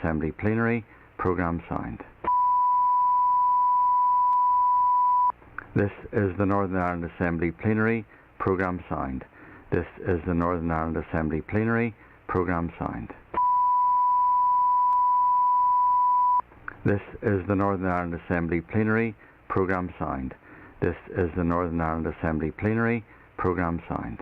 Assembly Plenary, Programme signed. This is the Northern Ireland Assembly Plenary, Programme signed. This is the Northern Ireland Assembly Plenary, Programme signed. This is the Northern Ireland Assembly Plenary, Programme signed. This is the Northern Ireland Assembly Plenary, Programme signed.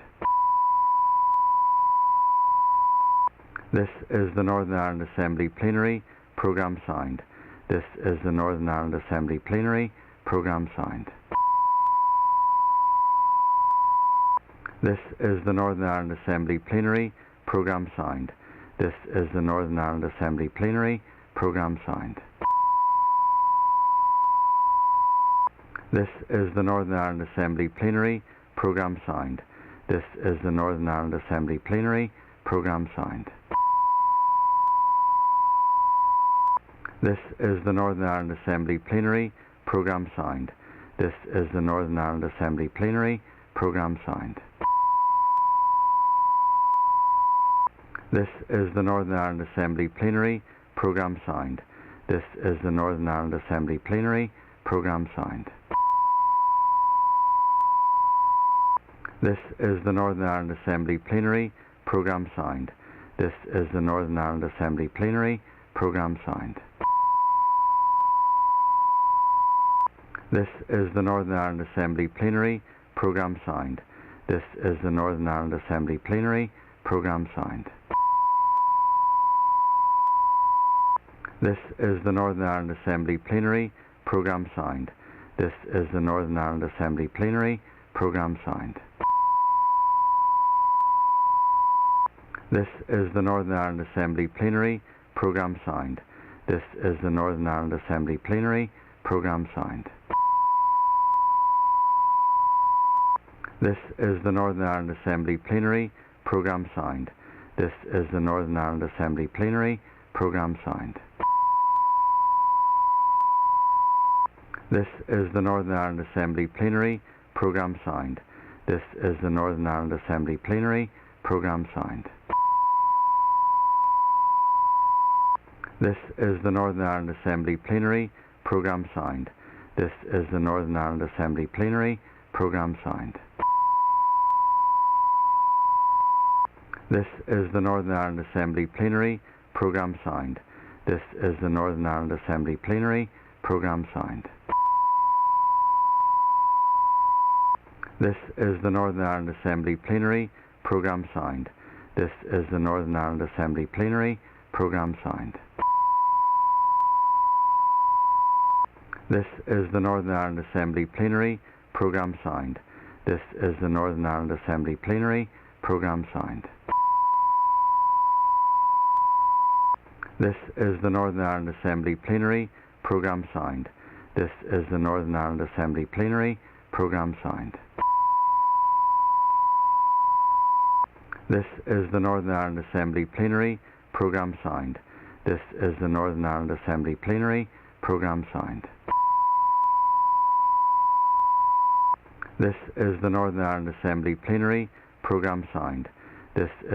This is the Northern Ireland Assembly Plenary, Programme signed. This is the Northern Ireland Assembly Plenary, Programme signed. This is the Northern Ireland Assembly Plenary, Programme signed. This is the Northern Ireland Assembly Plenary, Programme signed. This is the Northern Ireland Assembly Plenary, Programme signed. This is the Northern Ireland Assembly Plenary, Programme signed. This is the Northern Ireland Assembly Plenary, Programme signed. This is the Northern Ireland Assembly Plenary, Programme signed. This is the Northern Ireland Assembly Plenary, Programme signed. This is the Northern Ireland Assembly Plenary, Programme signed. This is the Northern Ireland Assembly Plenary, Programme signed. This is the Northern Ireland Assembly Plenary, Programme signed. This is the Northern Ireland Assembly Plenary, Programme signed. This is the Northern Ireland Assembly Plenary, Programme signed. This is the Northern Ireland Assembly Plenary, Programme signed. This is the Northern Ireland Assembly Plenary, Programme signed. This is the Northern Ireland Assembly Plenary, Programme signed. This is the Northern Ireland Assembly Plenary, Programme signed. This is the Northern Ireland Assembly Plenary, Programme signed. This is the Northern Ireland Assembly Plenary, Programme signed. This is the Northern Ireland Assembly Plenary, Programme signed. This is the Northern Ireland Assembly Plenary, Programme signed. This is the Northern Ireland Assembly Plenary, Programme signed. This is the Northern Ireland Assembly Plenary, Programme signed. This is the Northern Ireland Assembly Plenary, Programme signed. This is the Northern Ireland Assembly Plenary, Programme signed. This is the Northern Ireland Assembly Plenary, Programme signed. This is the Northern Ireland Assembly Plenary, Programme signed. This is the Northern Ireland Assembly Plenary, Programme signed. This is the Northern Ireland Assembly Plenary, Programme signed. This is the Northern Ireland Assembly Plenary, Programme signed. This is the Northern Ireland Assembly Plenary, Programme signed. This is the Northern Ireland Assembly Plenary, Programme signed. This is the Northern Ireland Assembly Plenary, Programme signed. This is the Northern Ireland Assembly Plenary, Programme signed.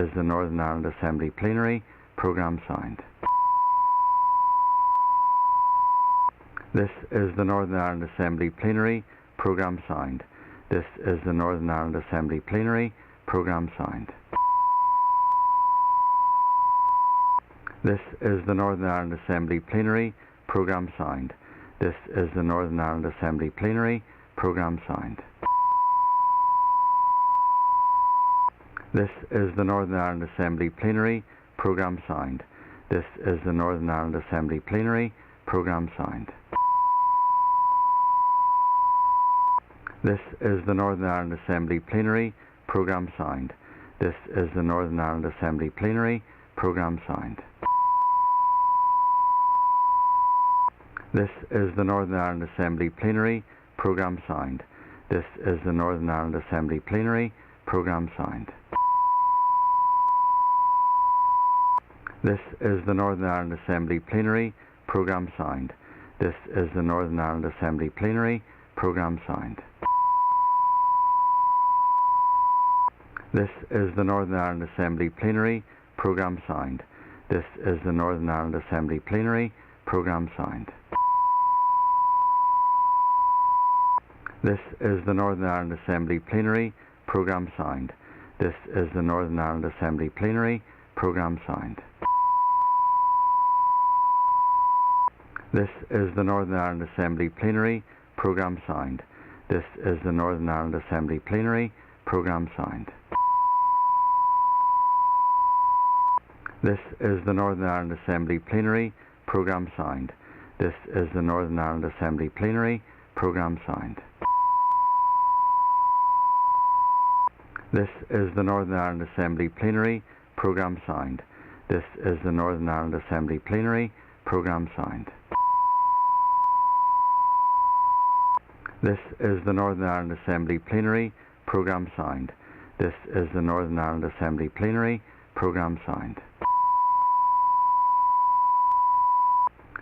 This is the Northern Ireland Assembly Plenary, Programme signed. This is the Northern Ireland Assembly Plenary, Programme signed. This is the Northern Ireland Assembly Plenary, Programme signed. This is the Northern Ireland Assembly Plenary, Programme signed. This is the Northern Ireland Assembly Plenary, Programme signed. This is the Northern Ireland Assembly Plenary, Programme signed. This is the Northern Ireland Assembly Plenary, Programme signed. This is the Northern Ireland Assembly Plenary, Programme signed. This is the Northern Ireland Assembly Plenary, Programme signed. This is the Northern Ireland Assembly Plenary, Programme signed. This is the Northern Ireland Assembly Plenary, Programme signed. This is the Northern Ireland Assembly Plenary, Programme signed. This is the Northern Ireland Assembly Plenary, Programme signed. This is the Northern Ireland Assembly Plenary, Programme signed. This is the Northern Ireland Assembly Plenary. Programme signed. This is the Northern Ireland Assembly Plenary. Programme signed. This is the Northern Ireland Assembly Plenary. Programme signed. This is the Northern Ireland Assembly Plenary. Programme signed. This is the Northern Ireland Assembly Plenary. Programme signed. This is the Northern Ireland Assembly Plenary. Programme signed. This is the Northern Ireland Assembly Plenary. Programme signed. This is the Northern Ireland Assembly Plenary. Programme signed. This is the Northern Ireland Assembly Plenary. Programme signed. This is the Northern Ireland Assembly Plenary. Programme signed. This is the Northern Ireland Assembly Plenary. Programme signed.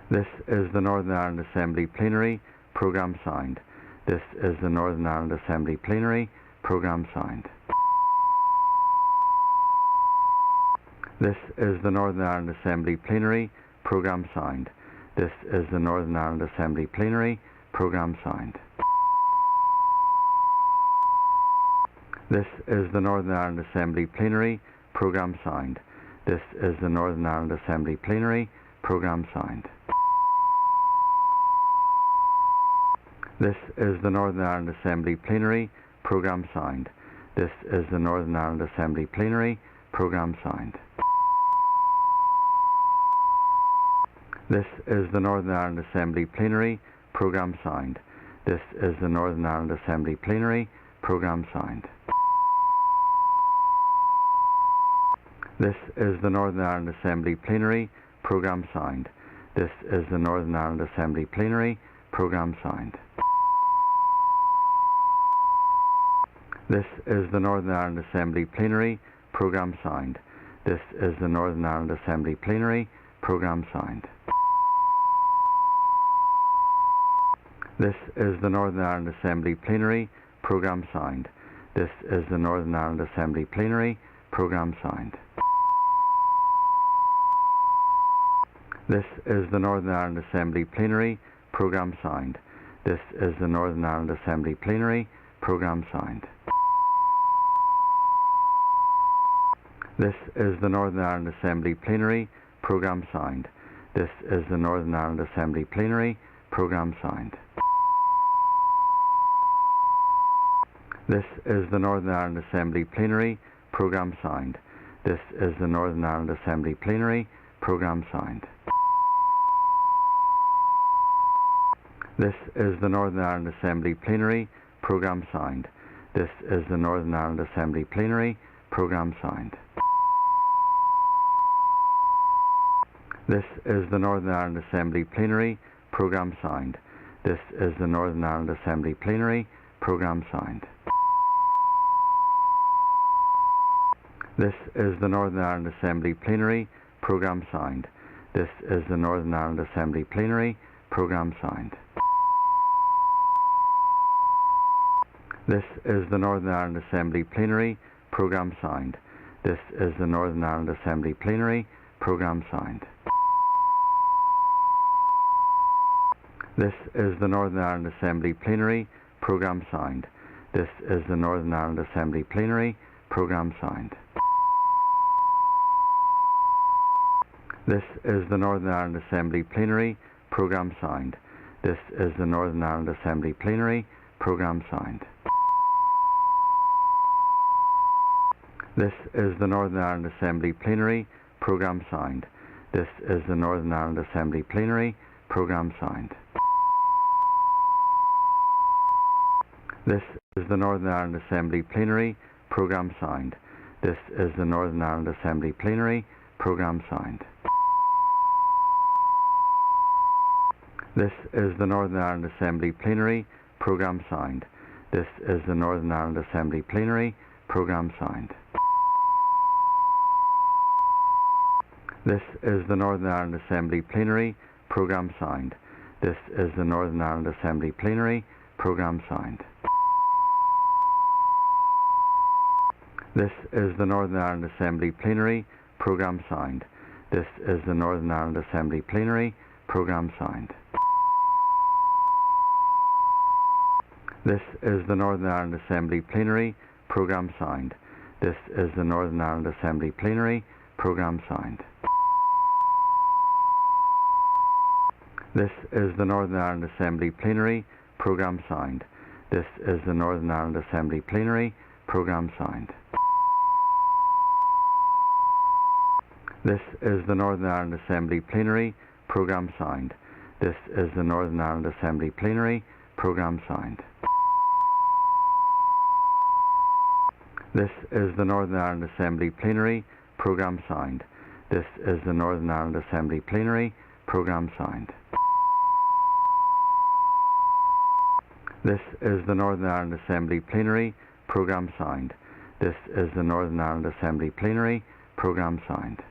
This is the Northern Ireland Assembly Plenary. Programme signed. This is the Northern Ireland Assembly Plenary. Programme signed. This is the Northern Ireland Assembly Plenary. Programme signed. This is the Northern Ireland Assembly Plenary. Programme signed. This is the Northern Ireland Assembly Plenary. Programme signed. This is the Northern Ireland Assembly Plenary. Programme signed. This is the Northern Ireland Assembly Plenary. Programme signed. This is the Northern Ireland Assembly Plenary. Programme signed. This is the Northern Ireland Assembly Plenary. Programme signed. This is the Northern Ireland Assembly Plenary. Programme signed. This is the Northern Ireland Assembly Plenary. Programme signed. This is the Northern Ireland Assembly Plenary. Programme signed. This is the Northern Ireland Assembly Plenary. Programme signed. This is the Northern Ireland Assembly Plenary. Programme signed. This is the Northern Ireland Assembly Plenary. Programme signed. This is the Northern Ireland Assembly Plenary. Programme signed. This is the Northern Ireland Assembly Plenary. Programme signed. This is the Northern Ireland Assembly Plenary. Programme signed. This is the Northern Ireland Assembly Plenary. Programme signed. This is the Northern Ireland Assembly Plenary. Programme signed. This is the Northern Ireland Assembly Plenary. Programme signed. This is the Northern Ireland Assembly Plenary. Programme signed. This is the Northern Ireland Assembly Plenary. Programme signed. This is the Northern Ireland Assembly Plenary. Programme signed. This is the Northern Ireland Assembly Plenary. Programme signed. This is the Northern Ireland Assembly Plenary. Programme signed. This is the Northern Ireland Assembly Plenary. Programme signed. This is the Northern Ireland Assembly Plenary. Programme signed. This is the Northern Ireland Assembly Plenary. Programme signed. This is the Northern Ireland Assembly Plenary. Programme signed. This is the Northern Ireland Assembly Plenary. Programme signed. This is the Northern Ireland Assembly Plenary. Programme signed. This is the Northern Ireland Assembly Plenary. Programme signed. This is the Northern Ireland Assembly Plenary. Programme signed. This is the Northern Ireland Assembly Plenary. Programme signed. This is the Northern Ireland Assembly Plenary. Programme signed. This is the Northern Ireland Assembly Plenary. Programme signed. This is the Northern Ireland Assembly Plenary. Programme signed. This is the Northern Ireland Assembly Plenary. Programme signed. This is the Northern Ireland Assembly Plenary. Programme signed. This is the Northern Ireland Assembly Plenary. Programme signed. This is the Northern Ireland Assembly Plenary. Programme signed. This is the Northern Ireland Assembly Plenary. Programme signed. This is the Northern Ireland Assembly Plenary. Programme signed. This is the Northern Ireland Assembly Plenary. Programme signed. This is the Northern Ireland Assembly Plenary. Programme signed. This is the Northern Ireland Assembly Plenary. Programme signed. This is the Northern Ireland Assembly Plenary. Programme signed. This is the Northern Ireland Assembly Plenary. Programme signed. This is the Northern Ireland Assembly Plenary. Programme signed. This is the Northern Ireland Assembly Plenary. Programme signed. This is the Northern Ireland Assembly Plenary. Programme signed. This is the Northern Ireland Assembly Plenary. Programme signed. This is the Northern Ireland Assembly Plenary. Programme signed.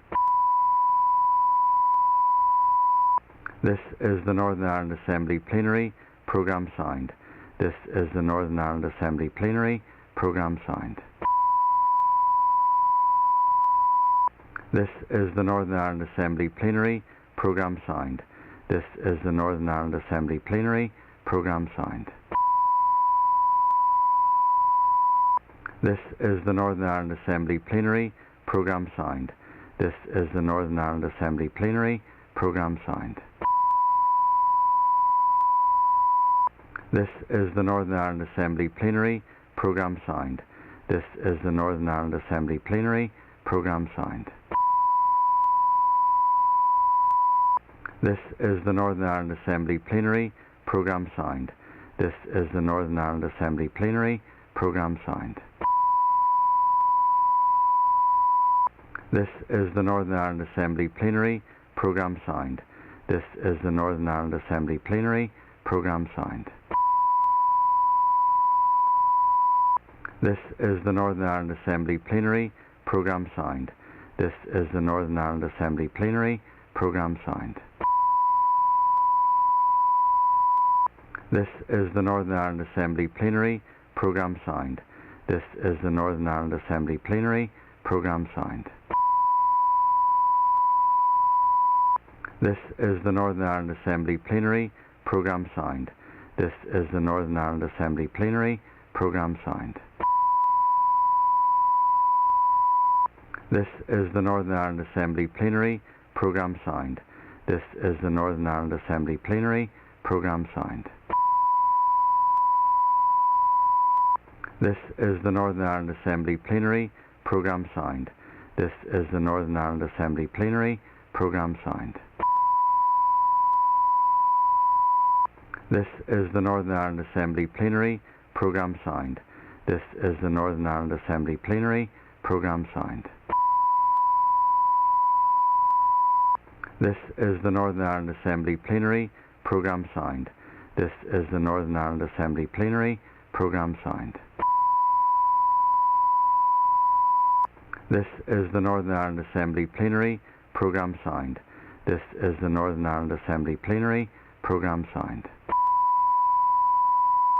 This is the Northern Ireland Assembly Plenary. Programme signed. This is the Northern Ireland Assembly Plenary. Programme signed. This is the Northern Ireland Assembly Plenary. Programme signed. This is the Northern Ireland Assembly Plenary. Programme signed. This is the Northern Ireland Assembly Plenary. Programme signed. This is the Northern Ireland Assembly Plenary. Programme signed. This is the Northern Ireland Assembly Plenary. Programme signed. This is the Northern Ireland Assembly Plenary. Programme signed. This is the Northern Ireland Assembly Plenary. Programme signed. This is the Northern Ireland Assembly Plenary. Programme signed. This is the Northern Ireland Assembly Plenary. Programme signed. This is the Northern Ireland Assembly Plenary. Programme signed. This is the Northern Ireland Assembly Plenary. Programme signed. This is the Northern Ireland Assembly Plenary. Programme signed. This is the Northern Ireland Assembly Plenary. Programme signed. This is the Northern Ireland Assembly Plenary. Programme signed. This is the Northern Ireland Assembly Plenary. Programme signed. This is the Northern Ireland Assembly Plenary. Programme signed. This is the Northern Ireland Assembly Plenary. Programme signed. This is the Northern Ireland Assembly Plenary. Programme signed. This is the Northern Ireland Assembly Plenary. Programme signed. This is the Northern Ireland Assembly Plenary. Programme signed. This is the Northern Ireland Assembly Plenary. Programme signed. This is the Northern Ireland Assembly Plenary. Programme signed. This is the Northern Ireland Assembly Plenary. Programme signed. This is the Northern Ireland Assembly Plenary. Programme signed. This is the Northern Ireland Assembly Plenary. Programme signed. This is the Northern Ireland Assembly Plenary. Programme signed.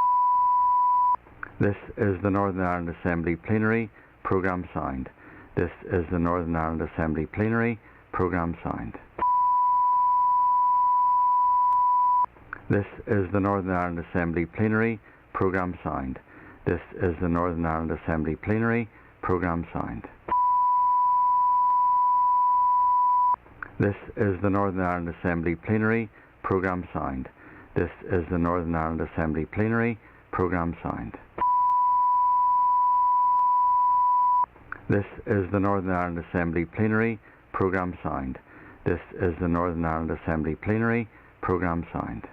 This is the Northern Ireland Assembly Plenary. Programme signed. This is the Northern Ireland Assembly Plenary. Programme signed. This is the Northern Ireland Assembly Plenary. Programme signed. This is the Northern Ireland Assembly Plenary. Programme signed. This is the Northern Ireland Assembly Plenary. Programme signed. This is the Northern Ireland Assembly Plenary. Programme signed. This is the Northern Ireland Assembly Plenary. Programme signed. This is the Northern Ireland Assembly Plenary. Programme signed.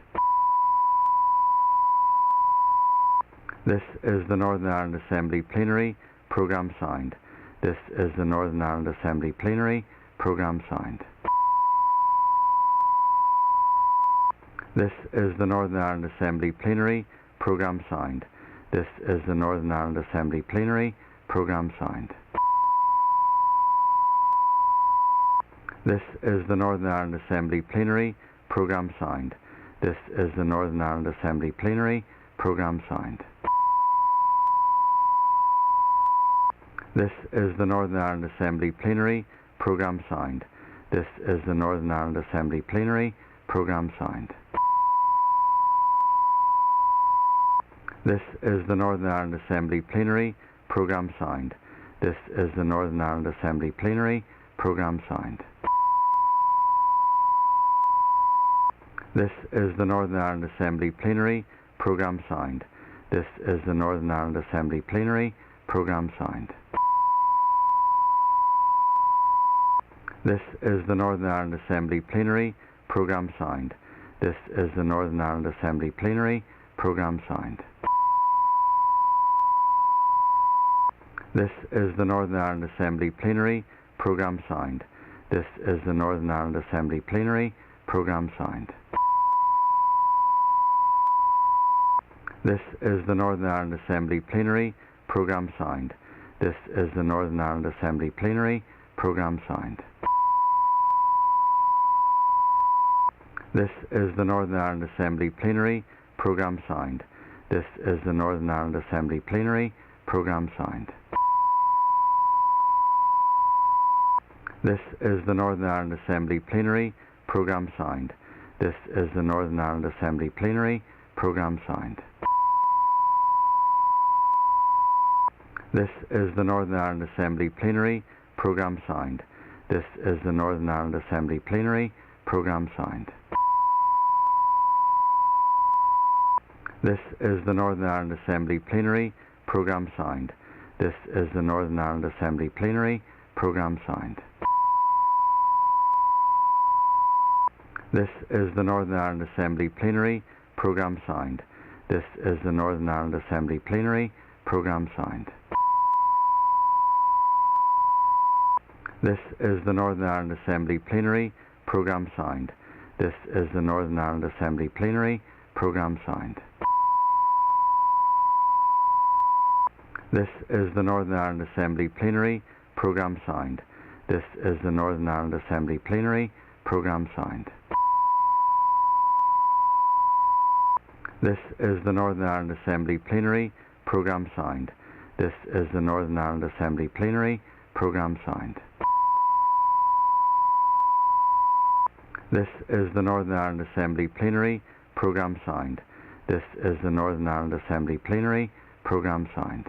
This is the Northern Ireland Assembly Plenary. Programme signed. This is the Northern Ireland Assembly Plenary. Programme signed. This is the Northern Ireland Assembly Plenary. Programme signed. This is the Northern Ireland Assembly Plenary. Programme signed. This is the Northern Ireland Assembly Plenary. Programme signed. This is the Northern Ireland Assembly Plenary. Programme signed. This is the Northern Ireland Assembly Plenary. Programme signed. This is the Northern Ireland Assembly Plenary. Programme signed. This is the Northern Ireland Assembly Plenary. Programme signed. This is the Northern Ireland Assembly Plenary. Programme signed. This is the Northern Ireland Assembly Plenary. Programme signed. This is the Northern Ireland Assembly Plenary. Programme signed. This is the Northern Ireland Assembly Plenary. Programme signed. This is the Northern Ireland Assembly Plenary. Programme signed. This is the Northern Ireland Assembly Plenary. Programme signed. This is the Northern Ireland Assembly Plenary. Programme signed. This is the Northern Ireland Assembly Plenary. Programme signed. This is the Northern Ireland Assembly Plenary. Programme signed. This is the Northern Ireland Assembly Plenary. Programme signed. This is the Northern Ireland Assembly Plenary. Programme signed. This is the Northern Ireland Assembly Plenary. Programme signed. This is the Northern Ireland Assembly Plenary. Programme signed. This is the Northern Ireland Assembly Plenary. Programme signed. This is the Northern Ireland Assembly Plenary. Programme signed. This is the Northern Ireland Assembly Plenary. Programme signed. This is the Northern Ireland Assembly Plenary. Programme signed. This is the Northern Ireland Assembly Plenary. Programme signed. This is the Northern Ireland Assembly Plenary. Programme signed. This is the Northern Ireland Assembly Plenary. Programme signed. This is the Northern Ireland Assembly Plenary. Programme signed. This is the Northern Ireland Assembly Plenary. Programme signed. This is the Northern Ireland Assembly Plenary. Programme signed. This is the Northern Ireland Assembly Plenary. Programme signed. This is the Northern Ireland Assembly Plenary. Programme signed. This is the Northern Ireland Assembly Plenary. Programme signed. This is the Northern Ireland Assembly Plenary. Programme signed.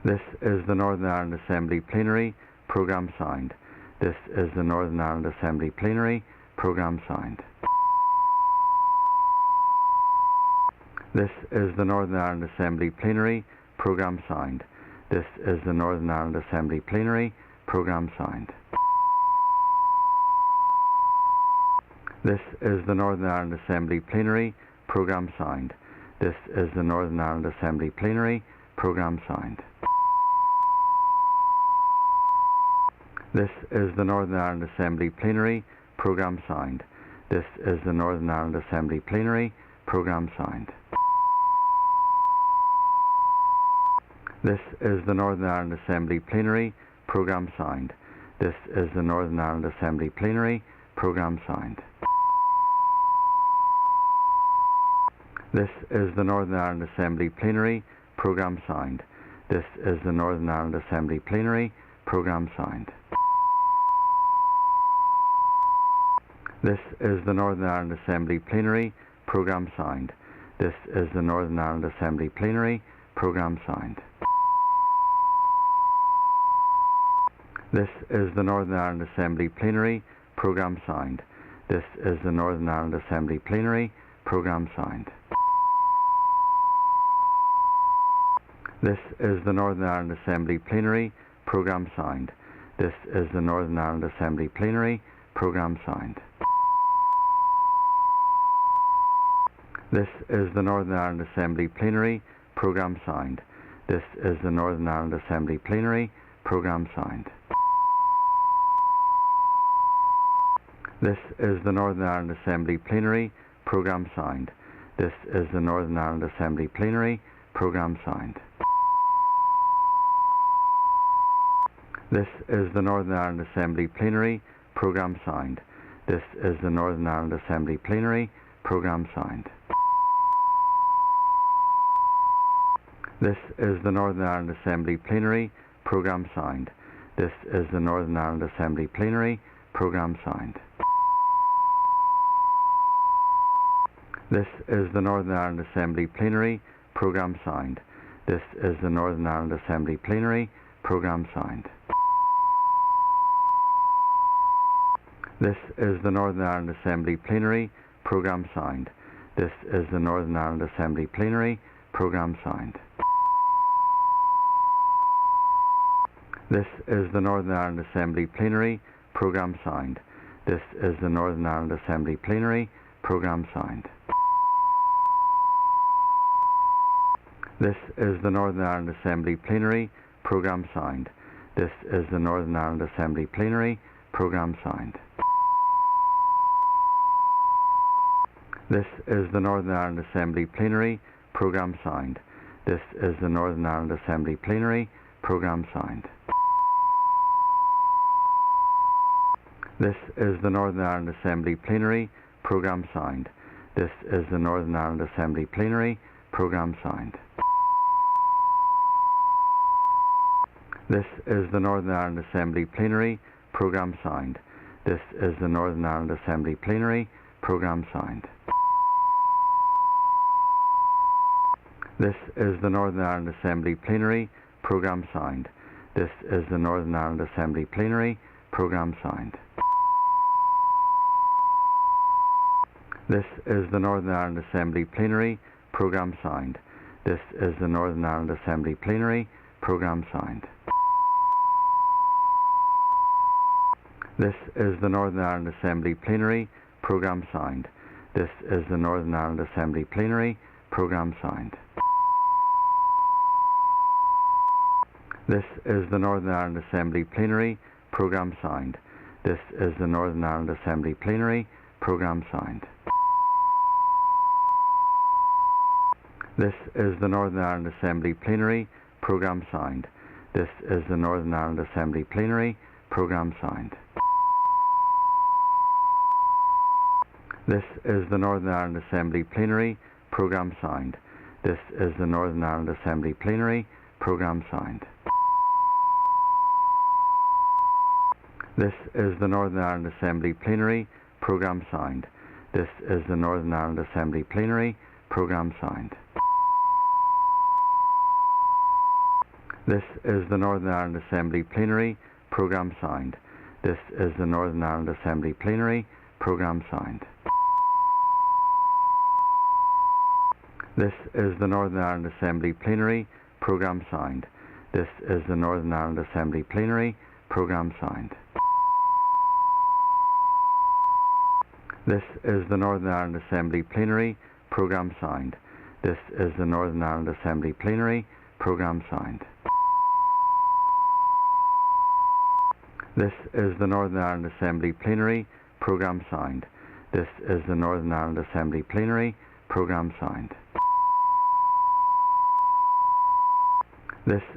This is the Northern Ireland Assembly Plenary. Programme signed. This is the Northern Ireland Assembly Plenary. Programme signed. This is the Northern Ireland Assembly Plenary. Programme signed. This is the Northern Ireland Assembly Plenary. Programme signed. This is the Northern Ireland Assembly Plenary. Programme signed. This is the Northern Ireland Assembly Plenary. Programme signed. This is the Northern Ireland Assembly Plenary. Programme signed. This is the Northern Ireland Assembly Plenary. Programme signed. This is the Northern Ireland Assembly Plenary. Programme signed. This is the Northern Ireland Assembly Plenary. Programme signed. This is the Northern Ireland Assembly Plenary. Programme signed. This is the Northern Ireland Assembly Plenary. Programme signed. This is the Northern Ireland Assembly Plenary. Programme signed. This is the Northern Ireland Assembly Plenary. Programme signed. This is the Northern Ireland Assembly Plenary. Programme signed. This is the Northern Ireland Assembly Plenary. Programme signed. This is the Northern Ireland Assembly Plenary. Programme signed. This is the Northern Ireland Assembly Plenary. Programme signed. This is the Northern Ireland Assembly Plenary. Programme signed. This is the Northern Ireland Assembly Plenary. Programme signed. This is the Northern Ireland Assembly Plenary. Programme signed. This is the Northern Ireland Assembly Plenary. Programme signed. This is the Northern Ireland Assembly Plenary. Programme signed. This is the Northern Ireland Assembly Plenary. Programme signed. This is the Northern Ireland Assembly Plenary. Programme signed. This is the Northern Ireland Assembly Plenary. Programme signed. This is the Northern Ireland Assembly Plenary. Programme signed. This is the Northern Ireland Assembly Plenary. Programme signed. This is the Northern Ireland Assembly Plenary. Programme signed. This is the Northern Ireland Assembly Plenary. Programme signed. This is the Northern Ireland Assembly Plenary. Programme signed. This is the Northern Ireland Assembly Plenary. Programme signed. This is the Northern Ireland Assembly Plenary. Programme signed. This is the Northern Ireland Assembly Plenary. Programme signed. This is the Northern Ireland Assembly Plenary. Programme signed. This is the Northern Ireland Assembly Plenary. Programme signed. This is the Northern Ireland Assembly Plenary. Programme signed. This is the Northern Ireland Assembly Plenary. Programme signed. This is the Northern Ireland Assembly Plenary. Programme signed. This is the Northern Ireland Assembly Plenary. Programme signed. This is the Northern Ireland Assembly Plenary. Programme signed. This is the Northern Ireland Assembly Plenary. Programme signed. This is the Northern Ireland Assembly Plenary. Programme signed. This is the Northern Ireland Assembly Plenary. Programme signed. This is the Northern Ireland Assembly Plenary. Programme signed. This is the Northern Ireland Assembly Plenary. Programme signed. This is the Northern Ireland Assembly Plenary. Programme signed. This is the Northern Ireland Assembly Plenary. Programme signed. This is the Northern Ireland Assembly Plenary. Programme signed. This is the Northern Ireland Assembly Plenary. Programme signed. This is the Northern Ireland Assembly Plenary. Programme signed. This is the Northern Ireland Assembly Plenary. Programme signed. This is the Northern Ireland Assembly Plenary. Programme signed. This is the Northern Ireland Assembly Plenary. Programme signed. This is the Northern Ireland Assembly Plenary. Programme signed. This is the Northern Ireland Assembly Plenary. Programme signed. This is the Northern Ireland Assembly Plenary. Programme signed. This is the Northern Ireland Assembly Plenary. Programme signed. This is the Northern Ireland Assembly Plenary. Programme signed. This is the Northern Ireland Assembly Plenary. Programme signed. This is the Northern Ireland Assembly Plenary. Programme signed. This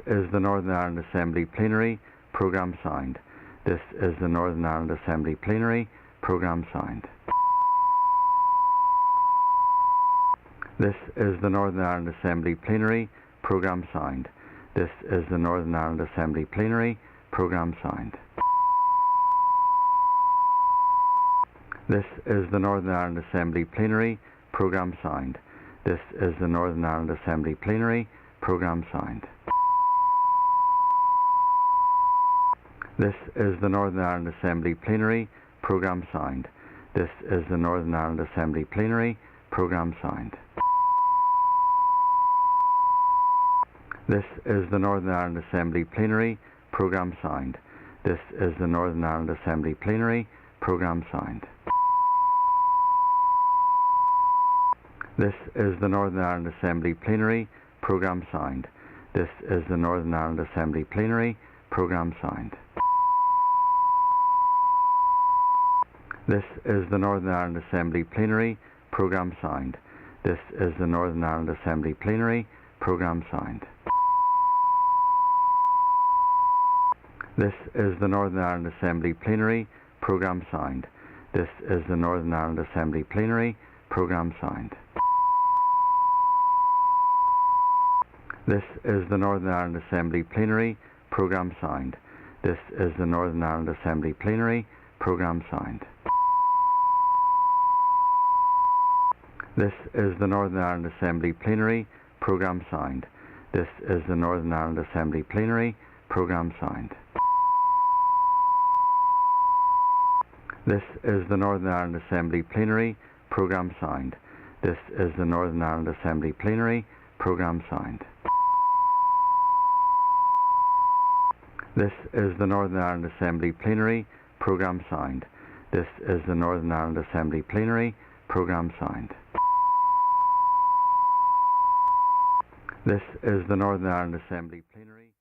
is the Northern Ireland Assembly Plenary. Programme signed. This is the Northern Ireland Assembly Plenary. Programme signed. This is the Northern Ireland Assembly Plenary. Programme signed. This is the Northern Ireland Assembly Plenary. Programme signed. This is the Northern Ireland Assembly Plenary. Programme signed. This is the Northern Ireland Assembly Plenary. Programme signed. This is the Northern Ireland Assembly Plenary. Programme signed. This is the Northern Ireland Assembly Plenary. Programme signed. This is the Northern Ireland Assembly Plenary. Programme signed. This is the Northern Ireland Assembly Plenary. Programme signed. This is the Northern Ireland Assembly Plenary. Programme signed. This is the Northern Ireland Assembly Plenary. Programme signed. This is the Northern Ireland Assembly Plenary. Programme signed. This is the Northern Ireland Assembly Plenary. Programme signed. This is the Northern Ireland Assembly Plenary. Programme signed. This is the Northern Ireland Assembly Plenary. Programme signed. This is the Northern Ireland Assembly Plenary. Programme signed. This is the Northern Ireland Assembly Plenary. Programme signed. This is the Northern Ireland Assembly plenary. Programme signed. This is the Northern Ireland Assembly plenary. Programme signed. This is the Northern Ireland Assembly plenary. Programme signed. This is the Northern Ireland Assembly plenary. Programme signed. This is the Northern Ireland Assembly plenary. Programme signed. This is the Northern Ireland Assembly plenary. Programme signed. This is the Northern Ireland Assembly plenary. Programme signed. This is the Northern Ireland Assembly plenary.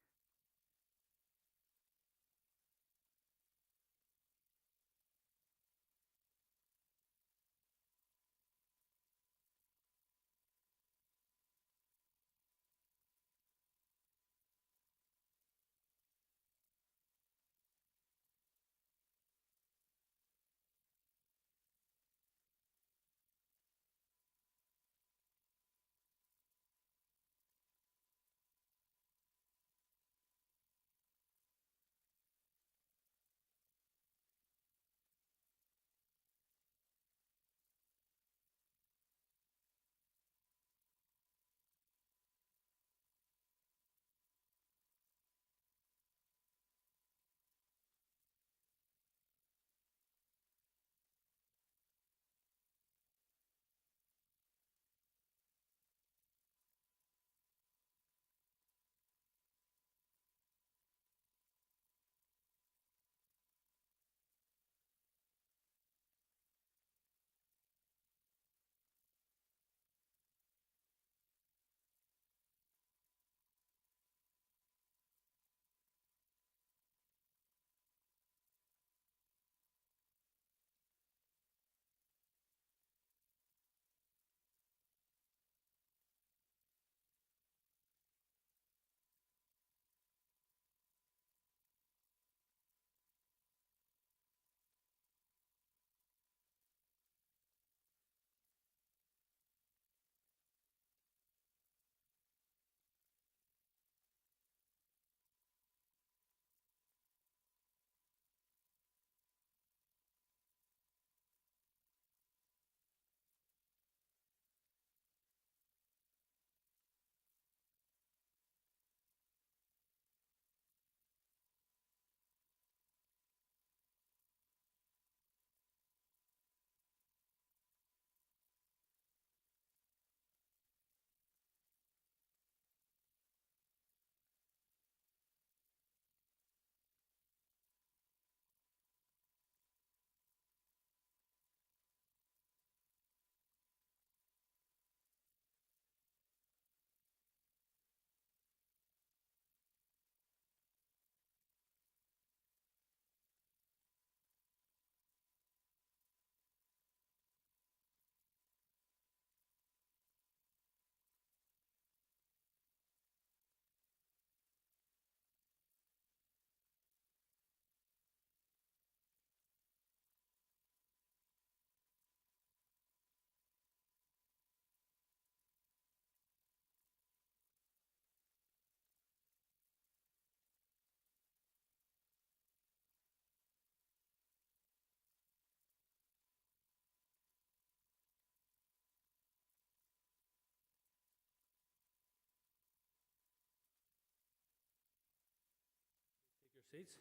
Seats.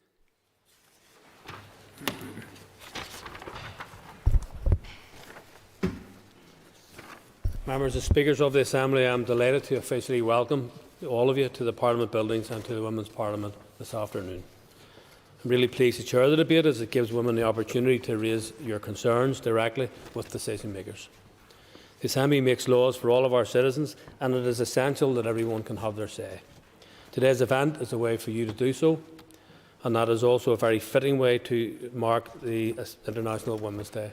Members and Speakers of the Assembly, I am delighted to officially welcome all of you to the Parliament buildings and to the Women's Parliament this afternoon. I'm really pleased to chair the debate as it gives women the opportunity to raise your concerns directly with decision makers. The Assembly makes laws for all of our citizens, and it is essential that everyone can have their say. Today's event is a way for you to do so, and that is also a very fitting way to mark the International Women's Day.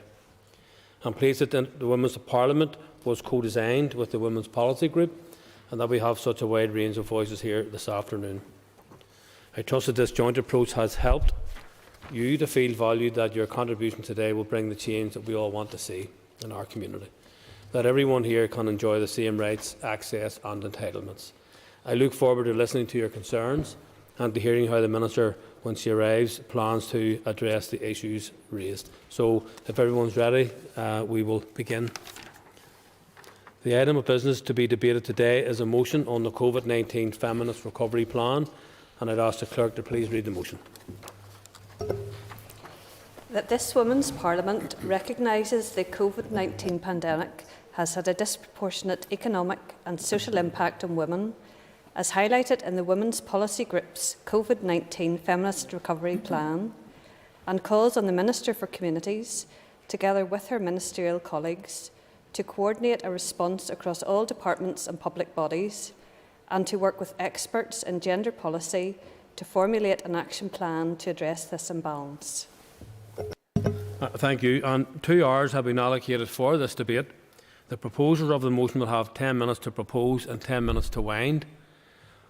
I'm pleased that the Women's Parliament was co-designed with the Women's Policy Group and that we have such a wide range of voices here this afternoon. I trust that this joint approach has helped you to feel valued, that your contribution today will bring the change that we all want to see in our community, that everyone here can enjoy the same rights, access and entitlements. I look forward to listening to your concerns and to hearing how the Minister when she arrives, plans to address the issues raised. So, if everyone's ready, we will begin. The item of business to be debated today is a motion on the COVID-19 Feminist Recovery Plan, and I'd ask the Clerk to please read the motion. That this Women's Parliament recognises the COVID-19 pandemic has had a disproportionate economic and social impact on women, as highlighted in the Women's Policy Group's COVID-19 Feminist Recovery Plan, and calls on the Minister for Communities, together with her ministerial colleagues, to coordinate a response across all departments and public bodies, and to work with experts in gender policy to formulate an action plan to address this imbalance. Thank you. And 2 hours have been allocated for this debate. The proposers of the motion will have 10 minutes to propose and 10 minutes to wind.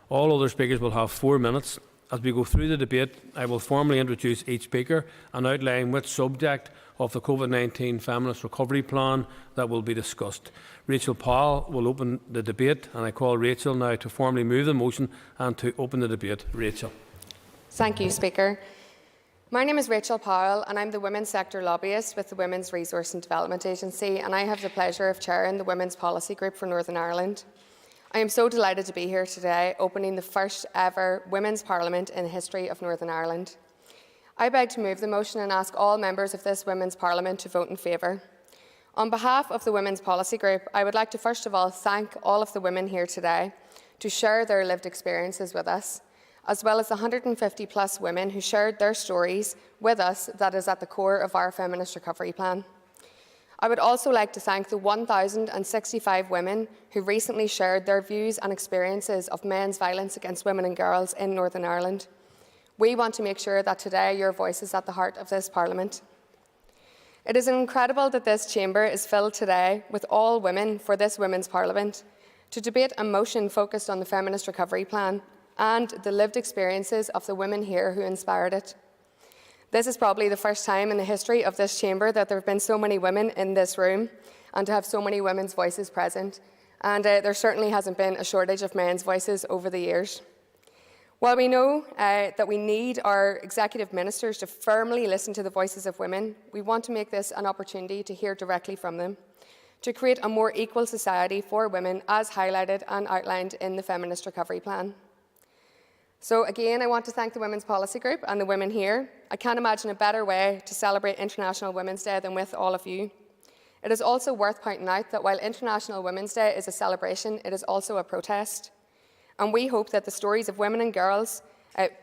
All other speakers will have 4 minutes. As we go through the debate, I will formally introduce each speaker and outline which subject of the COVID-19 Feminist Recovery Plan that will be discussed. Rachel Powell will open the debate, and I call Rachel now to formally move the motion and to open the debate. Rachel. Thank you, Speaker. My name is Rachel Powell, and I'm the Women's Sector Lobbyist with the Women's Resource and Development Agency, and I have the pleasure of chairing the Women's Policy Group for Northern Ireland. I am so delighted to be here today, opening the first ever Women's Parliament in the history of Northern Ireland. I beg to move the motion and ask all members of this Women's Parliament to vote in favour. On behalf of the Women's Policy Group, I would like to first of all thank all of the women here today to share their lived experiences with us, as well as the 150 plus women who shared their stories with us that is at the core of our Feminist Recovery Plan. I would also like to thank the 1,065 women who recently shared their views and experiences of men's violence against women and girls in Northern Ireland. We want to make sure that today your voice is at the heart of this Parliament. It is incredible that this chamber is filled today with all women for this Women's Parliament to debate a motion focused on the Feminist Recovery Plan and the lived experiences of the women here who inspired it. This is probably the first time in the history of this chamber that there have been so many women in this room and to have so many women's voices present. And there certainly hasn't been a shortage of men's voices over the years. While we know that we need our executive ministers to firmly listen to the voices of women, we want to make this an opportunity to hear directly from them, to create a more equal society for women as highlighted and outlined in the Feminist Recovery Plan. So again, I want to thank the Women's Policy Group and the women here. I can't imagine a better way to celebrate International Women's Day than with all of you. It is also worth pointing out that while International Women's Day is a celebration, it is also a protest. And we hope that the stories of women and girls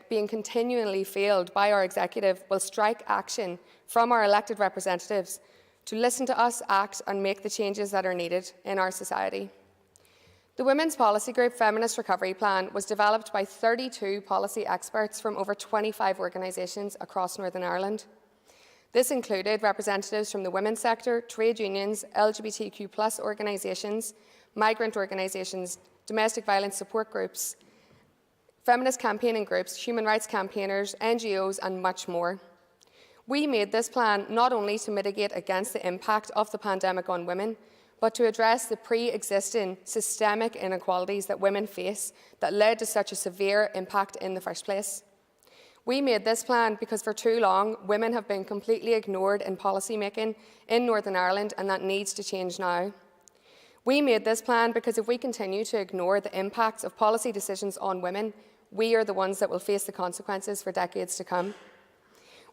being continually failed by our executive will strike action from our elected representatives to listen to us, act and make the changes that are needed in our society. The Women's Policy Group Feminist Recovery Plan was developed by 32 policy experts from over 25 organisations across Northern Ireland. This included representatives from the women's sector, trade unions, LGBTQ+ organisations, migrant organisations, domestic violence support groups, feminist campaigning groups, human rights campaigners, NGOs and much more. We made this plan not only to mitigate against the impact of the pandemic on women, but to address the pre-existing systemic inequalities that women face that led to such a severe impact in the first place. We made this plan because for too long, women have been completely ignored in policy making in Northern Ireland, and that needs to change now. We made this plan because if we continue to ignore the impacts of policy decisions on women, we are the ones that will face the consequences for decades to come.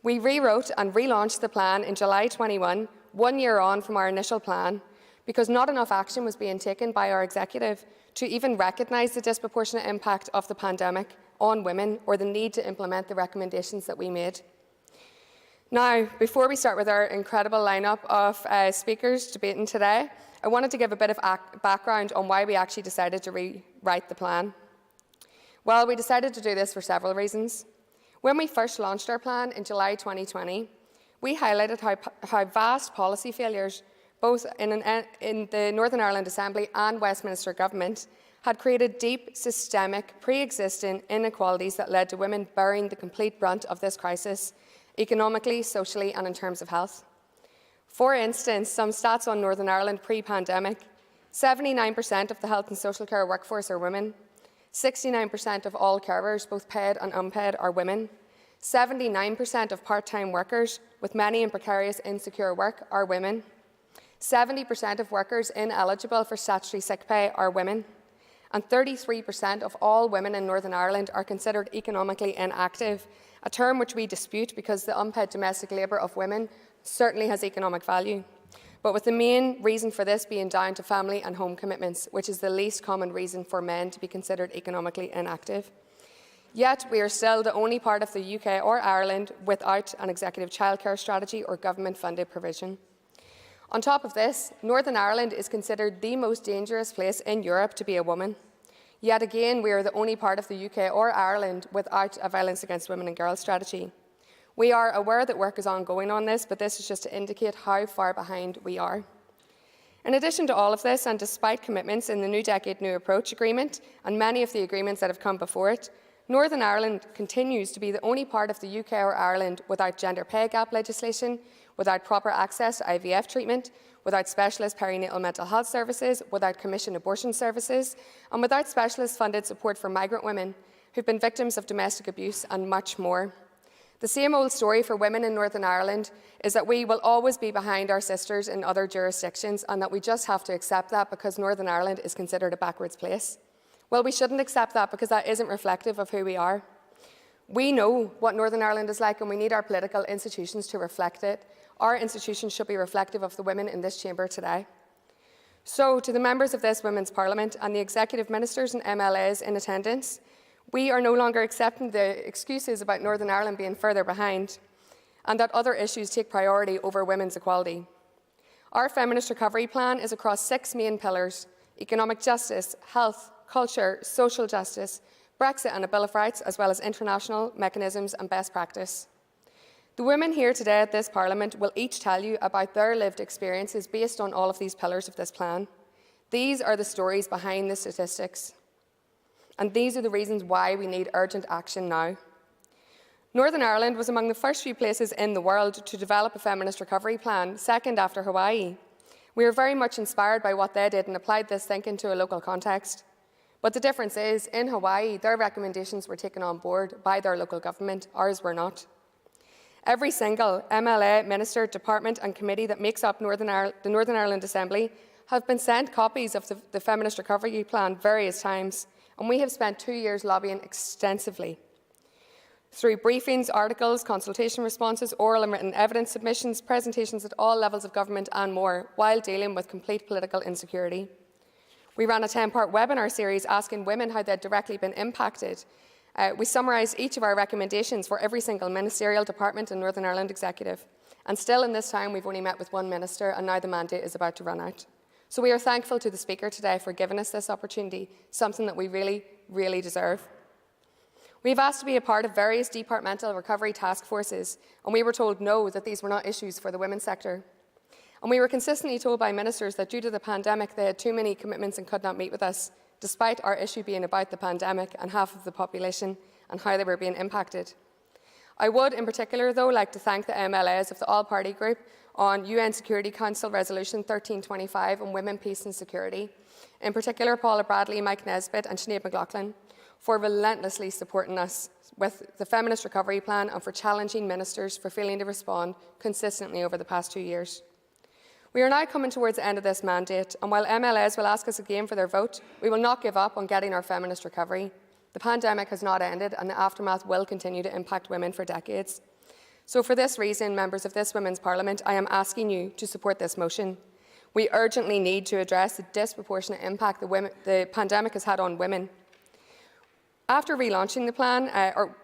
We rewrote and relaunched the plan in July 21, 1 year on from our initial plan, because not enough action was being taken by our executive to even recognise the disproportionate impact of the pandemic on women or the need to implement the recommendations that we made. Now, before we start with our incredible lineup of speakers debating today, I wanted to give a bit of background on why we actually decided to rewrite the plan. Well, we decided to do this for several reasons. When we first launched our plan in July 2020, we highlighted how vast policy failures both in the Northern Ireland Assembly and Westminster Government had created deep, systemic, pre-existing inequalities that led to women bearing the complete brunt of this crisis, economically, socially and in terms of health. For instance, some stats on Northern Ireland pre-pandemic: 79% of the health and social care workforce are women, 69% of all carers, both paid and unpaid, are women, 79% of part-time workers, with many in precarious, insecure work, are women. 70% of workers ineligible for statutory sick pay are women. And 33% of all women in Northern Ireland are considered economically inactive, a term which we dispute because the unpaid domestic labour of women certainly has economic value, but with the main reason for this being down to family and home commitments, which is the least common reason for men to be considered economically inactive. Yet we are still the only part of the UK or Ireland without an executive childcare strategy or government-funded provision. On top of this, Northern Ireland is considered the most dangerous place in Europe to be a woman. Yet again, we are the only part of the UK or Ireland without a violence against women and girls strategy. We are aware that work is ongoing on this, but this is just to indicate how far behind we are. In addition to all of this, and despite commitments in the New Decade New Approach Agreement and many of the agreements that have come before it, Northern Ireland continues to be the only part of the UK or Ireland without gender pay gap legislation, without proper access to IVF treatment, without specialist perinatal mental health services, without commissioned abortion services, and without specialist funded support for migrant women who've been victims of domestic abuse and much more. The same old story for women in Northern Ireland is that we will always be behind our sisters in other jurisdictions and that we just have to accept that because Northern Ireland is considered a backwards place. Well, we shouldn't accept that because that isn't reflective of who we are. We know what Northern Ireland is like and we need our political institutions to reflect it. Our institutions should be reflective of the women in this chamber today. So, to the members of this Women's Parliament and the executive ministers and MLAs in attendance, we are no longer accepting the excuses about Northern Ireland being further behind and that other issues take priority over women's equality. Our Feminist Recovery Plan is across 6 main pillars: economic justice, health, culture, social justice, Brexit and a Bill of Rights, as well as international mechanisms and best practice. The women here today at this Parliament will each tell you about their lived experiences based on all of these pillars of this plan. These are the stories behind the statistics. And these are the reasons why we need urgent action now. Northern Ireland was among the first few places in the world to develop a feminist recovery plan, second after Hawaii. We are very much inspired by what they did and applied this thinking to a local context. But the difference is, in Hawaii, their recommendations were taken on board by their local government, ours were not. Every single MLA, minister, department and committee that makes up the Northern Ireland Assembly have been sent copies of the Feminist Recovery Plan various times, and we have spent 2 years lobbying extensively. Through briefings, articles, consultation responses, oral and written evidence submissions, presentations at all levels of government and more, while dealing with complete political insecurity. We ran a 10-part webinar series asking women how they'd directly been impacted. We summarised each of our recommendations for every single ministerial department in Northern Ireland Executive. And still in this time, we've only met with one minister, and now the mandate is about to run out. So we are thankful to the Speaker today for giving us this opportunity, something that we really, really deserve. We've asked to be a part of various departmental recovery task forces, and we were told no, that these were not issues for the women's sector. And we were consistently told by ministers that due to the pandemic they had too many commitments and could not meet with us, despite our issue being about the pandemic and half of the population and how they were being impacted. I would, in particular, though, like to thank the MLAs of the All-Party Group on UN Security Council Resolution 1325 on women, peace and security, in particular Paula Bradley, Mike Nesbitt and Sinead McLaughlin, for relentlessly supporting us with the Feminist Recovery Plan and for challenging ministers for failing to respond consistently over the past 2 years. We are now coming towards the end of this mandate, and while MLAs will ask us again for their vote, we will not give up on getting our feminist recovery. The pandemic has not ended, and the aftermath will continue to impact women for decades. So for this reason, members of this Women's Parliament, I am asking you to support this motion. We urgently need to address the disproportionate impact the pandemic has had on women. After relaunching the plan,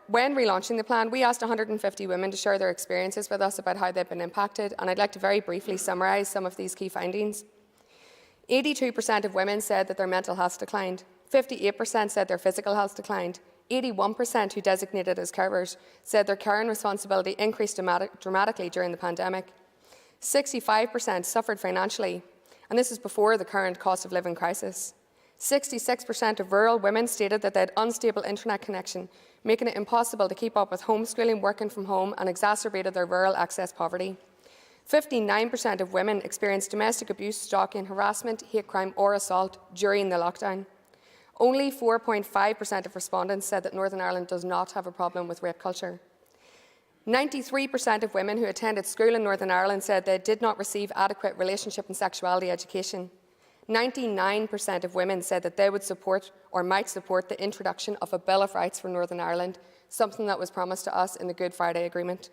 when relaunching the plan, we asked 150 women to share their experiences with us about how they've been impacted, and I'd like to very briefly summarise some of these key findings. 82% of women said that their mental health declined, 58% said their physical health declined, 81% who designated as carers said their caring responsibility increased dramatically during the pandemic. 65% suffered financially, and this is before the current cost of living crisis. 66% of rural women stated that they had unstable internet connection, making it impossible to keep up with homeschooling, working from home, and exacerbated their rural access poverty. 59% of women experienced domestic abuse, stalking, harassment, hate crime or assault during the lockdown. Only 4.5% of respondents said that Northern Ireland does not have a problem with rape culture. 93% of women who attended school in Northern Ireland said they did not receive adequate relationship and sexuality education. 99% of women said that they would support or might support the introduction of a Bill of Rights for Northern Ireland, something that was promised to us in the Good Friday Agreement.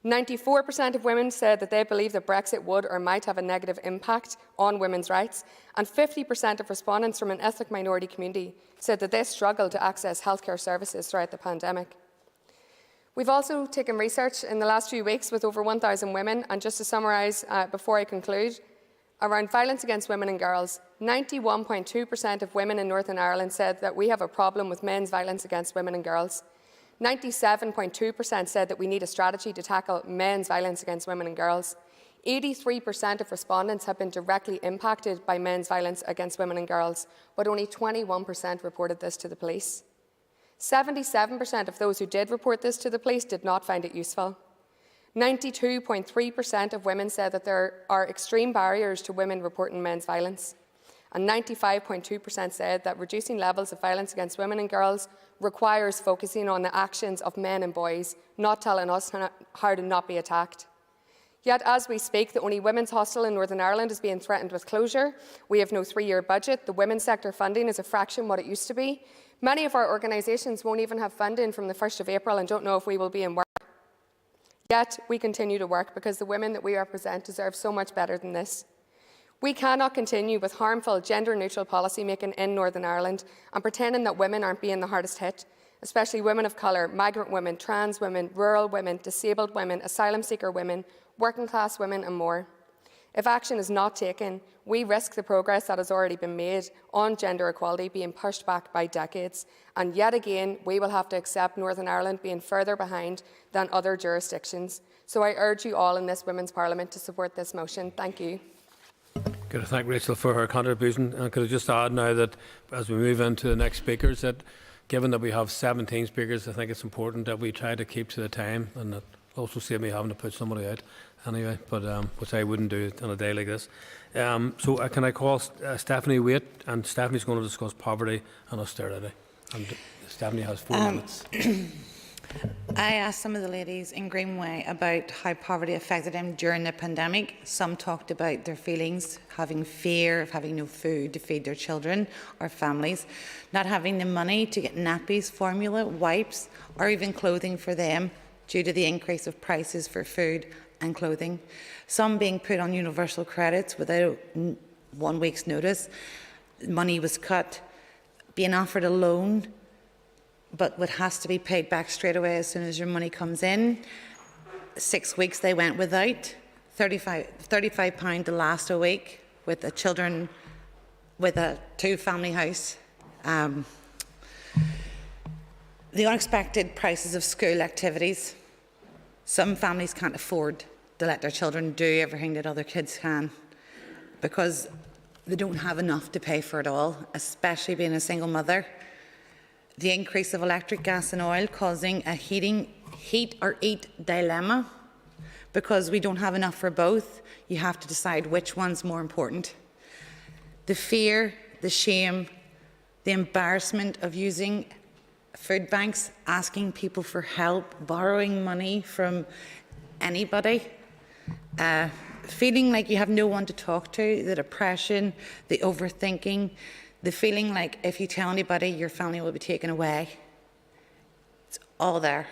94% of women said that they believe that Brexit would or might have a negative impact on women's rights, and 50% of respondents from an ethnic minority community said that they struggle to access healthcare services throughout the pandemic. We've also taken research in the last few weeks with over 1,000 women, and just to summarise before I conclude, around violence against women and girls, 91.2% of women in Northern Ireland said that we have a problem with men's violence against women and girls. 97.2% said that we need a strategy to tackle men's violence against women and girls. 83% of respondents have been directly impacted by men's violence against women and girls, but only 21% reported this to the police. 77% of those who did report this to the police did not find it useful. 92.3% of women said that there are extreme barriers to women reporting men's violence. And 95.2% said that reducing levels of violence against women and girls requires focusing on the actions of men and boys, not telling us how to not be attacked. Yet, as we speak, the only women's hostel in Northern Ireland is being threatened with closure. We have no 3-year budget. The women's sector funding is a fraction what it used to be. Many of our organisations won't even have funding from the 1st of April and don't know if we will be in work. Yet, we continue to work because the women that we represent deserve so much better than this. We cannot continue with harmful gender-neutral policy making in Northern Ireland and pretending that women aren't being the hardest hit, especially women of colour, migrant women, trans women, rural women, disabled women, asylum seeker women, working class women and more. If action is not taken, we risk the progress that has already been made on gender equality being pushed back by decades, and yet again we will have to accept Northern Ireland being further behind than other jurisdictions. So I urge you all in this Women's Parliament to support this motion. Thank you. Could I thank Rachel for her contribution, and could I just add now that as we move into the next speakers, that given that we have 17 speakers, I think it's important that we try to keep to the time, and that also save me having to put somebody out anyway, but which I wouldn't do on a day like this. So can I call Stephanie Waite, and Stephanie's going to discuss poverty and austerity. And Stephanie has 4 minutes. I asked some of the ladies in Greenway about how poverty affected them during the pandemic. Some talked about their feelings, having fear of having no food to feed their children or families, not having the money to get nappies, formula, wipes, or even clothing for them due to the increase of prices for food and clothing. Some being put on universal credits without 1 week's notice. Money was cut, being offered a loan, but what has to be paid back straight away as soon as your money comes in. 6 weeks they went without, £35 to last a week with the children with a 2-family house. The unexpected prices of school activities. Some families can't afford to let their children do everything that other kids can because they don't have enough to pay for it all, especially being a single mother. The increase of electric, gas and oil causing a heat or eat dilemma because we don't have enough for both. You have to decide which one's more important. The fear, the shame, the embarrassment of using food banks, asking people for help, borrowing money from anybody, feeling like you have no one to talk to, the depression, the overthinking, the feeling like if you tell anybody, your family will be taken away. It's all there.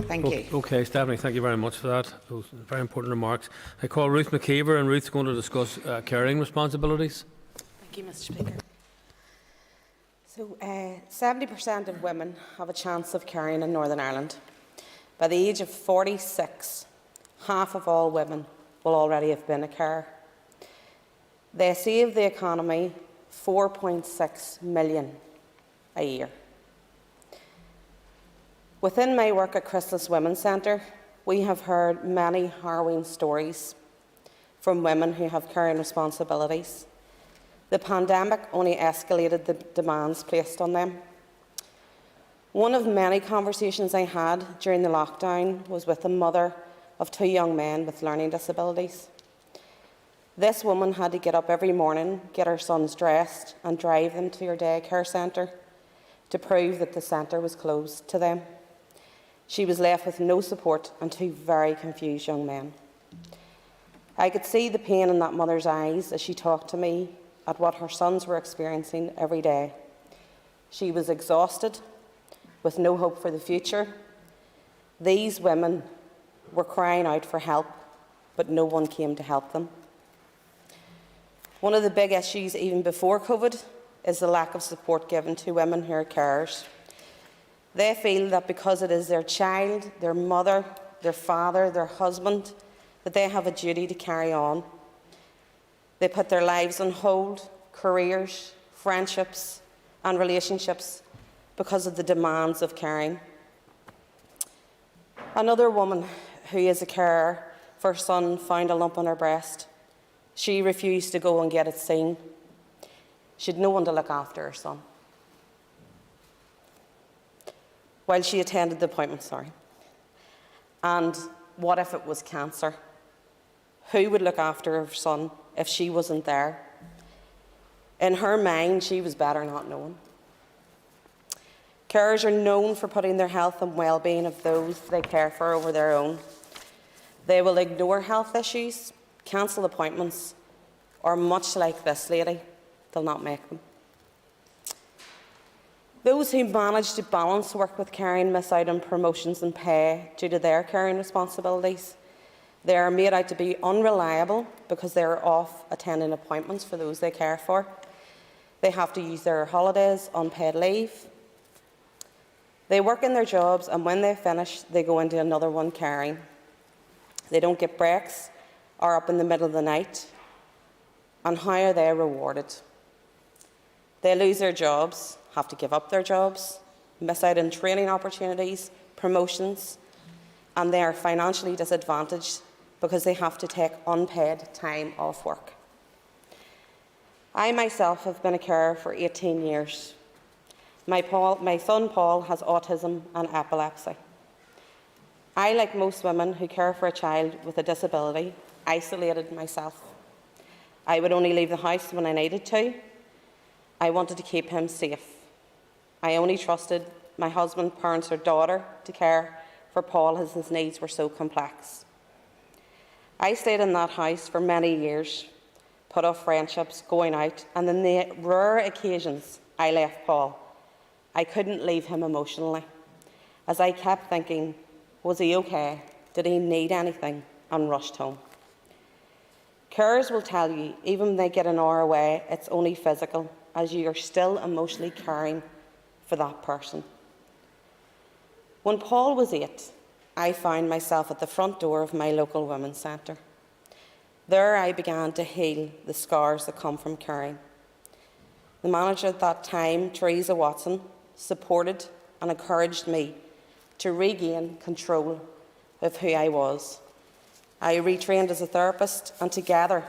Thank you. Okay, Stephanie, thank you very much for that. Those very important remarks. I call Ruth McKeever, and Ruth's going to discuss caring responsibilities. Thank you, Mr. Speaker. So, 70% of women have a chance of caring in Northern Ireland. By the age of 46, half of all women will already have been a carer. They save the economy $4.6 million a year. Within my work at Chrysalis Women's Centre, we have heard many harrowing stories from women who have caring responsibilities. The pandemic only escalated the demands placed on them. One of many conversations I had during the lockdown was with a mother of 2 young men with learning disabilities. This woman had to get up every morning, get her sons dressed and drive them to her daycare centre to prove that the centre was closed to them. She was left with no support and 2 very confused young men. I could see the pain in that mother's eyes as she talked to me at what her sons were experiencing every day. She was exhausted, with no hope for the future. These women were crying out for help, but no one came to help them. One of the big issues, even before COVID, is the lack of support given to women who are carers. They feel that because it is their child, their mother, their father, their husband, that they have a duty to carry on. They put their lives on hold, careers, friendships and relationships because of the demands of caring. Another woman who is a carer for her son found a lump on her breast. She refused to go and get it seen. She had no one to look after her son. While she attended the appointment, And what if it was cancer? Who would look after her son if she wasn't there? In her mind, she was better not knowing. Carers are known for putting their health and well-being of those they care for over their own. They will ignore health issues, cancel appointments, or much like this lady, they'll not make them. Those who manage to balance work with caring miss out on promotions and pay due to their caring responsibilities. They are made out to be unreliable because they are off attending appointments for those they care for. They have to use their holidays, unpaid leave. They work in their jobs, and when they finish, they go into another one caring. They don't get breaks, are up in the middle of the night. And how are they rewarded? They lose their jobs, have to give up their jobs, miss out on training opportunities, promotions, and they are financially disadvantaged because they have to take unpaid time off work. I myself have been a carer for 18 years. My son Paul has autism and epilepsy. I, like most women who care for a child with a disability, isolated myself. I would only leave the house when I needed to. I wanted to keep him safe. I only trusted my husband, parents or daughter to care for Paul as his needs were so complex. I stayed in that house for many years, put off friendships, going out, and on the rare occasions I left Paul, I couldn't leave him emotionally, as I kept thinking, was he okay? Did he need anything? And rushed home. Carers will tell you, even when they get an hour away, it's only physical, as you are still emotionally caring for that person. When Paul was 8, I found myself at the front door of my local women's centre. There I began to heal the scars that come from caring. The manager at that time, Teresa Watson, supported and encouraged me to regain control of who I was. I retrained as a therapist, and together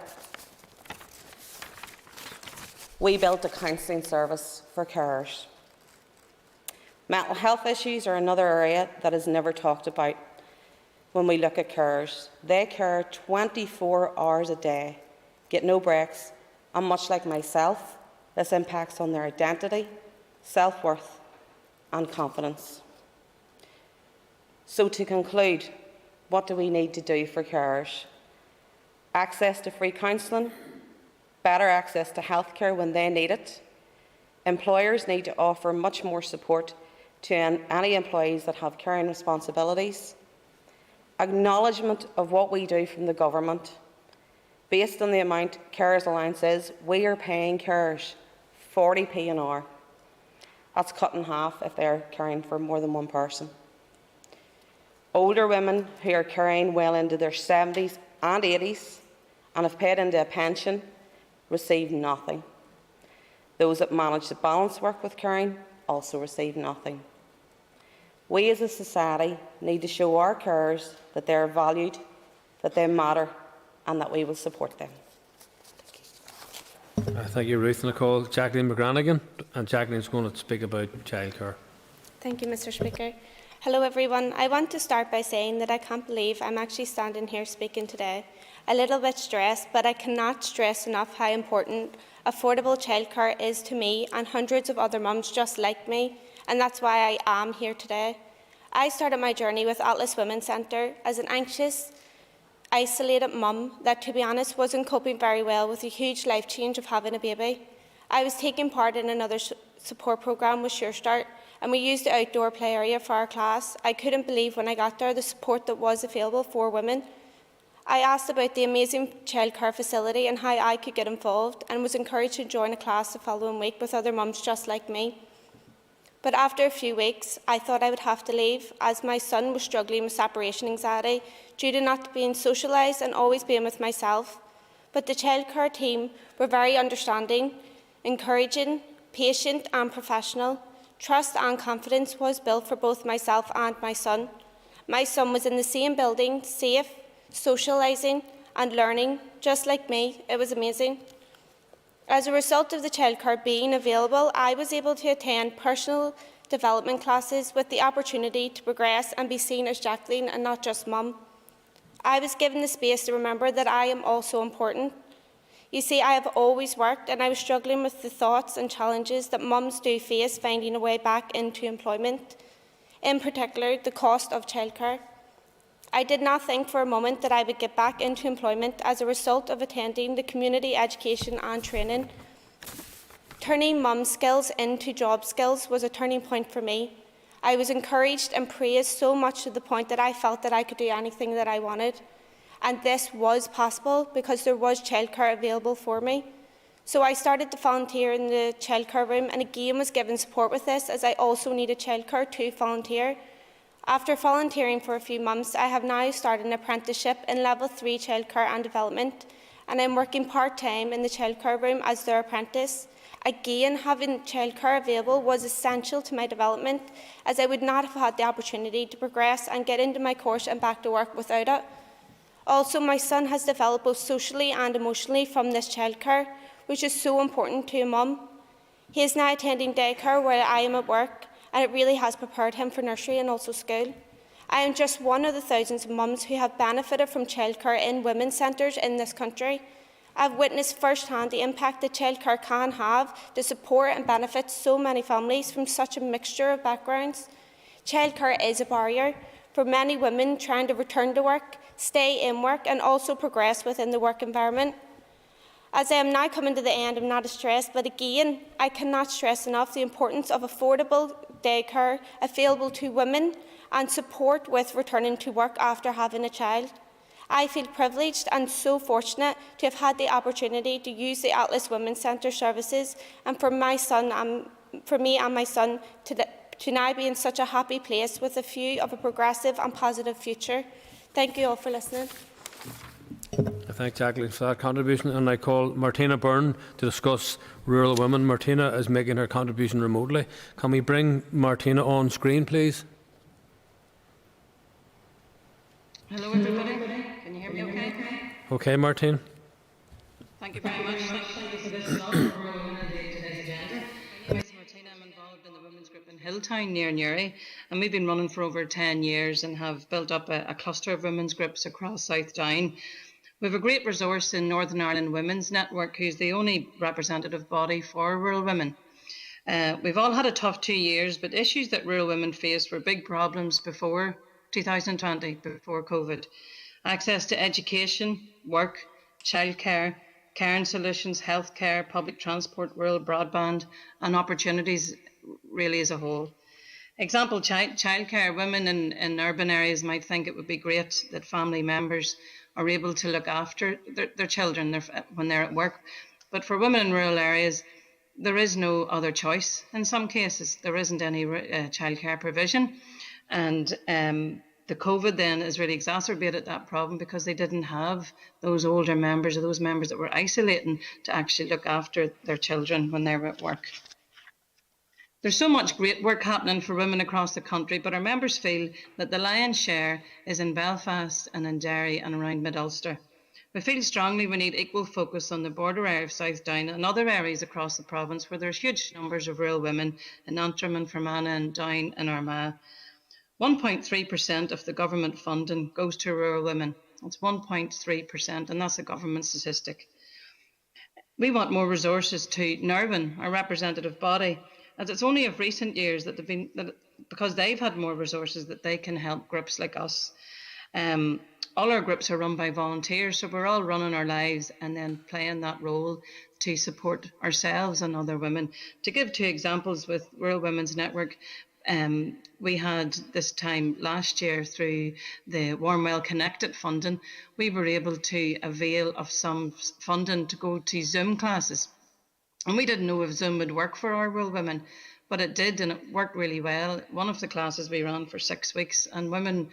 we built a counselling service for carers. Mental health issues are another area that is never talked about when we look at carers. They care 24 hours a day, get no breaks, and much like myself, this impacts on their identity, self-worth and confidence. So to conclude, what do we need to do for carers? Access to free counselling, better access to healthcare when they need it. Employers need to offer much more support to any employees that have caring responsibilities. Acknowledgement of what we do from the government. Based on the amount Carers Allowance is, we are paying carers 40p an hour. That's cut in half if they're caring for more than one person. Older women who are caring well into their 70s and 80s and have paid into a pension receive nothing. Those that manage to balance work with caring also receive nothing. We as a society need to show our carers that they are valued, that they matter, and that we will support them. Thank you, Ruth. And I call Jacqueline McGranagan, and Jacqueline's going to speak about childcare. Thank you, Mr. Speaker. Hello, everyone. I want to start by saying that I can't believe I'm actually standing here speaking today. A little bit stressed, but I cannot stress enough how important affordable childcare is to me and hundreds of other mums just like me, and that's why I am here today. I started my journey with Atlas Women's Centre as an anxious, isolated mum that, to be honest, wasn't coping very well with the huge life change of having a baby. I was taking part in another support programme with Sure Start, and we used the outdoor play area for our class. I couldn't believe when I got there the support that was available for women. I asked about the amazing childcare facility and how I could get involved, and was encouraged to join a class the following week with other mums just like me. But after a few weeks, I thought I would have to leave, as my son was struggling with separation anxiety due to not being socialised and always being with myself. But the childcare team were very understanding, encouraging, patient and professional. Trust and confidence was built for both myself and my son. My son was in the same building, safe, socialising and learning, just like me. It was amazing. As a result of the childcare being available, I was able to attend personal development classes with the opportunity to progress and be seen as Jacqueline and not just mum. I was given the space to remember that I am also important. You see, I have always worked, and I was struggling with the thoughts and challenges that mums do face finding a way back into employment, in particular the cost of childcare. I did not think for a moment that I would get back into employment as a result of attending the community education and training. Turning mum skills into job skills was a turning point for me. I was encouraged and praised so much to the point that I felt that I could do anything that I wanted. And this was possible because there was childcare available for me. So I started to volunteer in the childcare room, and again was given support with this, as I also needed childcare to volunteer. After volunteering for a few months, I have now started an apprenticeship in Level 3 Childcare and Development, and I'm working part-time in the childcare room as their apprentice. Again, having childcare available was essential to my development, as I would not have had the opportunity to progress and get into my course and back to work without it. Also, my son has developed both socially and emotionally from this childcare, which is so important to a mum. He is now attending daycare while I am at work, and it really has prepared him for nursery and also school. I am just one of the thousands of mums who have benefited from childcare in women's centres in this country. I have witnessed firsthand the impact that childcare can have to support and benefit so many families from such a mixture of backgrounds. Childcare is a barrier for many women trying to return to work, stay in work and also progress within the work environment. As I am now coming to the end, I'm not stressed, but again, I cannot stress enough the importance of affordable daycare available to women and support with returning to work after having a child. I feel privileged and so fortunate to have had the opportunity to use the Atlas Women's Centre services, and for my son and for me and my son to now be in such a happy place with a view of a progressive and positive future. Thank you all for listening. I thank Jacqueline for that contribution, and I call Martina Byrne to discuss rural women. Martina is making her contribution remotely. Can we bring Martina on screen, please? Hello everybody, can you hear me okay? Okay, Martine. Thank you very much. Thank you for this rural women and today's agenda. My name is Martina. I'm involved in the women's group in Hilltown near Newry, and we've been running for over 10 years and have built up a cluster of women's groups across South Down. We have a great resource in Northern Ireland Women's Network, who's the only representative body for rural women. We've all had a tough 2 years, but issues that rural women faced were big problems before 2020, before COVID. Access to education, work, childcare, caring solutions, healthcare, public transport, rural broadband, and opportunities really as a whole. Example, childcare. Women in urban areas might think it would be great that family members are able to look after their children when they're at work. But for women in rural areas, there is no other choice. In some cases, there isn't any childcare provision. And the COVID then has really exacerbated that problem because they didn't have those older members or those members that were isolating to actually look after their children when they were at work. There's so much great work happening for women across the country, but our members feel that the lion's share is in Belfast and in Derry and around Mid-Ulster. We feel strongly we need equal focus on the border area of South Down and other areas across the province where there's huge numbers of rural women in Antrim and Fermanagh and Down and Armagh. 1.3% of the government funding goes to rural women. That's 1.3%, and that's a government statistic. We want more resources to NIRWIN, our representative body, And it's only of recent years that because they've had more resources, that they can help groups like us. All our groups are run by volunteers, so we're all running our lives and then playing that role to support ourselves and other women. To give 2 examples with Rural Women's Network, we had this time last year through the Warm Well Connected funding, we were able to avail of some funding to go to Zoom classes. And we didn't know if Zoom would work for our rural women, but it did, and it worked really well. One of the classes we ran for 6 weeks, and women,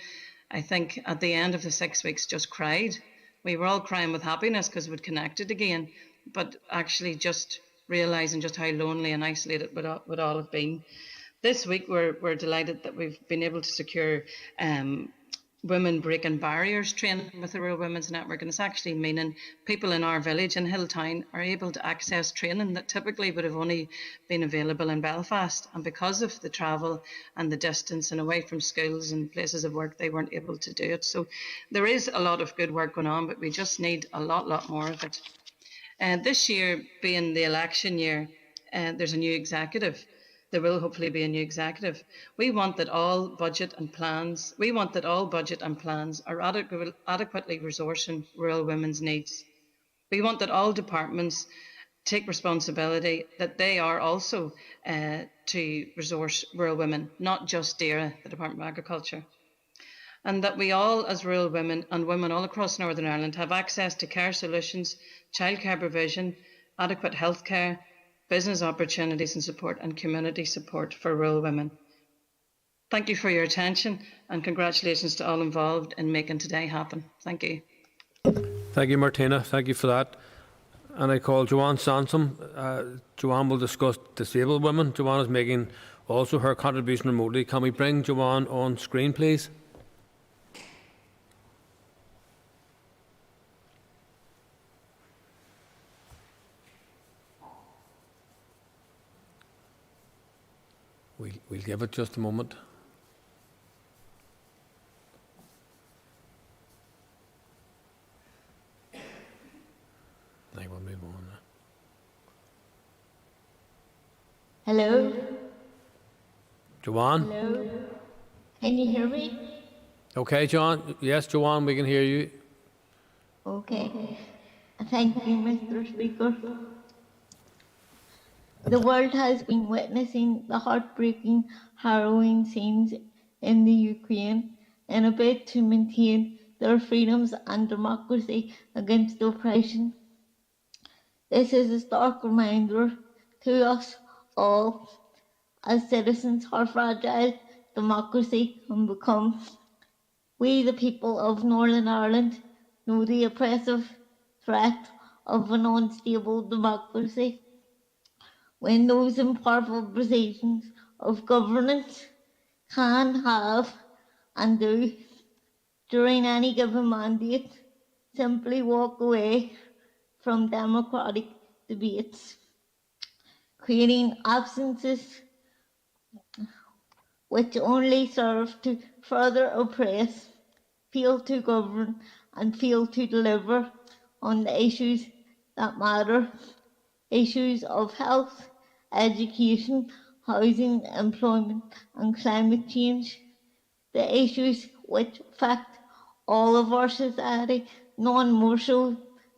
I think at the end of the 6 weeks, just cried. We were all crying with happiness because we'd connected again, but actually just realising just how lonely and isolated we'd all have been. This week, we're delighted that we've been able to secure women breaking barriers training with the Rural Women's Network, and it's actually meaning people in our village in Hilltown are able to access training that typically would have only been available in Belfast, and because of the travel and the distance and away from schools and places of work, they weren't able to do it. So there is a lot of good work going on, but we just need a lot more of it. This year being the election year, there's a new executive. There will hopefully be a new executive. We want that all budget and plans are adequately resourcing rural women's needs. We want that all departments take responsibility that they are also to resource rural women, not just DAERA, the Department of Agriculture. And that we all, as rural women and women all across Northern Ireland, have access to care solutions, childcare provision, adequate healthcare, business opportunities and support, and community support for rural women. Thank you for your attention, and congratulations to all involved in making today happen. Thank you. Thank you, Martina. Thank you for that. And I call Joanne Sansom. Joanne will discuss disabled women. Joanne is making also her contribution remotely. Can we bring Joanne on screen, please? We'll give it just a moment. I will move on. Hello? Joanne? Hello? Can you hear me? Okay, John. Yes, Joanne, we can hear you. Okay. Thank you, Mr. Speaker. The world has been witnessing the heartbreaking, harrowing scenes in the Ukraine in a bid to maintain their freedoms and democracy against oppression. This is a stark reminder to us all as citizens how fragile democracy can become. We, the people of Northern Ireland, know the oppressive threat of an unstable democracy. When those impossible positions of governance can have and do during any given mandate simply walk away from democratic debates, creating absences which only serve to further oppress, fail to govern and fail to deliver on the issues that matter, issues of health, education, housing, employment and climate change, the issues which affect all of our society, none more so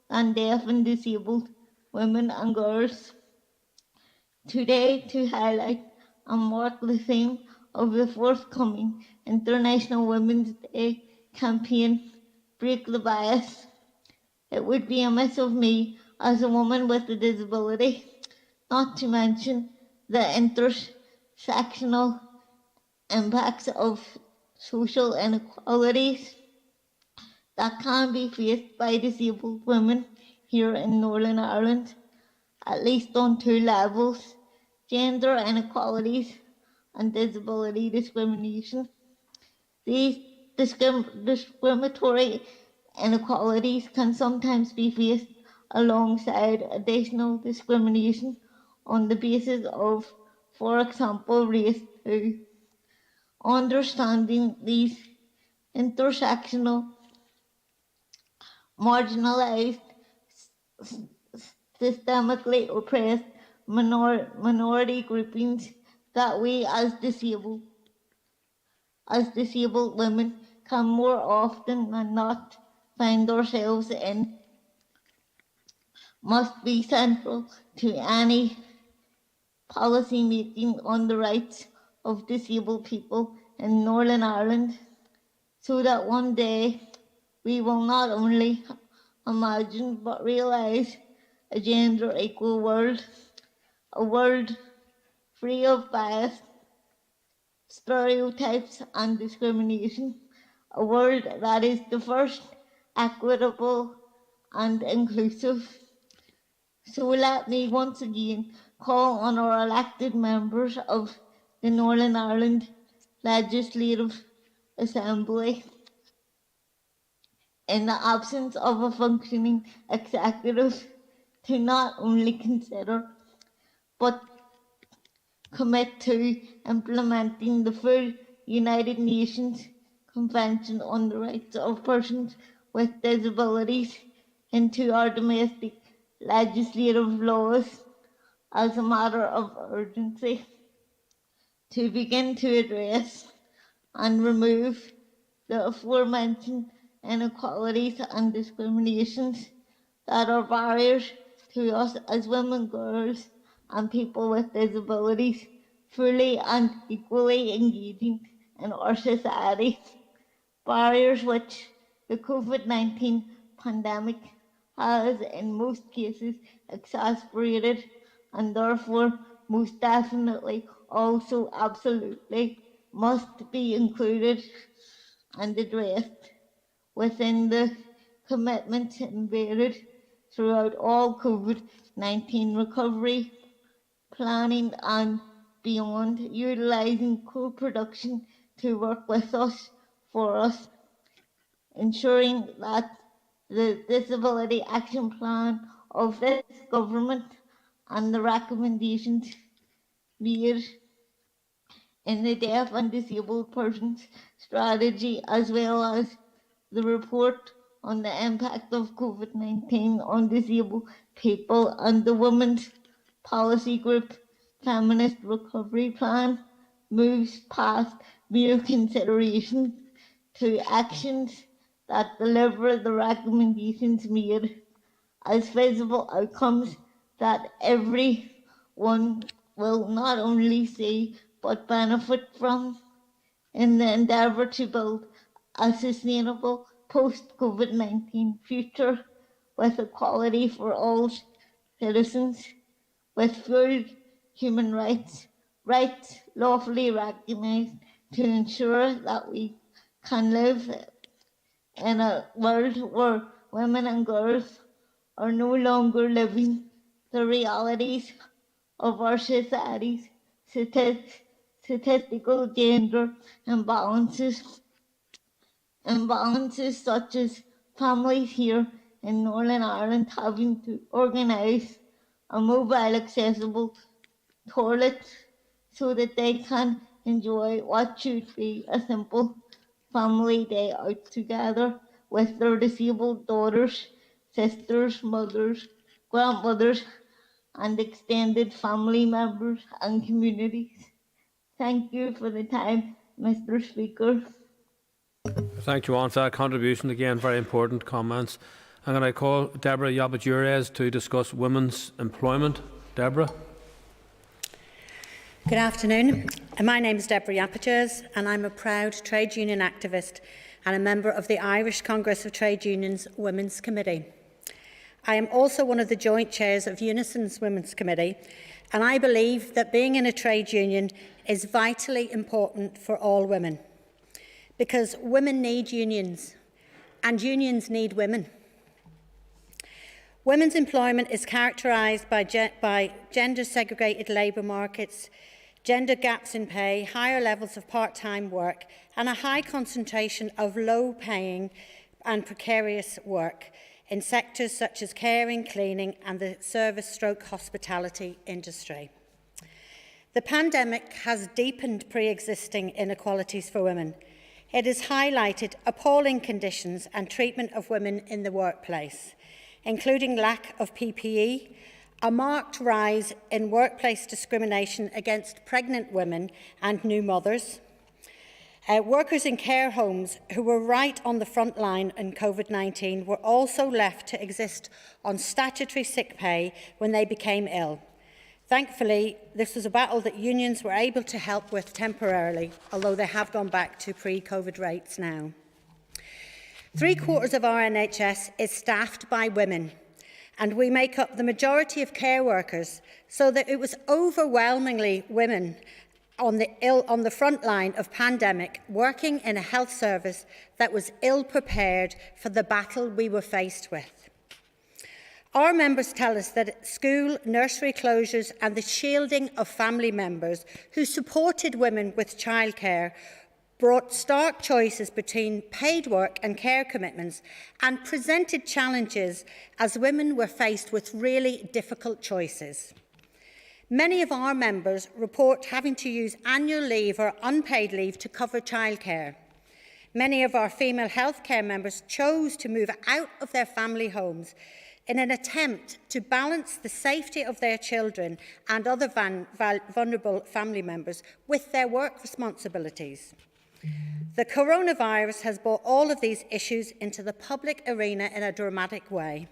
than deaf and disabled women and girls. Today, to highlight and mark the theme of the forthcoming International Women's Day campaign, Break the Bias, it would be amiss of me as a woman with a disability not to mention the intersectional impacts of social inequalities that can be faced by disabled women here in Northern Ireland, at least on two levels: gender inequalities and disability discrimination. These discriminatory inequalities can sometimes be faced alongside additional discrimination on the basis of, for example, race too. Understanding these intersectional, marginalised, systemically oppressed minority groupings that we as disabled women can more often than not find ourselves in must be central to any policy making on the rights of disabled people in Northern Ireland, so that one day we will not only imagine but realise a gender equal world, a world free of bias, stereotypes and discrimination, a world that is diverse, equitable and inclusive. So let me once again call on our elected members of the Northern Ireland Legislative Assembly, in the absence of a functioning executive, to not only consider but commit to implementing the full United Nations Convention on the Rights of Persons with Disabilities into our domestic legislative laws as a matter of urgency, to begin to address and remove the aforementioned inequalities and discriminations that are barriers to us as women, girls and people with disabilities fully and equally engaging in our society. Barriers which the COVID-19 pandemic has in most cases exacerbated, and therefore most definitely also absolutely must be included and addressed within the commitments embedded throughout all COVID-19 recovery planning and beyond, utilising co-production to work with us, for us, ensuring that the Disability Action Plan of this government and the recommendations made in the Deaf and Disabled Persons Strategy, as well as the report on the impact of COVID-19 on disabled people and the Women's Policy Group Feminist Recovery Plan, moves past mere consideration to actions that deliver the recommendations made as visible outcomes that everyone will not only see but benefit from, in the endeavour to build a sustainable post-COVID-19 future with equality for all citizens, with full human rights lawfully recognised, to ensure that we can live in a world where women and girls are no longer living the realities of our society's statistical gender imbalances such as families here in Northern Ireland having to organise a mobile accessible toilet so that they can enjoy what should be a simple family day out together with their disabled daughters, sisters, mothers, grandmothers and extended family members and communities. Thank you for the time, Mr. Speaker. Thank you, Juan, for that contribution. Again, very important comments. I'm going to call Deborah Yapachures to discuss women's employment. Deborah. Good afternoon. My name is Deborah Yapachures and I'm a proud trade union activist and a member of the Irish Congress of Trade Unions Women's Committee. I am also one of the joint chairs of Unison's Women's Committee, and I believe that being in a trade union is vitally important for all women, because women need unions and unions need women. Women's employment is characterised by gender-segregated labour markets, gender gaps in pay, higher levels of part-time work and a high concentration of low-paying and precarious work in sectors such as caring, cleaning and the service/hospitality industry. The pandemic has deepened pre-existing inequalities for women. It has highlighted appalling conditions and treatment of women in the workplace, including lack of PPE a marked rise in workplace discrimination against pregnant women and new mothers, workers in care homes who were right on the front line in COVID-19 were also left to exist on statutory sick pay when they became ill. Thankfully, this was a battle that unions were able to help with temporarily, although they have gone back to pre-COVID rates now. 3/4 of our NHS is staffed by women, and we make up the majority of care workers, so that it was overwhelmingly women on the front line of pandemic, working in a health service that was ill-prepared for the battle we were faced with. Our members tell us that school, nursery closures and the shielding of family members who supported women with childcare brought stark choices between paid work and care commitments and presented challenges as women were faced with really difficult choices. Many of our members report having to use annual leave or unpaid leave to cover childcare. Many of our female healthcare members chose to move out of their family homes in an attempt to balance the safety of their children and other vulnerable family members with their work responsibilities. The coronavirus has brought all of these issues into the public arena in a dramatic way.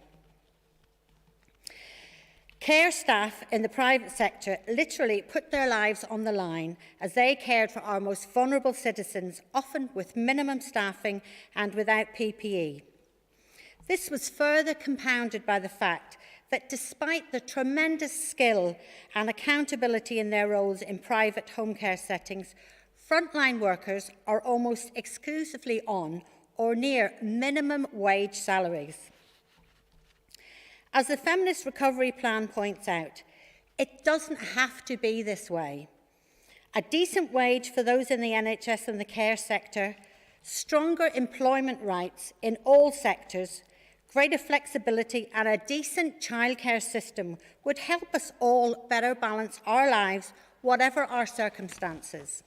Care staff in the private sector literally put their lives on the line as they cared for our most vulnerable citizens, often with minimum staffing and without PPE. This was further compounded by the fact that despite the tremendous skill and accountability in their roles in private home care settings, frontline workers are almost exclusively on or near minimum wage salaries. As the Feminist Recovery Plan points out, it doesn't have to be this way. A decent wage for those in the NHS and the care sector, stronger employment rights in all sectors, greater flexibility and a decent childcare system would help us all better balance our lives, whatever our circumstances.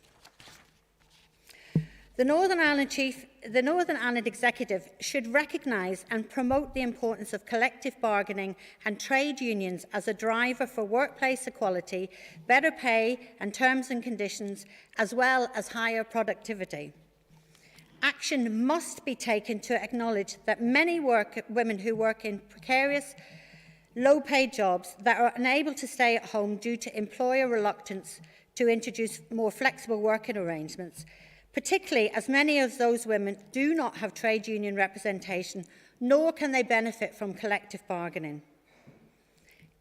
The Northern Ireland Executive should recognise and promote the importance of collective bargaining and trade unions as a driver for workplace equality, better pay and terms and conditions, as well as higher productivity. Action must be taken to acknowledge that many women who work in precarious, low-paid jobs that are unable to stay at home due to employer reluctance to introduce more flexible working arrangements, particularly as many of those women do not have trade union representation, nor can they benefit from collective bargaining.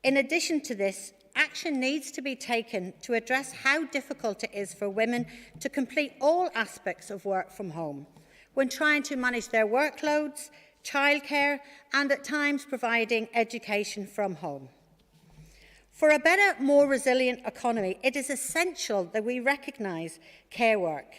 In addition to this, action needs to be taken to address how difficult it is for women to complete all aspects of work from home when trying to manage their workloads, childcare, and at times providing education from home. For a better, more resilient economy, it is essential that we recognise care work.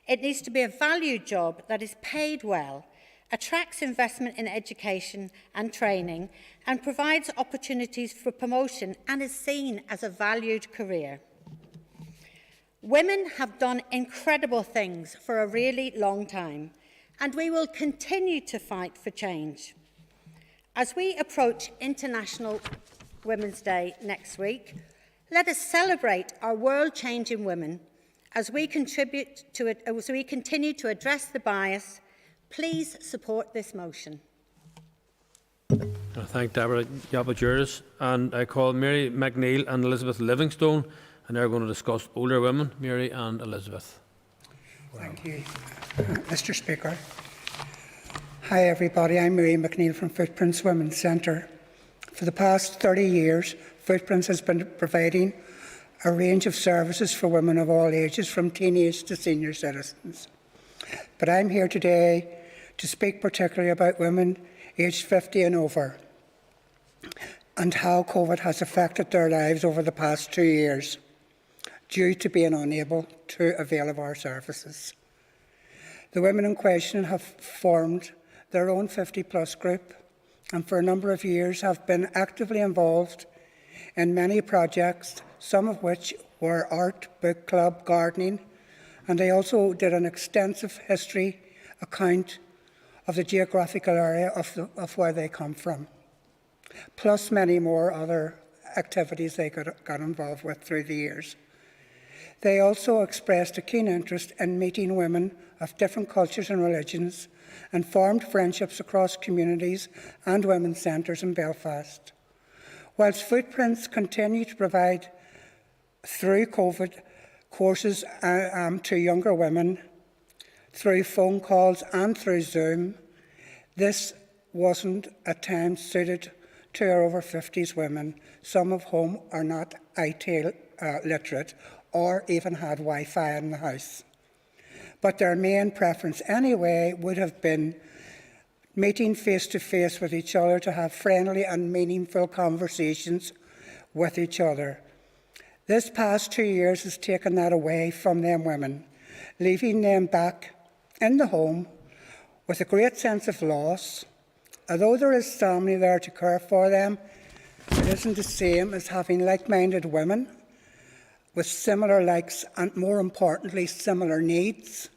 It needs to be a valued job that is paid well, attracts investment in education and training, and provides opportunities for promotion and is seen as a valued career. Women have done incredible things for a really long time, and we will continue to fight for change. As we approach International Women's Day next week, let us celebrate our world-changing women as we continue to address the bias. Please support this motion. I thank Deborah Yappajuris, and I call Mary McNeil and Elizabeth Livingstone, and they're going to discuss older women. Mary and Elizabeth. Thank you, Mr. Speaker. Hi everybody, I'm Mary McNeil from Footprints Women's Centre. For the past 30 years, Footprints has been providing a range of services for women of all ages, from teenage to senior citizens. But I'm here today to speak particularly about women aged 50 and over and how COVID has affected their lives over the past 2 years due to being unable to avail of our services. The women in question have formed their own 50+ group and for a number of years have been actively involved in many projects, some of which were art, book club, gardening, and they also did an extensive history account of the geographical area of where they come from, plus many more other activities they got involved with through the years. They also expressed a keen interest in meeting women of different cultures and religions and formed friendships across communities and women's centres in Belfast. Whilst Footprints continue to provide, through COVID, courses to younger women, through phone calls and through Zoom, this wasn't at times suited to our over 50s women, some of whom are not IT literate or even had Wi-Fi in the house. But their main preference anyway would have been meeting face-to-face with each other to have friendly and meaningful conversations with each other. This past 2 years has taken that away from them women, leaving them back in the home with a great sense of loss. Although there is family there to care for them, it isn't the same as having like-minded women with similar likes and, more importantly, similar needs,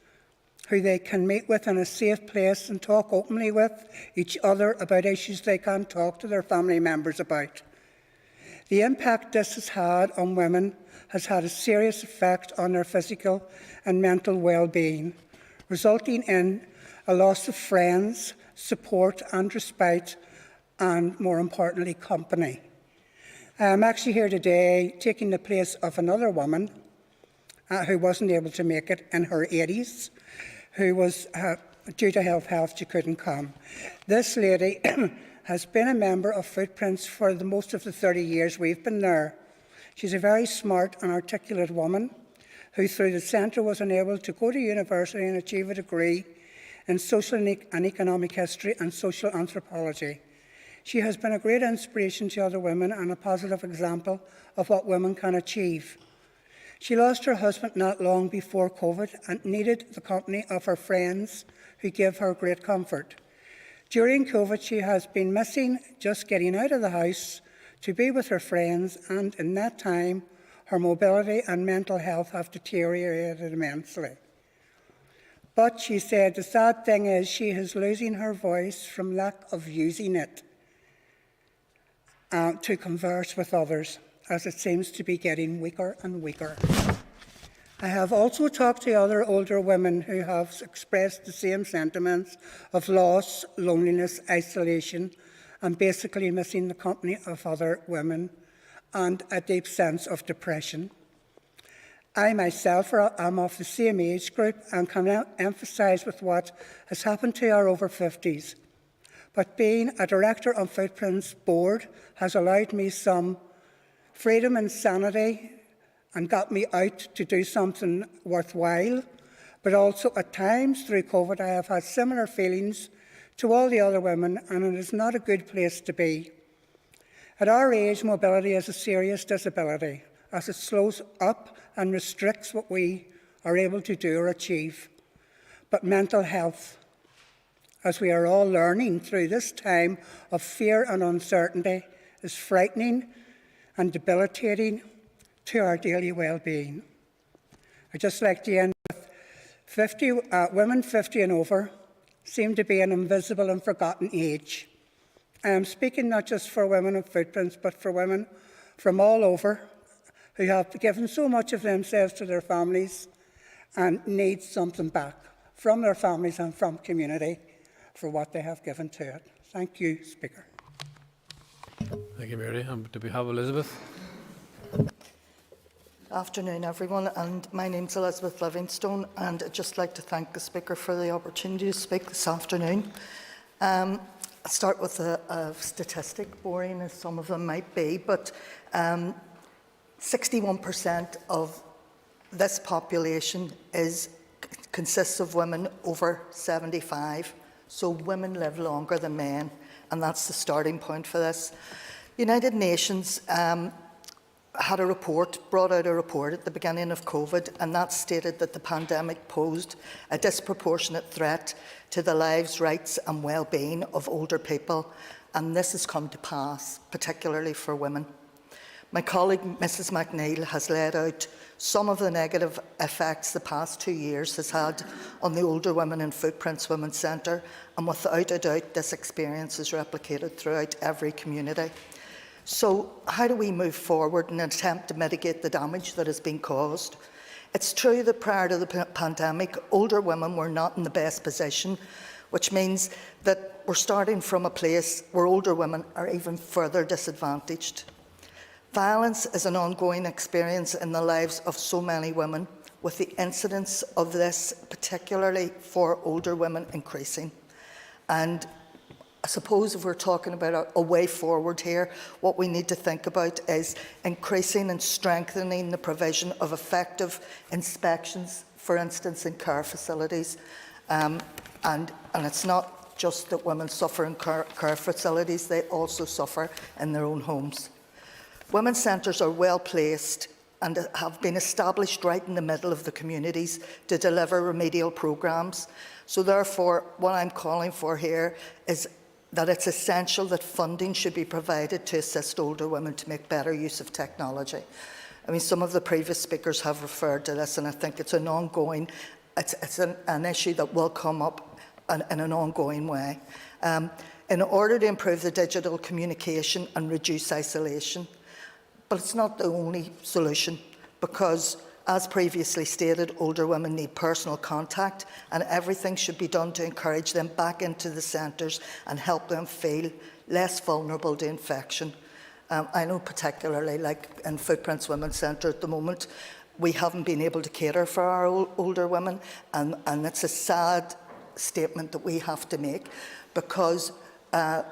who they can meet with in a safe place and talk openly with each other about issues they can't talk to their family members about. The impact this has had on women has had a serious effect on their physical and mental well-being, resulting in a loss of friends, support and respite, and, more importantly, company. I'm actually here today taking the place of another woman who wasn't able to make it in her 80s, who was, due to health, she couldn't come. This lady has been a member of Footprints for most of the 30 years we've been there. She's a very smart and articulate woman who, through the centre, was enabled to go to university and achieve a degree in social and economic history and social anthropology. She has been a great inspiration to other women and a positive example of what women can achieve. She lost her husband not long before COVID and needed the company of her friends who gave her great comfort. During COVID, she has been missing just getting out of the house to be with her friends, and in that time, her mobility and mental health have deteriorated immensely. But she said the sad thing is she is losing her voice from lack of using it to converse with others, as it seems to be getting weaker and weaker. I have also talked to other older women who have expressed the same sentiments of loss, loneliness, isolation, and basically missing the company of other women and a deep sense of depression. I myself am of the same age group and can now emphasise with what has happened to our over 50s. But being a director on Footprints board has allowed me some freedom and sanity and got me out to do something worthwhile. But also at times through COVID I have had similar feelings to all the other women, and it is not a good place to be. At our age, mobility is a serious disability, as it slows up and restricts what we are able to do or achieve. But mental health, as we are all learning through this time of fear and uncertainty, is frightening and debilitating to our daily well-being. I'd just like to end with women 50 and over seem to be an invisible and forgotten age. I am speaking not just for women of Footprints, but for women from all over who have given so much of themselves to their families and need something back from their families and from community for what they have given to it. Thank you, Speaker. Thank you, Mary. Do we have Elizabeth? Afternoon, everyone, and my name's Elizabeth Livingstone, and I'd just like to thank the Speaker for the opportunity to speak this afternoon. I'll start with a statistic, boring as some of them might be, but 61% of this population consists of women over 75, so women live longer than men, and that's the starting point for this. United Nations brought out a report at the beginning of COVID, and that stated that the pandemic posed a disproportionate threat to the lives, rights and well-being of older people, and this has come to pass, particularly for women. My colleague, Mrs McNeill, has laid out some of the negative effects the past 2 years has had on the older women in Footprints Women's Centre, and without a doubt this experience is replicated throughout every community. So how do we move forward in an attempt to mitigate the damage that has been caused? It's true that prior to the pandemic, older women were not in the best position, which means that we're starting from a place where older women are even further disadvantaged. Violence is an ongoing experience in the lives of so many women, with the incidence of this, particularly for older women, increasing. And I suppose if we're talking about a way forward here, what we need to think about is increasing and strengthening the provision of effective inspections, for instance, in care facilities. And it's not just that women suffer in care facilities, they also suffer in their own homes. Women's centres are well placed and have been established right in the middle of the communities to deliver remedial programmes. So therefore, what I'm calling for here is that it's essential that funding should be provided to assist older women to make better use of technology. I mean, some of the previous speakers have referred to this, and I think it's an ongoing, it's an issue that will come up in an ongoing way. In order to improve the digital communication and reduce isolation, but it's not the only solution, because, as previously stated, older women need personal contact, and everything should be done to encourage them back into the centres and help them feel less vulnerable to infection. I know particularly, like in Footprints Women's Centre at the moment, we haven't been able to cater for our older women, and it's a sad statement that we have to make, because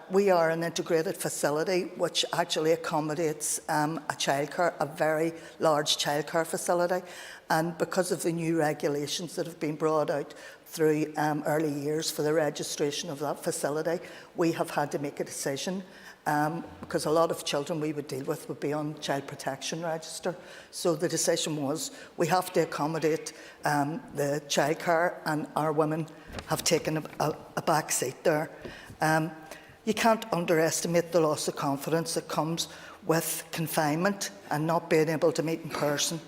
we are an integrated facility which actually accommodates a very large childcare facility, and because of the new regulations that have been brought out through early years for the registration of that facility, we have had to make a decision, because a lot of children we would deal with would be on child protection register. So the decision was we have to accommodate the childcare, and our women have taken a back seat there. You can't underestimate the loss of confidence that comes with confinement and not being able to meet in person.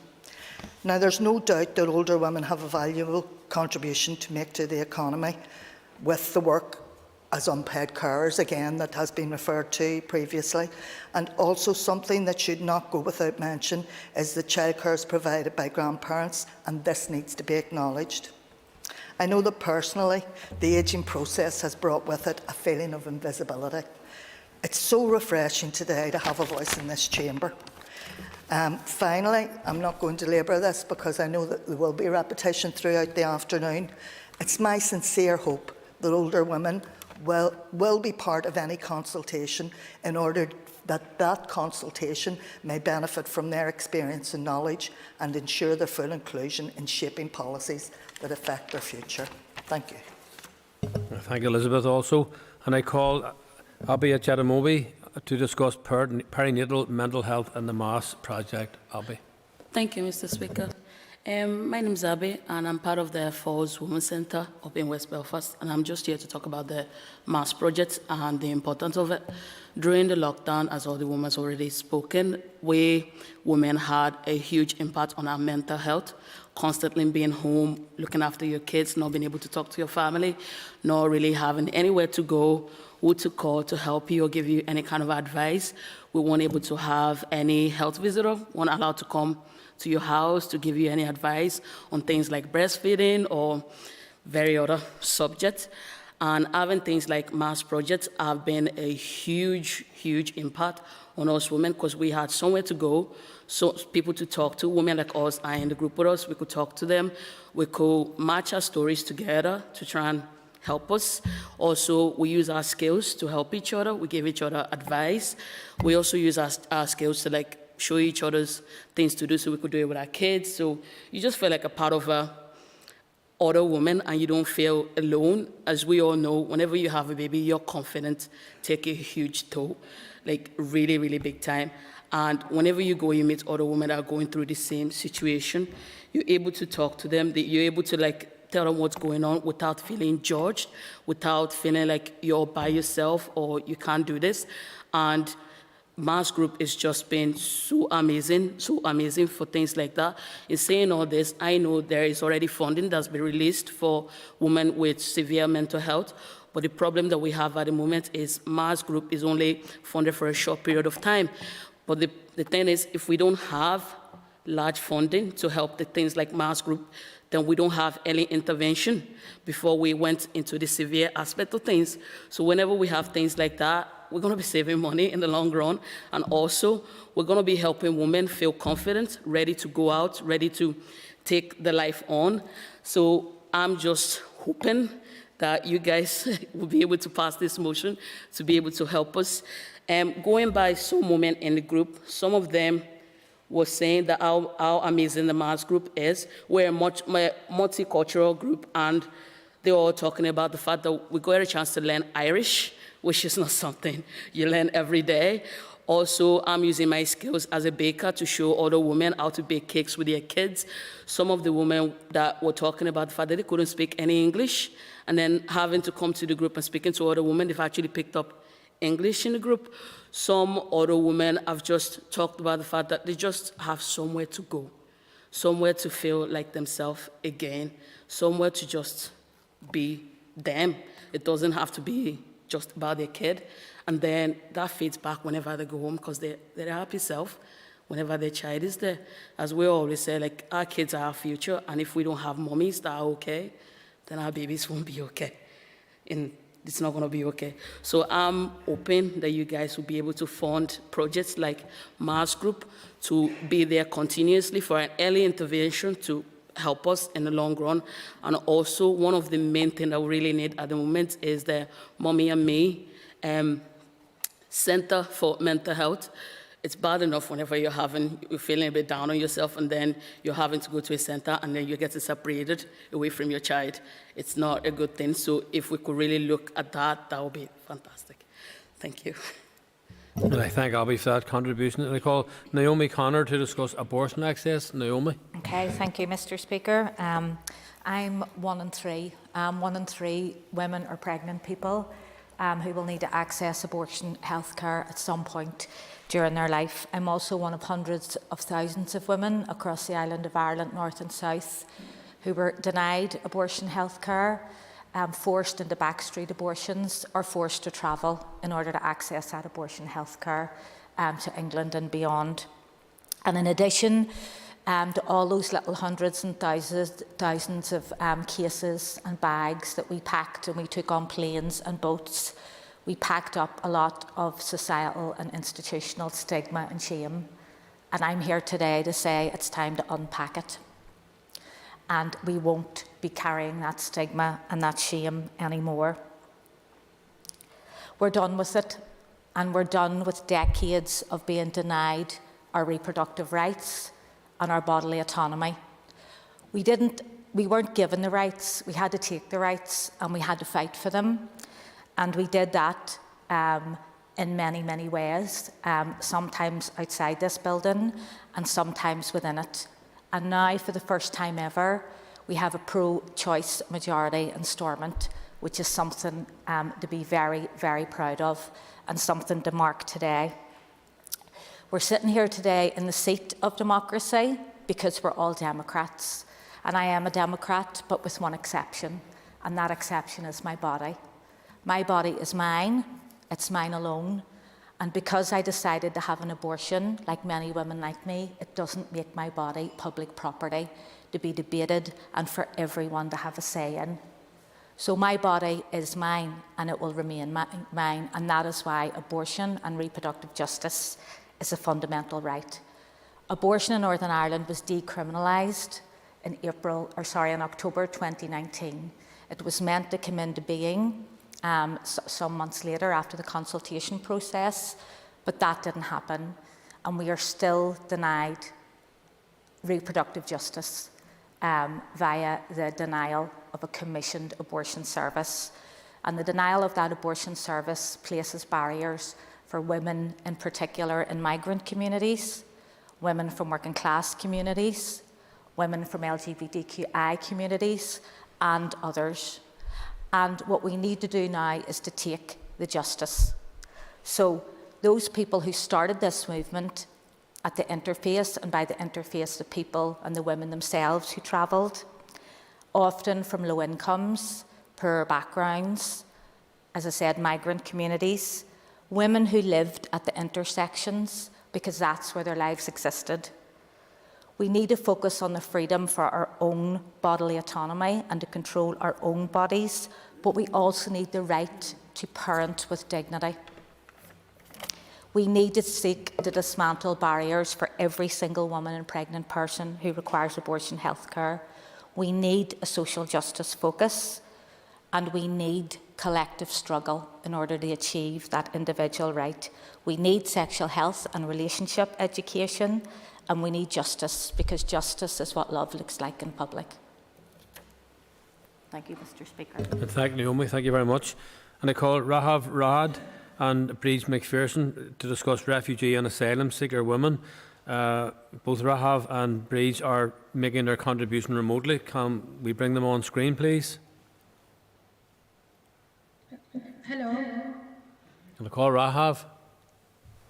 Now, there's no doubt that older women have a valuable contribution to make to the economy with the work as unpaid carers, again, that has been referred to previously. And also something that should not go without mention is the childcare is provided by grandparents, and this needs to be acknowledged. I know that personally, the ageing process has brought with it a feeling of invisibility. It's so refreshing today to have a voice in this chamber. Finally, I'm not going to labour this because I know that there will be repetition throughout the afternoon. It's my sincere hope that older women will be part of any consultation in order that consultation may benefit from their experience and knowledge and ensure their full inclusion in shaping policies that affect their future. Thank you. Thank you, Elizabeth, also. And I call Abby Chadamobi to discuss perinatal mental health and the MAS project. Abby. Thank you, Mr. Speaker. My name is Abby, and I'm part of the Falls Women's Centre up in West Belfast, and I'm just here to talk about the MAS project and the importance of it. During the lockdown, as all the women have already spoken, we women had a huge impact on our mental health, constantly being home, looking after your kids, not being able to talk to your family, not really having anywhere to go, who to call to help you or give you any kind of advice. We weren't able to have any health visitor, weren't allowed to come to your house to give you any advice on things like breastfeeding or very other subjects. And having things like MAS projects have been a huge, huge impact on us women, because we had somewhere to go, so people to talk to. Women like us are in the group with us. We could talk to them. We could match our stories together to try and help us. Also, we use our skills to help each other. We give each other advice. We also use our skills to show each other's things to do, so we could do it with our kids. So you just feel like a part of other women, and you don't feel alone. As we all know, whenever you have a baby, your confidence takes a huge toll, really, really big time. And whenever you go, you meet other women that are going through the same situation. You're able to talk to them. You're able to tell them what's going on without feeling judged, without feeling like you're by yourself or you can't do this. And MAS Group has just been so amazing for things like that. In saying all this, I know there is already funding that's been released for women with severe mental health. But the problem that we have at the moment is Mars Group is only funded for a short period of time. But the thing is, if we don't have large funding to help the things like Mars Group, then we don't have early intervention before we went into the severe aspect of things. So whenever we have things like that, we're going to be saving money in the long run. And also, we're going to be helping women feel confident, ready to go out, ready to take the life on. So I'm just hoping that you guys will be able to pass this motion to be able to help us. Going by some women in the group, some of them were saying that how amazing the Mars Group is. We're a multicultural group, and they were all talking about the fact that we got a chance to learn Irish, which is not something you learn every day. Also, I'm using my skills as a baker to show other women how to bake cakes with their kids. Some of the women that were talking about the fact that they couldn't speak any English, and then having to come to the group and speaking to other women, they've actually picked up English in the group. Some other women have just talked about the fact that they just have somewhere to go, somewhere to feel like themselves again, somewhere to just be them. It doesn't have to be just about their kid. And then that feeds back whenever they go home, because they're their happy self whenever their child is there. As we always say, like, our kids are our future, and if we don't have mummies that are okay, then our babies won't be okay. And it's not going to be okay. So I'm hoping that you guys will be able to fund projects like Mars Group to be there continuously for an early intervention to help us in the long run. And also, one of the main things that we really need at the moment is the Mommy and Me Center for Mental Health. It's bad enough whenever you're feeling a bit down on yourself, and then you're having to go to a center, and then you get separated away from your child. It's not a good thing. So if we could really look at that, that would be fantastic. Thank you. And I thank Abby for that contribution. And I call Naomi Connor to discuss abortion access. Naomi. Okay, thank you, Mr. Speaker. I'm one in three. 1 in 3 women or pregnant people who will need to access abortion health care at some point during their life. I'm also one of hundreds of thousands of women across the island of Ireland, north and south, who were denied abortion health care, forced into backstreet abortions, or forced to travel in order to access that abortion health care to England and beyond. And in addition to all those little hundreds and thousands of cases and bags that we packed and we took on planes and boats, we packed up a lot of societal and institutional stigma and shame. And I'm here today to say it's time to unpack it. And we won't be carrying that stigma and that shame anymore. We're done with it, and we're done with decades of being denied our reproductive rights and our bodily autonomy. We weren't given the rights, we had to take the rights, and we had to fight for them. And we did that in many, many ways, sometimes outside this building and sometimes within it. And now, for the first time ever, we have a pro-choice majority in Stormont, which is something to be very, very proud of and something to mark today. We're sitting here today in the seat of democracy because we're all Democrats. And I am a Democrat, but with one exception, and that exception is my body. My body is mine, it's mine alone, and because I decided to have an abortion, like many women like me, it doesn't make my body public property to be debated and for everyone to have a say in. So my body is mine, and it will remain mine, and that is why abortion and reproductive justice is a fundamental right. Abortion in Northern Ireland was decriminalised in October 2019. It was meant to come into being some months later after the consultation process, but that didn't happen, and we are still denied reproductive justice via the denial of a commissioned abortion service. And the denial of that abortion service places barriers for women, in particular in migrant communities, women from working class communities, women from LGBTQI communities, and others. And what we need to do now is to take the justice. So those people who started this movement at the interface, and by the interface the people and the women themselves who travelled, often from low incomes, poor backgrounds, as I said, migrant communities, women who lived at the intersections because that's where their lives existed. We need to focus on the freedom for our own bodily autonomy and to control our own bodies, but we also need the right to parent with dignity. We need to seek to dismantle barriers for every single woman and pregnant person who requires abortion health care. We need a social justice focus, and we need collective struggle in order to achieve that individual right. We need sexual health and relationship education, and we need justice, because justice is what love looks like in public. Thank you, Mr. Speaker. And thank Naomi. Thank you very much. And I call Rahav Rahad and Breeze McPherson to discuss refugee and asylum seeker women. Both Rahav and Breeze are making their contribution remotely. Can we bring them on screen, please? Hello. Can I call Rahav?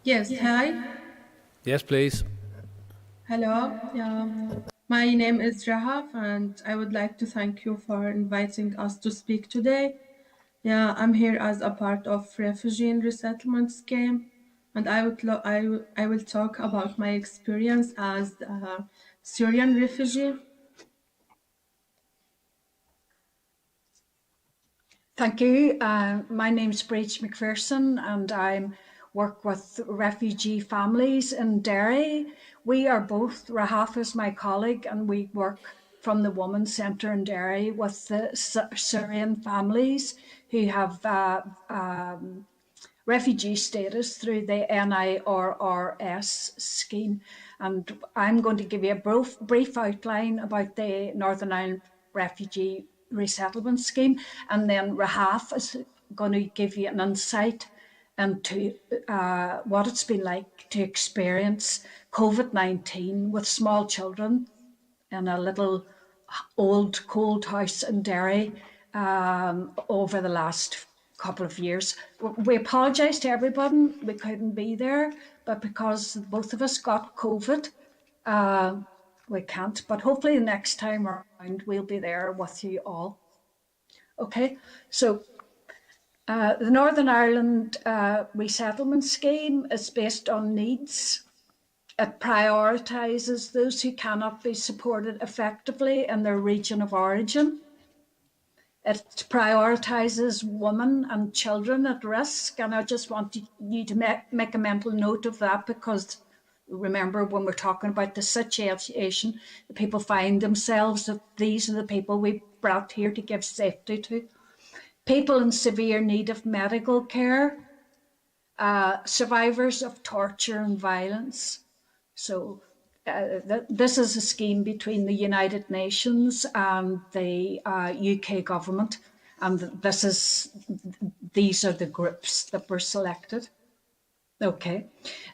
Yes, hi. Yes, please. Hello. My name is Rahav, and I would like to thank you for inviting us to speak today. I'm here as a part of refugee and resettlement scheme, and I will talk about my experience as a Syrian refugee. Thank you. My name is Breach McPherson, and I work with refugee families in Derry. We are both, Rahav is my colleague, and we work from the Women's Centre in Derry with the Syrian families who have refugee status through the NIRRS scheme. And I'm going to give you a brief outline about the Northern Ireland Refugee Resettlement Scheme, and then Rahav is going to give you an insight into what it's been like to experience COVID-19 with small children in a little old cold house in Derry over the last couple of years. We apologise to everyone we couldn't be there, but because both of us got COVID, we can't. But hopefully the next time around we'll be there with you all. Okay, so the Northern Ireland Resettlement Scheme is based on needs. It prioritises those who cannot be supported effectively in their region of origin. It prioritises women and children at risk, and I just want you to make a mental note of that, because remember, when we're talking about the situation that people find themselves, that these are the people we brought here to give safety to. People in severe need of medical care, survivors of torture and violence. So this is a scheme between the United Nations and the UK government, and these are the groups that were selected. Okay,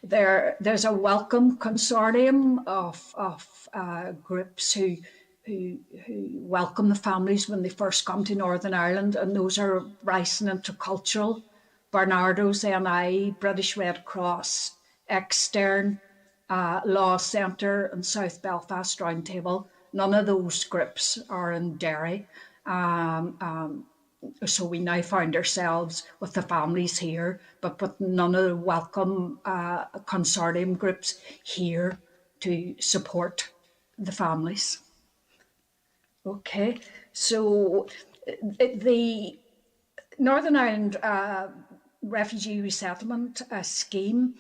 there's a welcome consortium of groups who welcome the families when they first come to Northern Ireland, and those are Rice and Intercultural, Barnardo's NI, British Red Cross, Extern, Law Centre and South Belfast Roundtable. None of those groups are in Derry. So we now found ourselves with the families here, but with none of the welcome consortium groups here to support the families. Okay, so the Northern Ireland Refugee Resettlement Scheme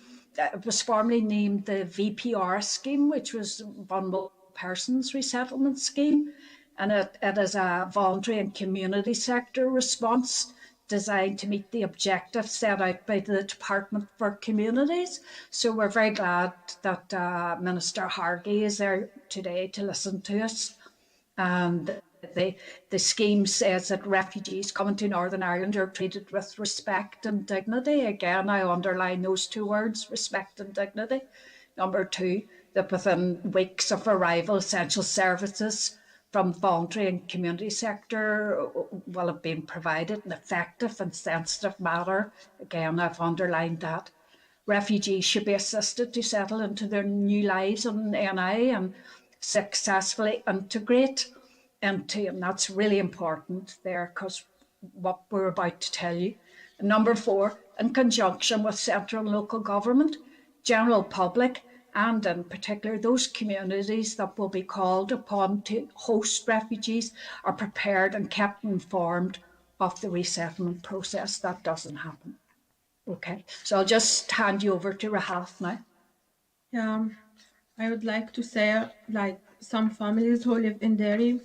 was formerly named the VPR Scheme, which was Vulnerable Persons Resettlement Scheme, and it is a voluntary and community sector response designed to meet the objectives set out by the Department for Communities. So we're very glad that Minister Hargey is there today to listen to us. And the scheme says that refugees coming to Northern Ireland are treated with respect and dignity. Again, I underline those two words, respect and dignity. Number two, that within weeks of arrival, essential services from voluntary and community sector will have been provided in an effective and sensitive manner. Again, I've underlined that. Refugees should be assisted to settle into their new lives in NI and successfully integrate into, and that's really important there, because what we're about to tell you. Number 4, in conjunction with central and local government, general public, and in particular those communities that will be called upon to host refugees are prepared and kept informed of the resettlement process. That doesn't happen. Okay, so I'll just hand you over to Rahaf now. Yeah, I would like to say, like, some families who live in Derry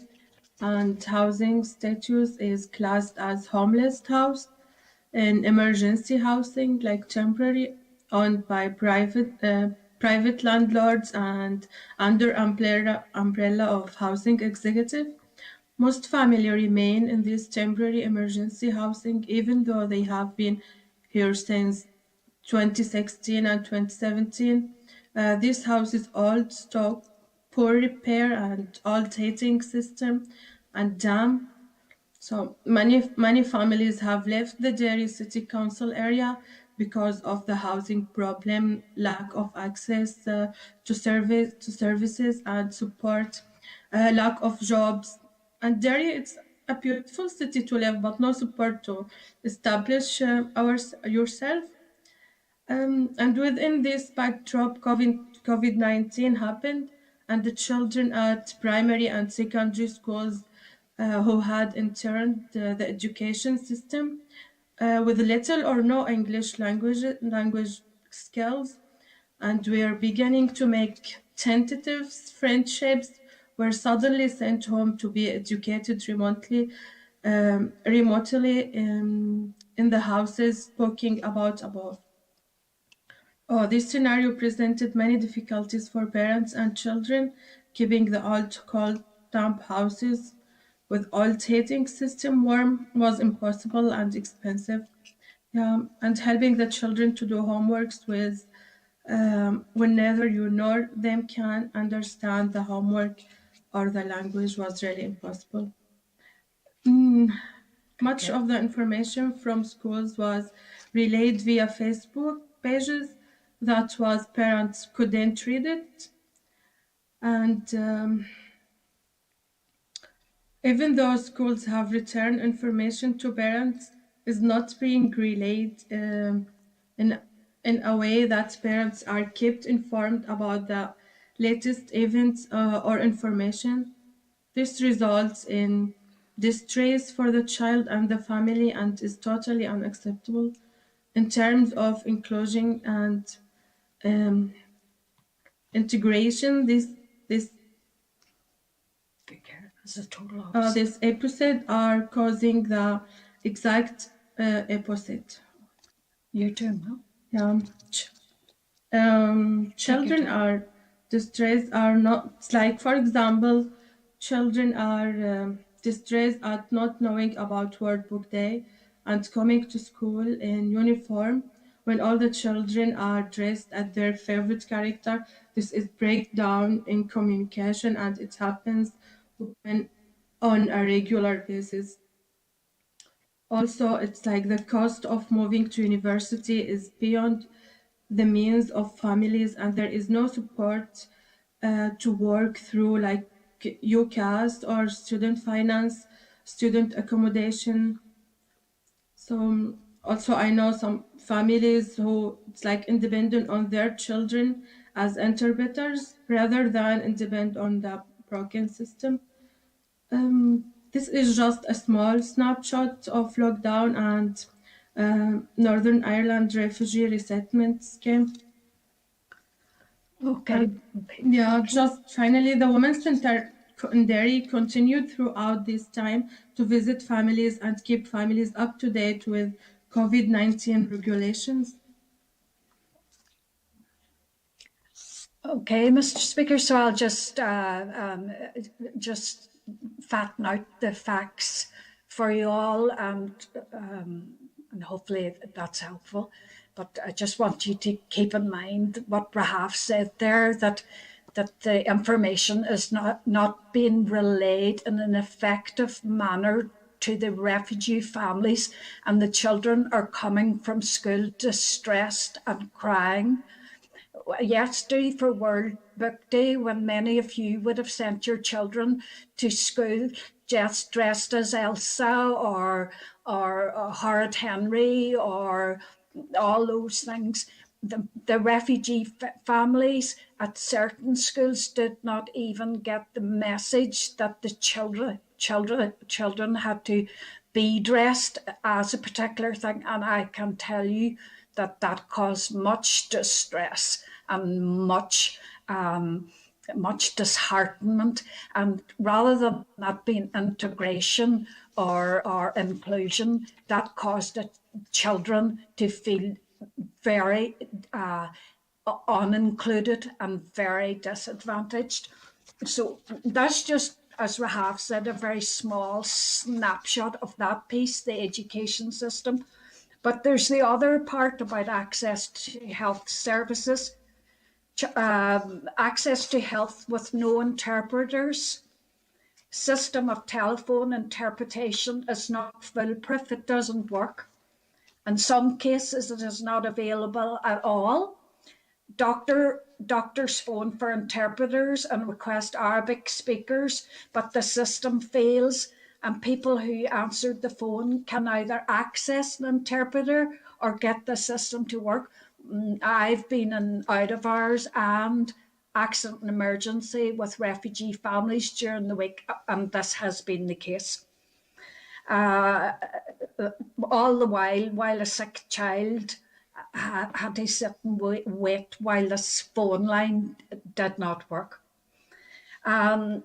and housing status is classed as homeless house and emergency housing, like temporary, owned by private landlords and under umbrella of housing executive. Most families remain in this temporary emergency housing, even though they have been here since 2016 and 2017. This house is old stock, poor repair, and old heating system and damp. So many families have left the Derry City Council area because of the housing problem, lack of access to services and support, lack of jobs. And Derry, it's a beautiful city to live, but no support to establish yourself. And within this backdrop, COVID-19 happened, and the children at primary and secondary schools who had entered the education system with little or no English language skills, and were beginning to make tentative friendships, were suddenly sent home to be educated remotely in the houses spoken about above. This scenario presented many difficulties for parents and children. Keeping the old cold damp houses with old heating system warm was impossible and expensive. And helping the children to do homeworks with when neither you nor them can understand the homework or the language was really impossible. Much of the information from schools was relayed via Facebook pages. That was parents couldn't read it. And even though schools have returned information to parents, is not being relayed in a way that parents are kept informed about the latest events or information. This results in distress for the child and the family and is totally unacceptable. In terms of inclusion and integration, this episode are causing the exact opposite. Your turn, Children are distressed are not, like, for example, children are distressed at not knowing about World Book Day and coming to school in uniform when all the children are dressed as their favorite character. This is breakdown in communication, and it happens on a regular basis. Also, it's like the cost of moving to university is beyond the means of families, and there is no support to work through, like UCAS or student finance, student accommodation. So also I know some families who it's like independent on their children as interpreters rather than independent on the broken system. This is just a small snapshot of lockdown and Northern Ireland refugee resettlement scheme. Okay. Just finally, the Women's Centre in Derry continued throughout this time to visit families and keep families up to date with COVID-19 regulations. Okay, Mr. Speaker, so I'll just fatten out the facts for you all, and hopefully that's helpful. But I just want you to keep in mind what Rahaf said there, that the information is not being relayed in an effective manner to the refugee families, and the children are coming from school distressed and crying. Yesterday for World Book Day, when many of you would have sent your children to school, dressed as Elsa or Horrid Henry or all those things. The refugee families at certain schools did not even get the message that the children had to be dressed as a particular thing, and I can tell you that that caused much distress and much disheartenment. And rather than that being integration or inclusion, that caused the children to feel very unincluded and very disadvantaged. So that's just, as Rahaf said, a very small snapshot of that piece, the education system. But there's the other part about access to health services, access to health with no interpreters. System of telephone interpretation is not foolproof. It doesn't work. In some cases, it is not available at all. Doctors phone for interpreters and request Arabic speakers, but the system fails, and people who answered the phone can either access an interpreter or get the system to work. I've been in out of hours and accident and emergency with refugee families during the week, and this has been the case. All the while a sick child had to sit and wait while this phone line did not work. And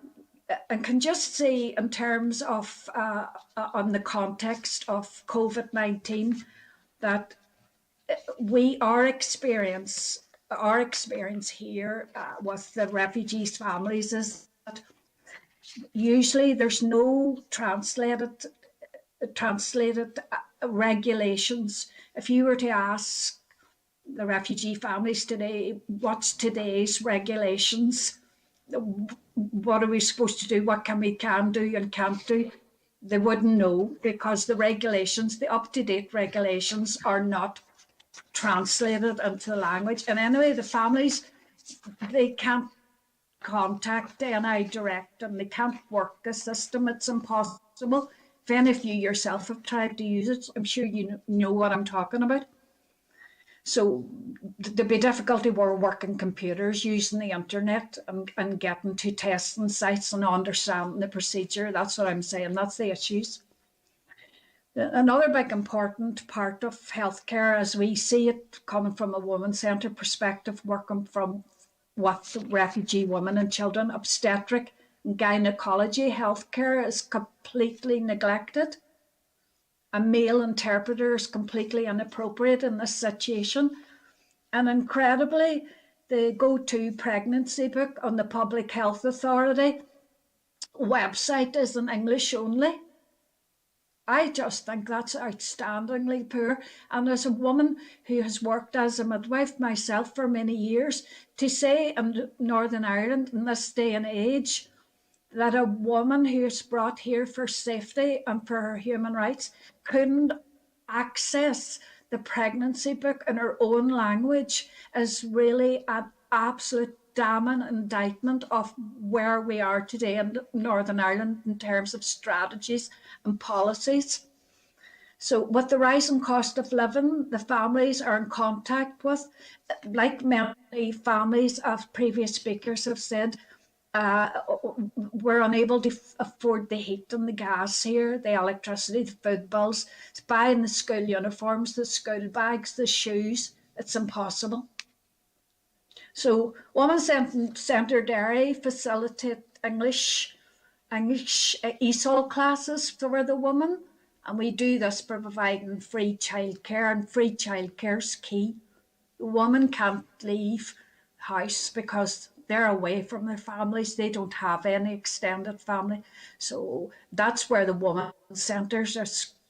can just see in terms of on the context of COVID-19 that our experience here with the refugees' families is that usually there's no translated regulations. If you were to ask the refugee families today, what's today's regulations? What are we supposed to do? What can we do and can't do? They wouldn't know, because the regulations, the up-to-date regulations, are not translated into the language. And anyway, the families, they can't contact NI Direct and they can't work the system. It's impossible. If any of you yourself have tried to use it, I'm sure you know what I'm talking about. So there'd be difficulty with working computers, using the internet and getting to testing sites and understanding the procedure. That's what I'm saying. That's the issues. Another big important part of healthcare, as we see it, coming from a woman-centred perspective, working with refugee women and children, obstetric and gynecology healthcare is completely neglected. A male interpreter is completely inappropriate in this situation. And incredibly, the go-to pregnancy book on the Public Health Authority website is in English only. I just think that's outstandingly poor. And as a woman who has worked as a midwife myself for many years, to say in Northern Ireland in this day and age that a woman who is brought here for safety and for her human rights couldn't access the pregnancy book in her own language is really an absolute damning indictment of where we are today in Northern Ireland in terms of strategies and policies. So with the rising cost of living, the families are in contact with, like many families, as previous speakers have said, we're unable to afford the heat and the gas here, the electricity, the food bills, buying the school uniforms, the school bags, the shoes. It's impossible. So women-centred dairy facilitate English ESOL classes for the women, and we do this by providing free childcare, and free childcare is key. The women can't leave house because they're away from their families. They don't have any extended family. So that's where the women centres are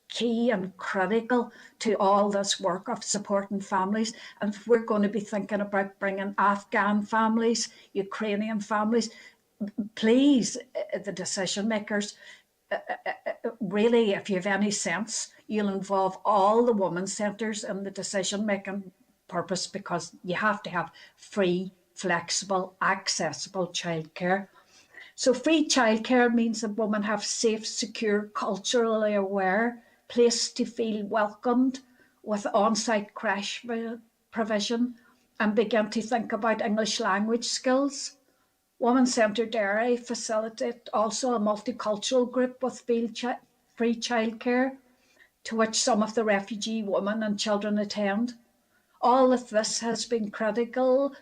key and critical to all this work of supporting families. And if we're going to be thinking about bringing Afghan families, Ukrainian families, please, the decision makers, really, if you have any sense, you'll involve all the women's centres in the decision making purpose, because you have to have free, flexible, accessible childcare. So free childcare means that women have safe, secure, culturally aware place to feel welcomed with on-site crash provision and begin to think about English language skills. Women-centred dairy facilitate also a multicultural group with free childcare, to which some of the refugee women and children attend. All of this has been critical,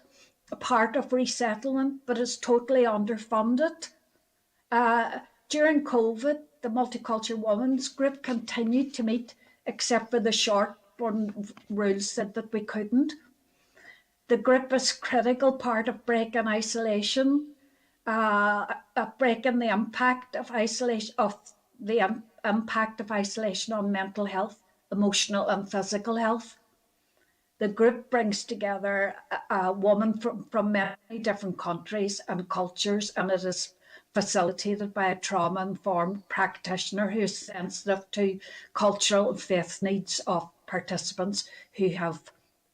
a part of resettlement, but is totally underfunded. During COVID, the Multicultural Women's Group continued to meet, except for the short-run rules said that we couldn't. The group is a critical part of breaking isolation, breaking the impact of isolation on mental health, emotional and physical health. The group brings together women from many different countries and cultures, and it is facilitated by a trauma-informed practitioner who is sensitive to cultural and faith needs of participants who have,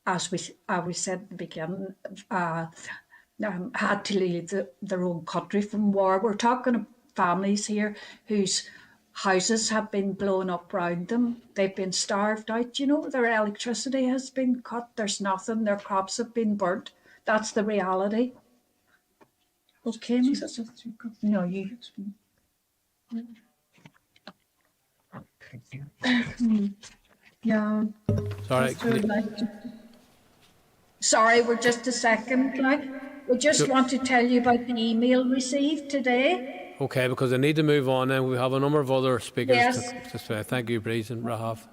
as we said at the beginning, had to leave their own country from war. We're talking of families here whose houses have been blown up around them. They've been starved out, you know, their electricity has been cut, there's nothing, their crops have been burnt. That's the reality. Okay, Mrs. No, you. Yeah. Sorry. Sorry, we're just a second. We just want to tell you about the email received today. Okay, because I need to move on now. We have a number of other speakers Yes. to say. Thank you, Breeze and Rahaf.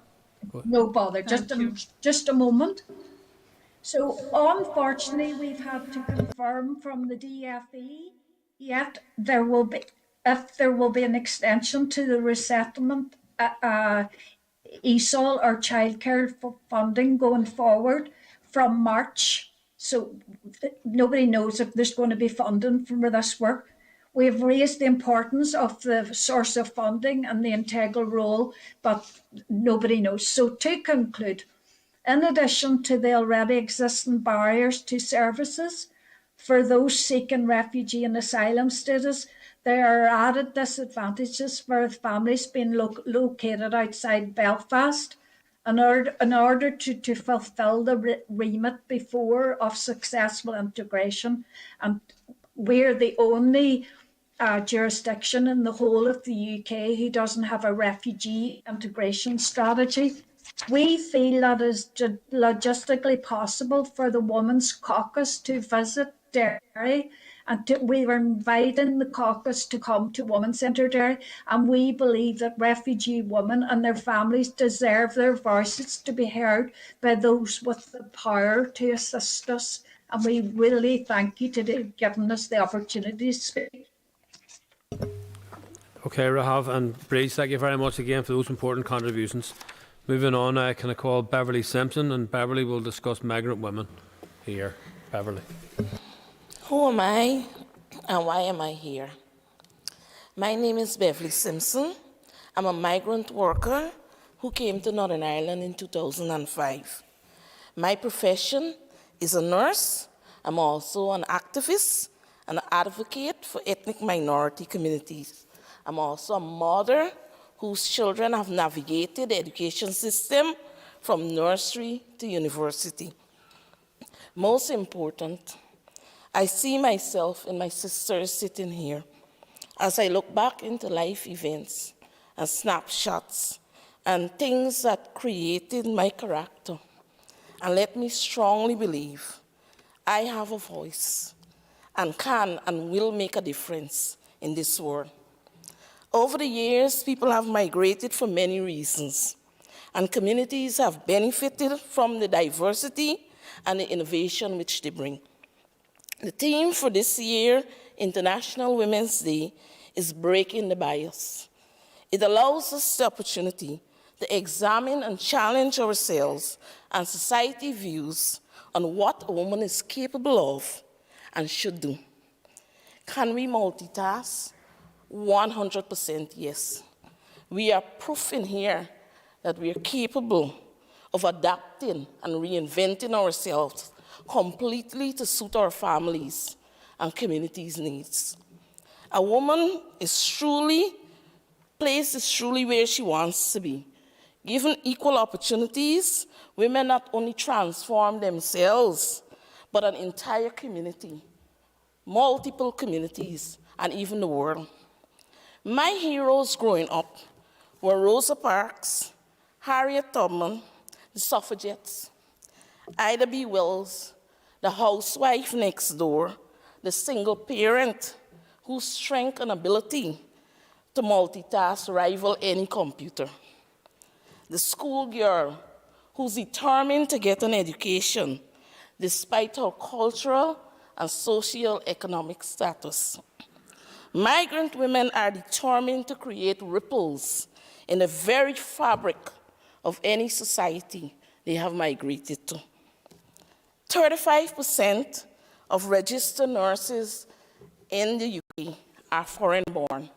No bother, just a moment. So unfortunately, we've had to confirm from the DFE yet if there will be an extension to the resettlement ESOL or childcare funding going forward from March. So nobody knows if there's going to be funding for this work. We've raised the importance of the source of funding and the integral role, but nobody knows. So to conclude, in addition to the already existing barriers to services for those seeking refugee and asylum status, there are added disadvantages for families being located outside Belfast. In order to fulfil the remit before of successful integration, and we're the only jurisdiction in the whole of the UK who doesn't have a refugee integration strategy. We feel that it's logistically possible for the Women's Caucus to visit Derry, and we were inviting the caucus to come to Women's Centre Derry, and we believe that refugee women and their families deserve their voices to be heard by those with the power to assist us, and we really thank you today for giving us the opportunity to speak. Okay, Rahaf and Breeze, thank you very much again for those important contributions. Moving on, can I call Beverly Simpson, and Beverly will discuss migrant women here. Beverly. Who am I and why am I here? My name is Beverly Simpson. I'm a migrant worker who came to Northern Ireland in 2005. My profession is a nurse. I'm also an activist and an advocate for ethnic minority communities. I'm also a mother whose children have navigated the education system from nursery to university. Most important, I see myself and my sisters sitting here as I look back into life events and snapshots and things that created my character. And let me strongly believe I have a voice and can and will make a difference in this world. Over the years, people have migrated for many reasons, and communities have benefited from the diversity and the innovation which they bring. The theme for this year, International Women's Day, is breaking the bias. It allows us the opportunity to examine and challenge ourselves and society views on what a woman is capable of and should do. Can we multitask? 100% yes. We are proof in here that we are capable of adapting and reinventing ourselves completely to suit our families and communities' needs. A woman is truly placed is truly where she wants to be. Given equal opportunities, women not only transform themselves, but an entire community, multiple communities, and even the world. My heroes growing up were Rosa Parks, Harriet Tubman, the suffragettes, Ida B. Wells, the housewife next door, the single parent whose strength and ability to multitask rival any computer, the schoolgirl who's determined to get an education despite her cultural and socio-economic status. Migrant women are determined to create ripples in the very fabric of any society they have migrated to. 35% of registered nurses in the UK are foreign-born.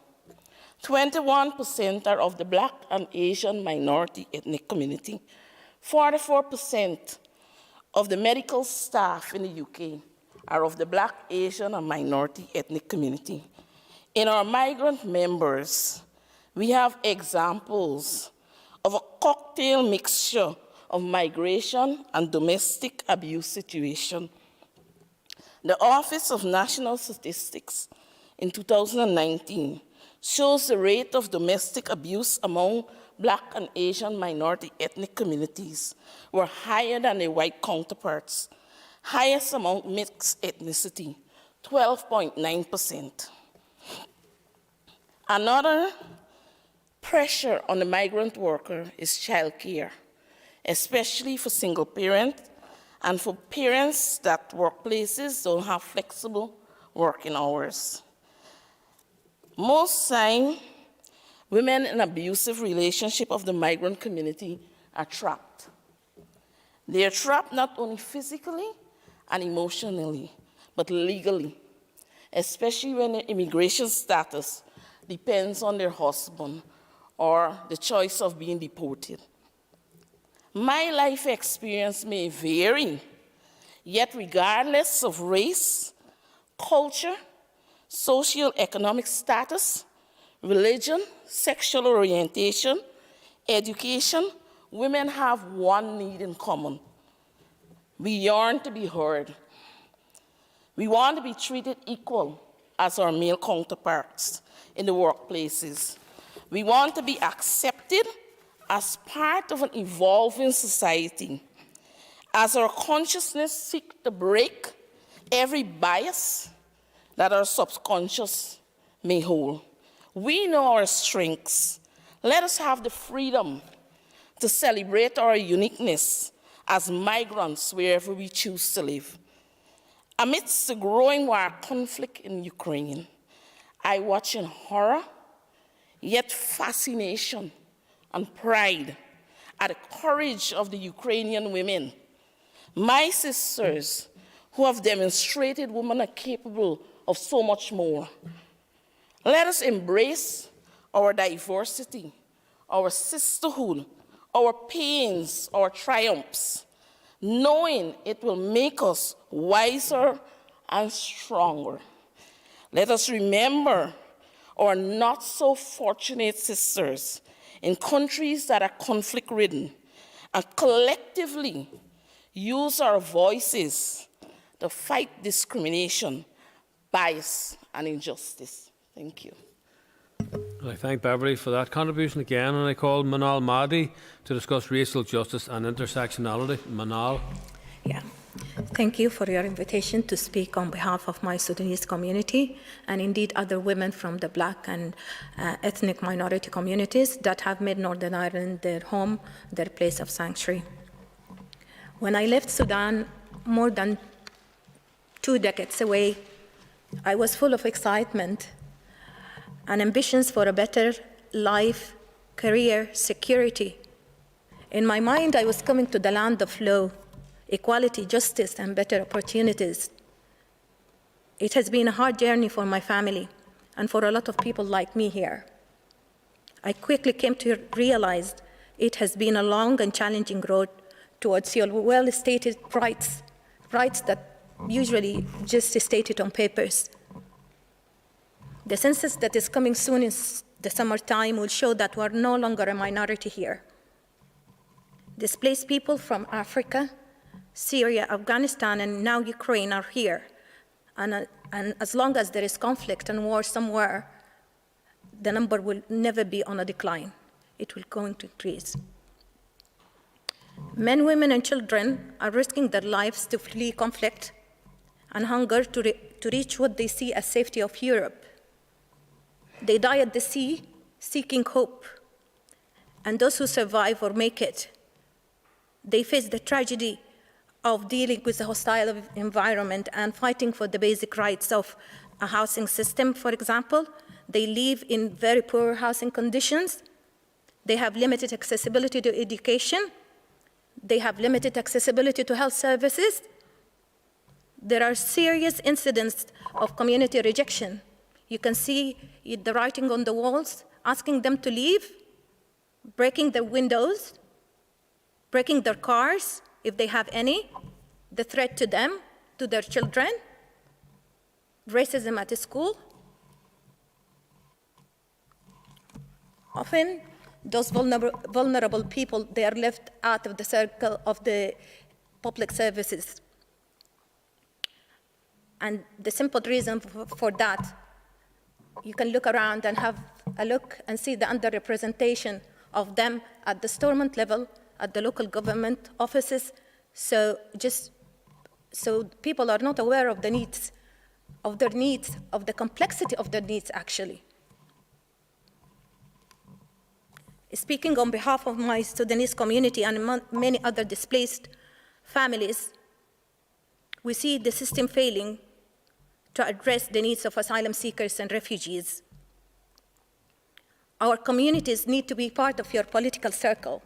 21% are of the Black and Asian minority ethnic community. 44% of the medical staff in the UK are of the Black, Asian, and minority ethnic community. In our migrant members, we have examples of a cocktail mixture of migration and domestic abuse situation. The Office of National Statistics in 2019 shows the rate of domestic abuse among Black and Asian minority ethnic communities were higher than their white counterparts, highest among mixed ethnicity, 12.9%. Another pressure on the migrant worker is childcare, especially for single parents and for parents that workplaces don't have flexible working hours. Most time, women in abusive relationship of the migrant community are trapped. They are trapped not only physically and emotionally, but legally, especially when their immigration status depends on their husband or the choice of being deported. My life experience may vary, yet regardless of race, culture, socio-economic status, religion, sexual orientation, education, women have one need in common. We yearn to be heard. We want to be treated equal as our male counterparts in the workplaces. We want to be accepted as part of an evolving society. As our consciousness seeks to break every bias that our subconscious may hold. We know our strengths. Let us have the freedom to celebrate our uniqueness as migrants wherever we choose to live. Amidst the growing war conflict in Ukraine, I watch in horror, yet fascination and pride at the courage of the Ukrainian women, my sisters who have demonstrated women are capable of so much more. Let us embrace our diversity, our sisterhood, our pains, our triumphs, knowing it will make us wiser and stronger. Let us remember our not so fortunate sisters in countries that are conflict-ridden and collectively use our voices to fight discrimination, bias, and injustice. Thank you. I thank Beverly for that contribution again, and I call Manal Mahdi to discuss racial justice and intersectionality. Manal. Yeah. Thank you for your invitation to speak on behalf of my Sudanese community and indeed other women from the Black and ethnic minority communities that have made Northern Ireland their home, their place of sanctuary. When I left Sudan more than 2 decades away, I was full of excitement and ambitions for a better life, career, security. In my mind, I was coming to the land of law, equality, justice, and better opportunities. It has been a hard journey for my family and for a lot of people like me here. I quickly came to realize it has been a long and challenging road towards your well-stated rights that usually just stated on papers. The census that is coming soon in the summertime will show that we're no longer a minority here. Displaced people from Africa, Syria, Afghanistan, and now Ukraine are here. And as long as there is conflict and war somewhere, the number will never be on a decline. It will go to increase. Men, women, and children are risking their lives to flee conflict and hunger to reach what they see as safety of Europe. They die at the sea, seeking hope. And those who survive or make it, they face the tragedy of dealing with a hostile environment and fighting for the basic rights of a housing system, for example. They live in very poor housing conditions. They have limited accessibility to education. They have limited accessibility to health services. There are serious incidents of community rejection. You can see the writing on the walls, asking them to leave, breaking their windows, breaking their cars, if they have any, the threat to them, to their children, racism at school. Often, those vulnerable people, they are left out of the circle of the public services. And the simple reason for that, you can look around and have a look and see the underrepresentation of them at the stormont level, at the local government offices. So people are not aware of the needs, of their needs, of the complexity of their needs, actually. Speaking on behalf of my Sudanese community and many other displaced families, we see the system failing to address the needs of asylum seekers and refugees. Our communities need to be part of your political circle.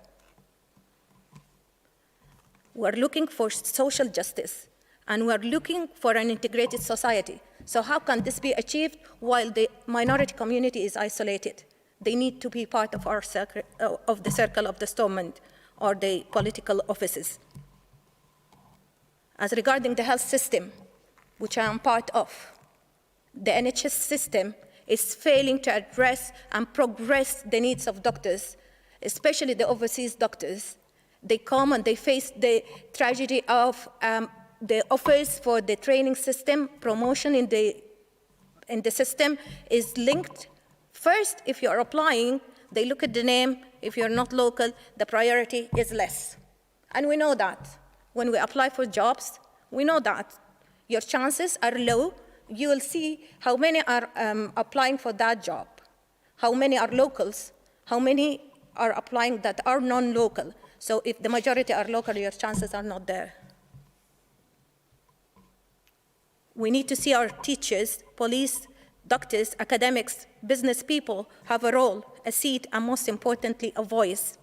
We're looking for social justice, and we're looking for an integrated society. So how can this be achieved while the minority community is isolated? They need to be part of our circle, of the circle of the stormont or the political offices. As regarding the health system, which I am part of, the NHS system is failing to address and progress the needs of doctors, especially the overseas doctors. They come and they face the tragedy of the offers for the training system, promotion in the system is linked. First, if you're applying, they look at the name. If you're not local, the priority is less. And we know that. When we apply for jobs, we know that. Your chances are low. You will see how many are applying for that job, how many are locals, how many are applying that are non-local. So if the majority are local, your chances are not there. We need to see our teachers, police, doctors, academics, business people have a role, a seat, and most importantly, a voice.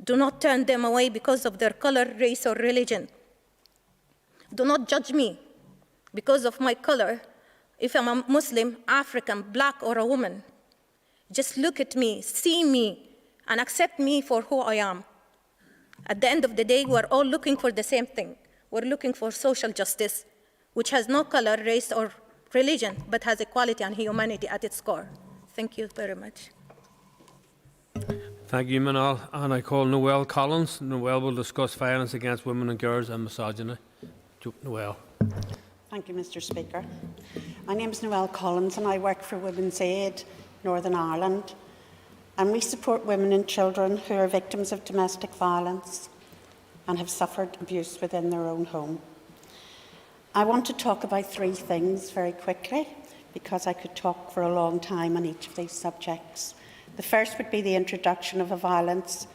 Do not turn them away because of their color, race, or religion. Do not judge me because of my color, if I'm a Muslim, African, black, or a woman. Just look at me, see me, and accept me for who I am. At the end of the day, we're all looking for the same thing. We're looking for social justice, which has no color, race, or religion, but has equality and humanity at its core. Thank you very much. Thank you, Manal. And I call Noelle Collins. Noelle will discuss violence against women and girls and misogyny. Noelle. Thank you, Mr. Speaker. My name is Noelle Collins and I work for Women's Aid Northern Ireland. And we support women and children who are victims of domestic violence and have suffered abuse within their own home. I want to talk about three things very quickly because I could talk for a long time on each of these subjects. The first would be the introduction of a violence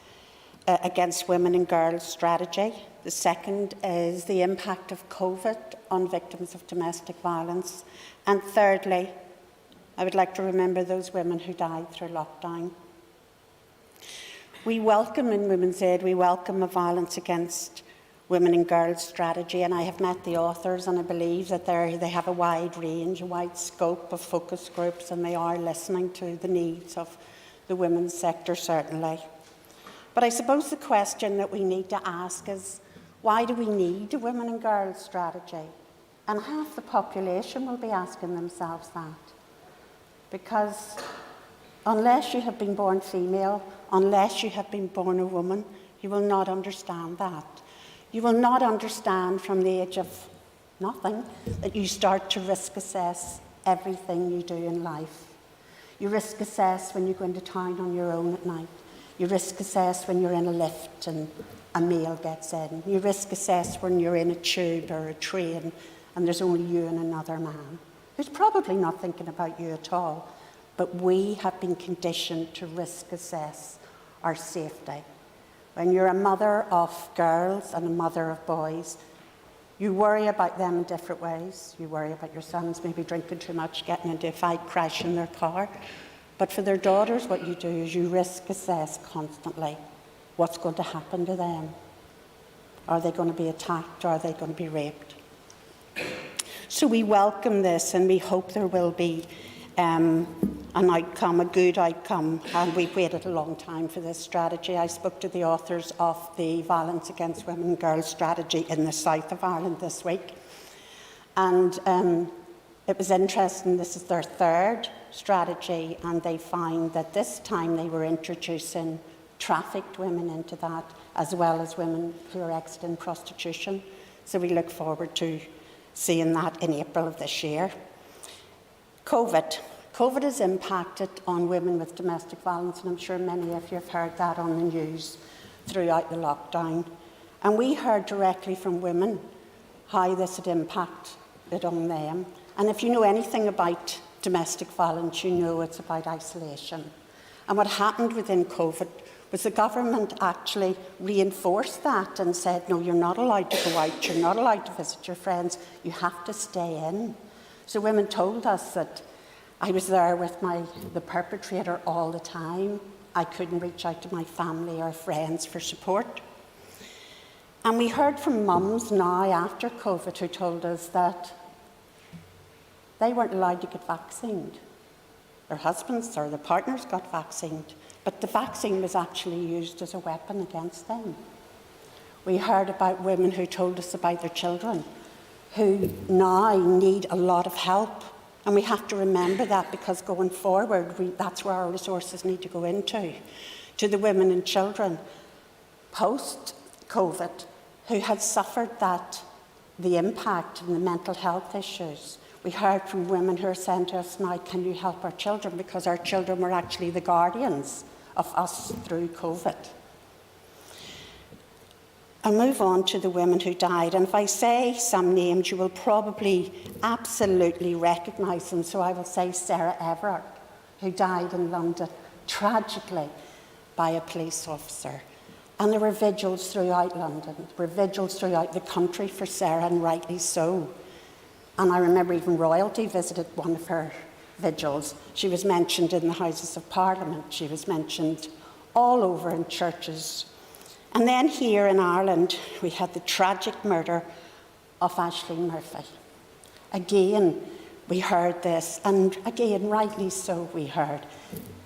against women and girls strategy. The second is the impact of COVID on victims of domestic violence. And thirdly, I would like to remember those women who died through lockdown. We welcome in Women's Aid, we welcome a violence against women and girls strategy, and I have met the authors and I believe that they have a wide range, a wide scope of focus groups, and they are listening to the needs of the women's sector, certainly. But I suppose the question that we need to ask is, why do we need a women and girls strategy? And half the population will be asking themselves that. Because unless you have been born female, unless you have been born a woman, you will not understand that. You will not understand from the age of nothing that you start to risk assess everything you do in life. You risk assess when you go into town on your own at night. You risk assess when you're in a lift and a male gets in. You risk assess when you're in a tube or a train and there's only you and another man who's probably not thinking about you at all. But we have been conditioned to risk assess our safety. When you're a mother of girls and a mother of boys, you worry about them in different ways. You worry about your sons maybe drinking too much, getting into a fight, crashing their car. But for their daughters, what you do is you risk assess constantly what's going to happen to them. Are they going to be attacked or are they going to be raped? So we welcome this and we hope there will be an outcome, a good outcome, and we've waited a long time for this strategy. I spoke to the authors of the Violence Against Women and Girls strategy in the south of Ireland this week, and it was interesting. This is their third strategy, and they find that this time they were introducing trafficked women into that, as well as women who are exiting prostitution. So we look forward to seeing that in April of this year. COVID has impacted on women with domestic violence, and I'm sure many of you have heard that on the news throughout the lockdown. And we heard directly from women how this had impacted on them. And if you know anything about domestic violence, you know it's about isolation. And what happened within COVID was the government actually reinforced that and said, no, you're not allowed to go out, you're not allowed to visit your friends, you have to stay in. So women told us that I was there with the perpetrator all the time. I couldn't reach out to my family or friends for support. And we heard from mums now after COVID who told us that they weren't allowed to get vaccinated. Their husbands or their partners got vaccinated, but the vaccine was actually used as a weapon against them. We heard about women who told us about their children who now need a lot of help. And we have to remember that, because going forward, that's where our resources need to go into. To the women and children post-COVID who had suffered the impact and the mental health issues. We heard from women who are saying to us now, can you help our children? Because our children were actually the guardians of us through COVID. I'll move on to the women who died, and if I say some names, you will probably absolutely recognise them. So I will say Sarah Everard, who died in London tragically by a police officer. And there were vigils throughout London, there were vigils throughout the country for Sarah, and rightly so. And I remember even royalty visited one of her vigils. She was mentioned in the Houses of Parliament, she was mentioned all over in churches. And then here in Ireland, we had the tragic murder of Aisling Murphy. Again, we heard this, and again, rightly so, we heard.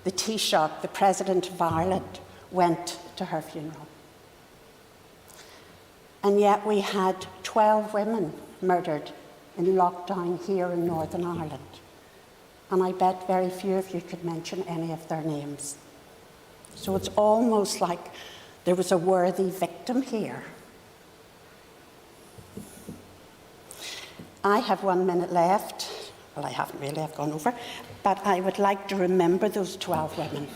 The Taoiseach, the President of Ireland, went to her funeral. And yet we had 12 women murdered in lockdown here in Northern Ireland. And I bet very few of you could mention any of their names. So it's almost like there was a worthy victim here. I have 1 minute left. Well, I haven't really, I've gone over. But I would like to remember those 12 women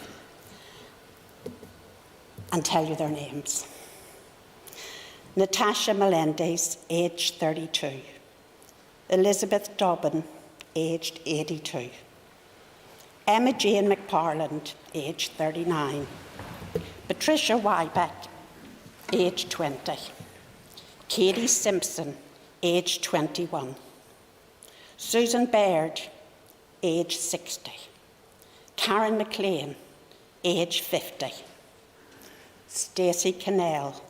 and tell you their names. Natasha Melendez, aged 32. Elizabeth Dobbin, aged 82. Emma Jane McParland, aged 39. Patricia Wybeck, aged 20. Katie Simpson, aged 21. Susan Baird, aged 60. Karen McLean, aged 50. Stacey Cannell,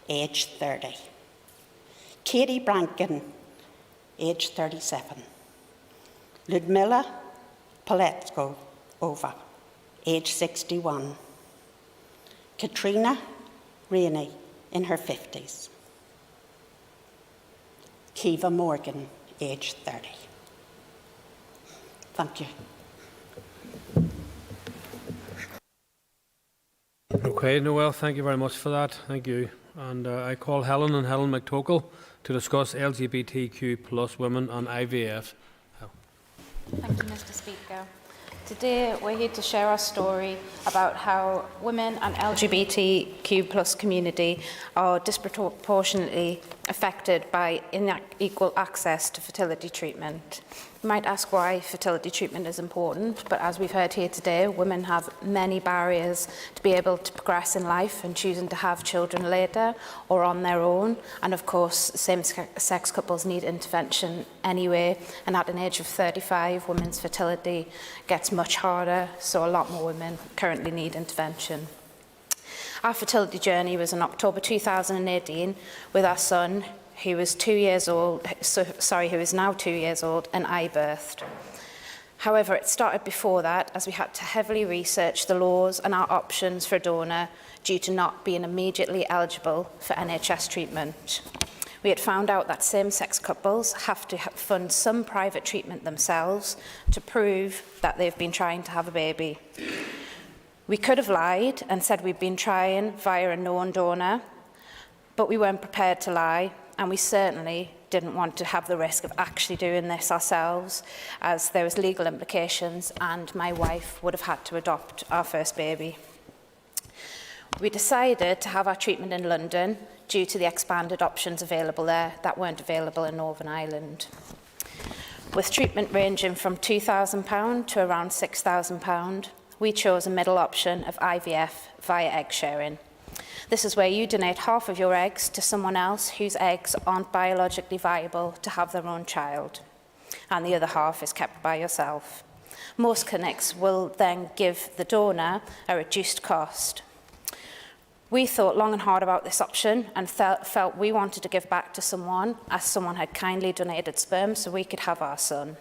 aged 30. Katie Brankin, aged 37. Ludmila Poletskova, aged 61. Katrina Rainey, in her 50s. Kiva Morgan, aged 30. Thank you. Okay, Noel, thank you very much for that. Thank you. And I call Helen and Helen McTokel to discuss LGBTQ plus women and IVF. Thank you, Mr. Speaker. Today we're here to share our story about how women and LGBTQ plus community are disproportionately affected by unequal access to fertility treatment. You might ask why fertility treatment is important, but as we've heard here today, women have many barriers to be able to progress in life and choosing to have children later or on their own. And of course, same-sex couples need intervention anyway, and at an age of 35, women's fertility gets much harder, so a lot more women currently need intervention. Our fertility journey was in October 2018 with our son, who was 2 years old, who is now 2 years old, and I birthed. However, it started before that, as we had to heavily research the laws and our options for a donor due to not being immediately eligible for NHS treatment. We had found out that same-sex couples have to fund some private treatment themselves to prove that they've been trying to have a baby. We could have lied and said we'd been trying via a known donor, but we weren't prepared to lie, and we certainly didn't want to have the risk of actually doing this ourselves, as there was legal implications and my wife would have had to adopt our first baby. We decided to have our treatment in London due to the expanded options available there that weren't available in Northern Ireland. With treatment ranging from £2,000 to around £6,000, we chose a middle option of IVF via egg sharing. This is where you donate half of your eggs to someone else whose eggs aren't biologically viable to have their own child, and the other half is kept by yourself. Most clinics will then give the donor a reduced cost. We thought long and hard about this option and felt we wanted to give back to someone, as someone had kindly donated sperm so we could have our son.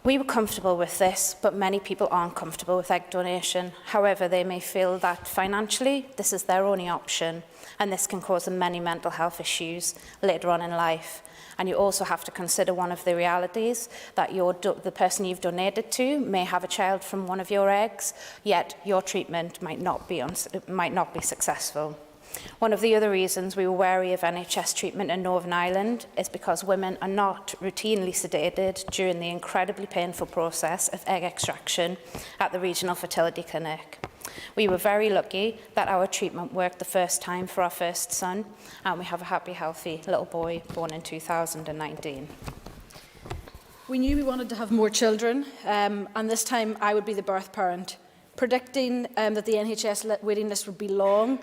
We were comfortable with this, but many people aren't comfortable with egg donation. However, they may feel that financially this is their only option, and this can cause them many mental health issues later on in life. And you also have to consider one of the realities that the person you've donated to may have a child from one of your eggs, yet your treatment might not be successful. One of the other reasons we were wary of NHS treatment in Northern Ireland is because women are not routinely sedated during the incredibly painful process of egg extraction at the regional fertility clinic. We were very lucky that our treatment worked the first time for our first son, and we have a happy, healthy little boy born in 2019. We knew we wanted to have more children, and this time I would be the birth parent. Predicting that the NHS waiting list would be long,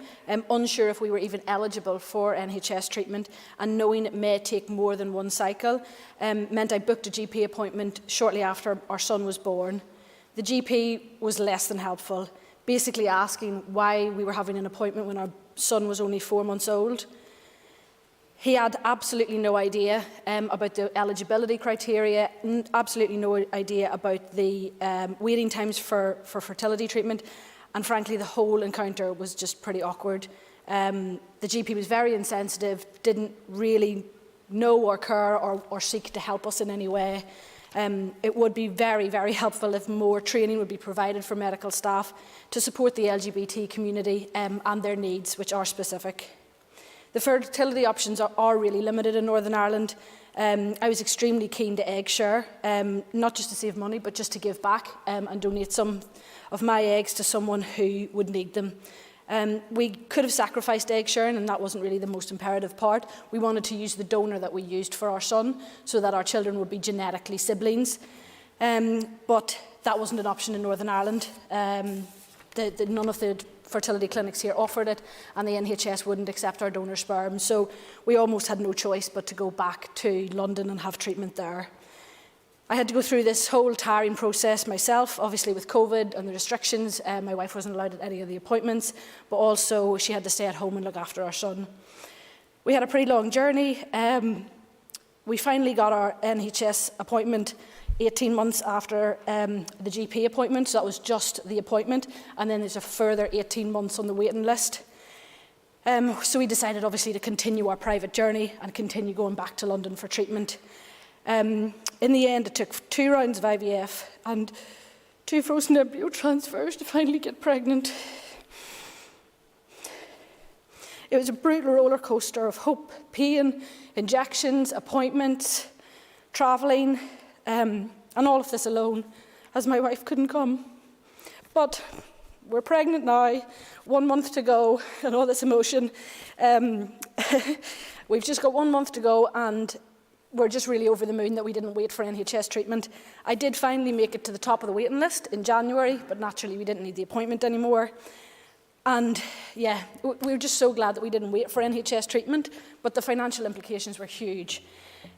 unsure if we were even eligible for NHS treatment, and knowing it may take more than one cycle, meant I booked a GP appointment shortly after our son was born. The GP was less than helpful, basically asking why we were having an appointment when our son was only 4 months old. He had absolutely no idea about the eligibility criteria, absolutely no idea about the waiting times for fertility treatment, and frankly the whole encounter was just pretty awkward. The GP was very insensitive, didn't really know or care or seek to help us in any way. It would be very, very helpful if more training would be provided for medical staff to support the LGBT community and their needs, which are specific. The fertility options are really limited in Northern Ireland. I was extremely keen to egg share, not just to save money, but just to give back and donate some of my eggs to someone who would need them. We could have sacrificed egg sharing, and that wasn't really the most imperative part. We wanted to use the donor that we used for our son so that our children would be genetically siblings. But that wasn't an option in Northern Ireland. None of the fertility clinics here offered it, and the NHS wouldn't accept our donor sperm. So we almost had no choice but to go back to London and have treatment there. I had to go through this whole tiring process myself, obviously with COVID and the restrictions. My wife wasn't allowed at any of the appointments, but also she had to stay at home and look after our son. We had a pretty long journey. We finally got our NHS appointment 18 months after the GP appointment, so that was just the appointment, and then there's a further 18 months on the waiting list. So we decided obviously to continue our private journey and continue going back to London for treatment. In the end, it took 2 rounds of IVF and 2 frozen embryo transfers to finally get pregnant. It was a brutal roller coaster of hope, pain, injections, appointments, travelling, and all of this alone, as my wife couldn't come. But we're pregnant now, 1 month to go, and all this emotion. We've just got 1 month to go, and we're just really over the moon that we didn't wait for NHS treatment. I did finally make it to the top of the waiting list in January, but naturally we didn't need the appointment anymore. And yeah, we were just so glad that we didn't wait for NHS treatment, but the financial implications were huge.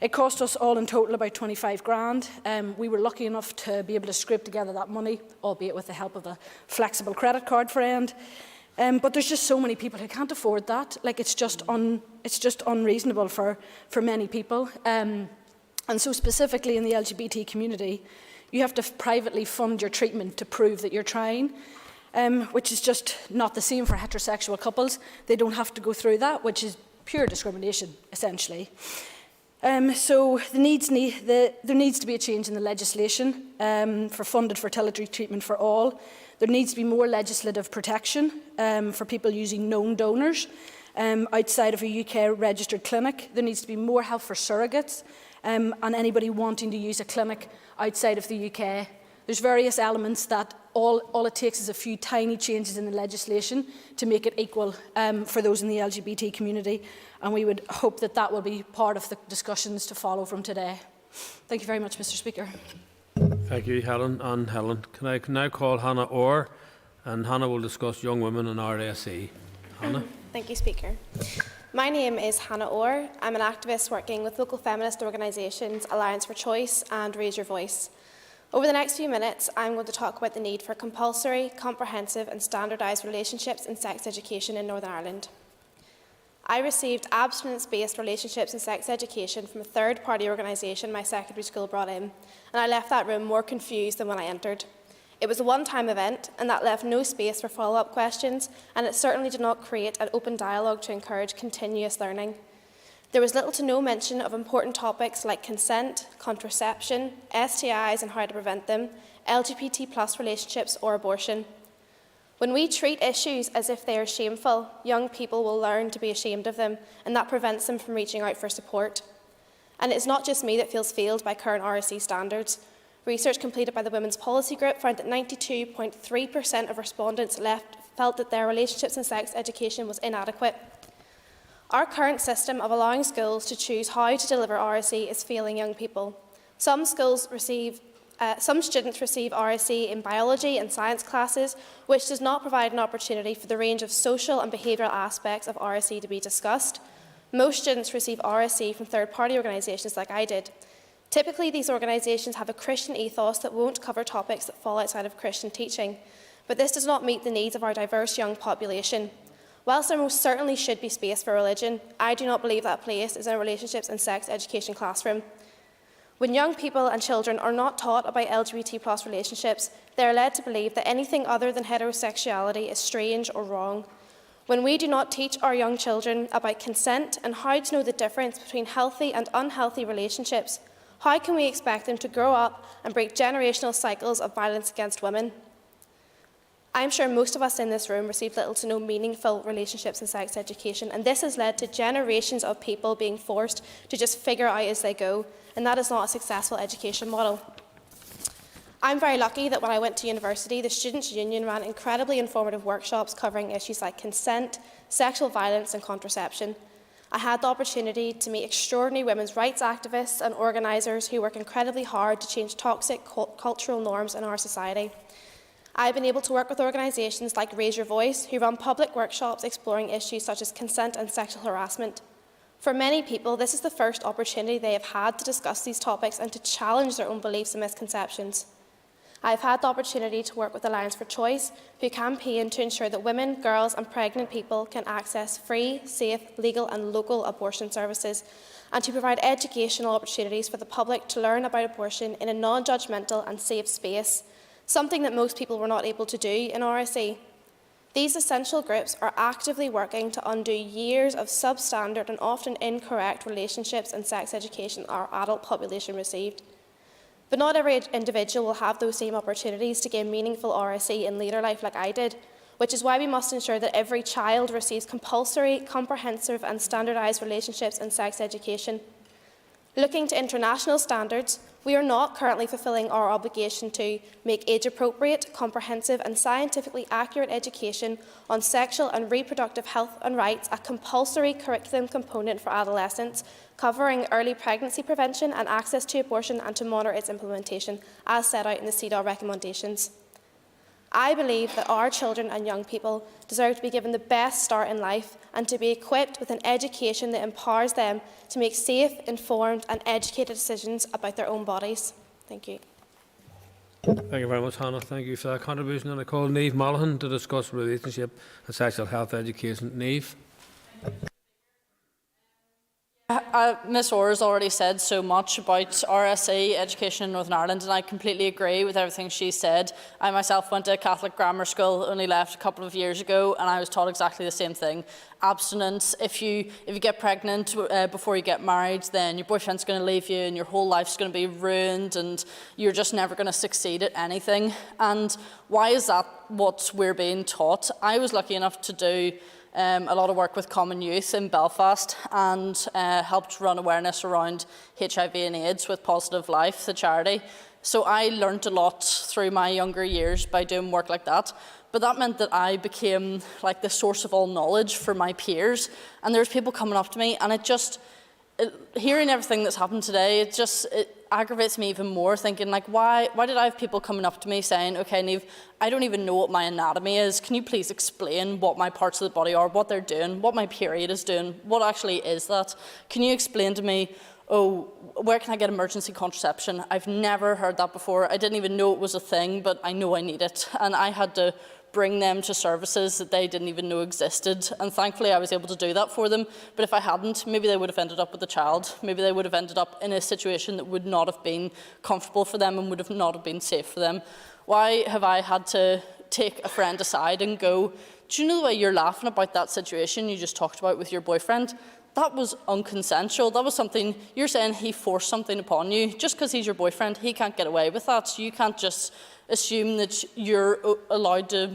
It cost us all in total about 25 grand. We were lucky enough to be able to scrape together that money, albeit with the help of a flexible credit card friend. But there's just so many people who can't afford that. Like, it's just unreasonable for many people. And so specifically in the LGBT community, you have to privately fund your treatment to prove that you're trying, which is just not the same for heterosexual couples. They don't have to go through that, which is pure discrimination, essentially. So there needs to be a change in the legislation for funded fertility treatment for all. There needs to be more legislative protection for people using known donors outside of a UK registered clinic. There needs to be more help for surrogates and anybody wanting to use a clinic outside of the UK. There's various elements that all it takes is a few tiny changes in the legislation to make it equal for those in the LGBT community, and we would hope that that will be part of the discussions to follow from today. Thank you very much, Mr. Speaker. Thank you, Helen. And Helen, can I now call Hannah Orr, and Hannah will discuss young women in RSE. Hannah. Thank you, Speaker. My name is Hannah Orr. I'm an activist working with local feminist organisations Alliance for Choice and Raise Your Voice. Over the next few minutes, I'm going to talk about the need for compulsory, comprehensive and standardised relationships and sex education in Northern Ireland. I received abstinence-based relationships and sex education from a third-party organisation my secondary school brought in, and I left that room more confused than when I entered. It was a one-time event, and that left no space for follow-up questions, and it certainly did not create an open dialogue to encourage continuous learning. There was little to no mention of important topics like consent, contraception, STIs and how to prevent them, LGBT+ relationships or abortion. When we treat issues as if they are shameful, young people will learn to be ashamed of them, and that prevents them from reaching out for support. And it's not just me that feels failed by current RSE standards. Research completed by the Women's Policy Group found that 92.3% of respondents felt that their relationships and sex education was inadequate. Our current system of allowing schools to choose how to deliver RSE is failing young people. Some students receive RSE in biology and science classes, which does not provide an opportunity for the range of social and behavioural aspects of RSE to be discussed. Most students receive RSE from third-party organisations like I did. Typically, these organisations have a Christian ethos that won't cover topics that fall outside of Christian teaching, but this does not meet the needs of our diverse young population. Whilst there most certainly should be space for religion, I do not believe that place is in a relationships and sex education classroom. When young people and children are not taught about LGBT+ relationships, they are led to believe that anything other than heterosexuality is strange or wrong. When we do not teach our young children about consent and how to know the difference between healthy and unhealthy relationships, how can we expect them to grow up and break generational cycles of violence against women? I'm sure most of us in this room received little to no meaningful relationships and sex education, and this has led to generations of people being forced to just figure out as they go, and that is not a successful education model. I'm very lucky that when I went to university, the Students' Union ran incredibly informative workshops covering issues like consent, sexual violence and contraception. I had the opportunity to meet extraordinary women's rights activists and organisers who work incredibly hard to change toxic cultural norms in our society. I've been able to work with organisations like Raise Your Voice, who run public workshops exploring issues such as consent and sexual harassment. For many people, this is the first opportunity they have had to discuss these topics and to challenge their own beliefs and misconceptions. I've had the opportunity to work with Alliance for Choice, who campaign to ensure that women, girls and pregnant people can access free, safe, legal and local abortion services, and to provide educational opportunities for the public to learn about abortion in a non-judgmental and safe space, something that most people were not able to do in RSE. These essential groups are actively working to undo years of substandard and often incorrect relationships and sex education our adult population received. But not every individual will have those same opportunities to gain meaningful RSE in later life like I did. which is why we must ensure that every child receives compulsory, comprehensive and standardised relationships and sex education. Looking to international standards, we are not currently fulfilling our obligation to make age-appropriate, comprehensive and scientifically accurate education on sexual and reproductive health and rights a compulsory curriculum component for adolescents, covering early pregnancy prevention and access to abortion, and to monitor its implementation, as set out in the CEDAW recommendations. I believe that our children and young people deserve to be given the best start in life and to be equipped with an education that empowers them to make safe, informed and educated decisions about their own bodies. Thank you. Thank you very much, Hannah. Thank you for that contribution. And I call Niamh Monaghan to discuss relationship and sexual health education. Niamh. Ms Orr has already said so much about RSE education in Northern Ireland, and I completely agree with everything she said. I myself went to a Catholic grammar school, only left a couple of years ago, and I was taught exactly the same thing. Abstinence. If you get pregnant before you get married, then your boyfriend's going to leave you and your whole life's going to be ruined and you're just never going to succeed at anything. And why is that what we're being taught? I was lucky enough to do a lot of work with Common Youth in Belfast and helped run awareness around HIV and AIDS with Positive Life, the charity. So I learnt a lot through my younger years by doing work like that. But that meant that I became like the source of all knowledge for my peers. And there's people coming up to me, and hearing everything that's happened today, it aggravates me even more, thinking like, why did I have people coming up to me saying, okay, Niamh, I don't even know what my anatomy is. Can you please explain what my parts of the body are, what they're doing, what my period is doing, what actually is that? Can you explain to me, oh, where can I get emergency contraception? I've never heard that before. I didn't even know it was a thing, but I know I need it. And I had to bring them to services that they didn't even know existed. And thankfully I was able to do that for them. But if I hadn't, maybe they would have ended up with a child. Maybe they would have ended up in a situation that would not have been comfortable for them and would have not have been safe for them. Why have I had to take a friend aside and go, do you know the way you're laughing about that situation you just talked about with your boyfriend? That was unconsensual. That was something, you're saying he forced something upon you. Just because he's your boyfriend, he can't get away with that. So you can't just assume that you're allowed to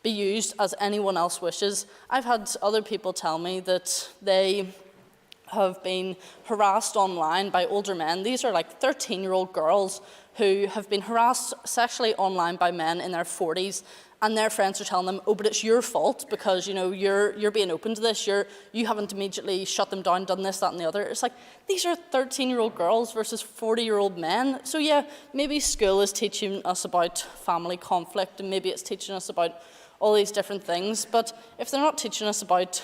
be used as anyone else wishes. I've had other people tell me that they have been harassed online by older men. These are like 13-year-old girls who have been harassed sexually online by men in their 40s, and their friends are telling them, oh, but it's your fault because, you know, you're being open to this, you haven't immediately shut them down, done this, that and the other. It's like, these are 13-year-old girls versus 40-year-old men. So yeah, maybe school is teaching us about family conflict, and maybe it's teaching us about all these different things, but if they're not teaching us about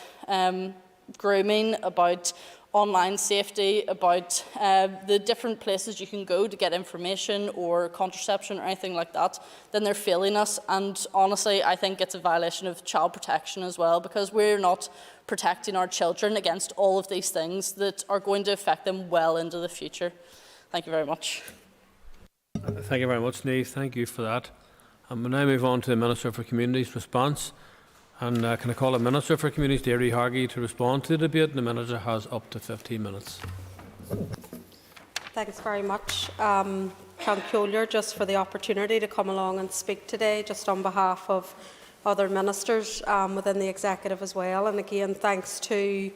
grooming, about online safety, about the different places you can go to get information or contraception or anything like that, then they're failing us. And honestly, I think it's a violation of child protection as well, because we're not protecting our children against all of these things that are going to affect them well into the future. Thank you very much. Thank you very much, Niamh. Thank you for that. And we'll now move on to the Minister for Communities' response. And can I call the Minister for Communities, Deirdre Hargey, to respond to the debate? And the Minister has up to 15 minutes. Thanks very much, Councillor, just for the opportunity to come along and speak today, just on behalf of other ministers within the Executive as well. And again, thanks to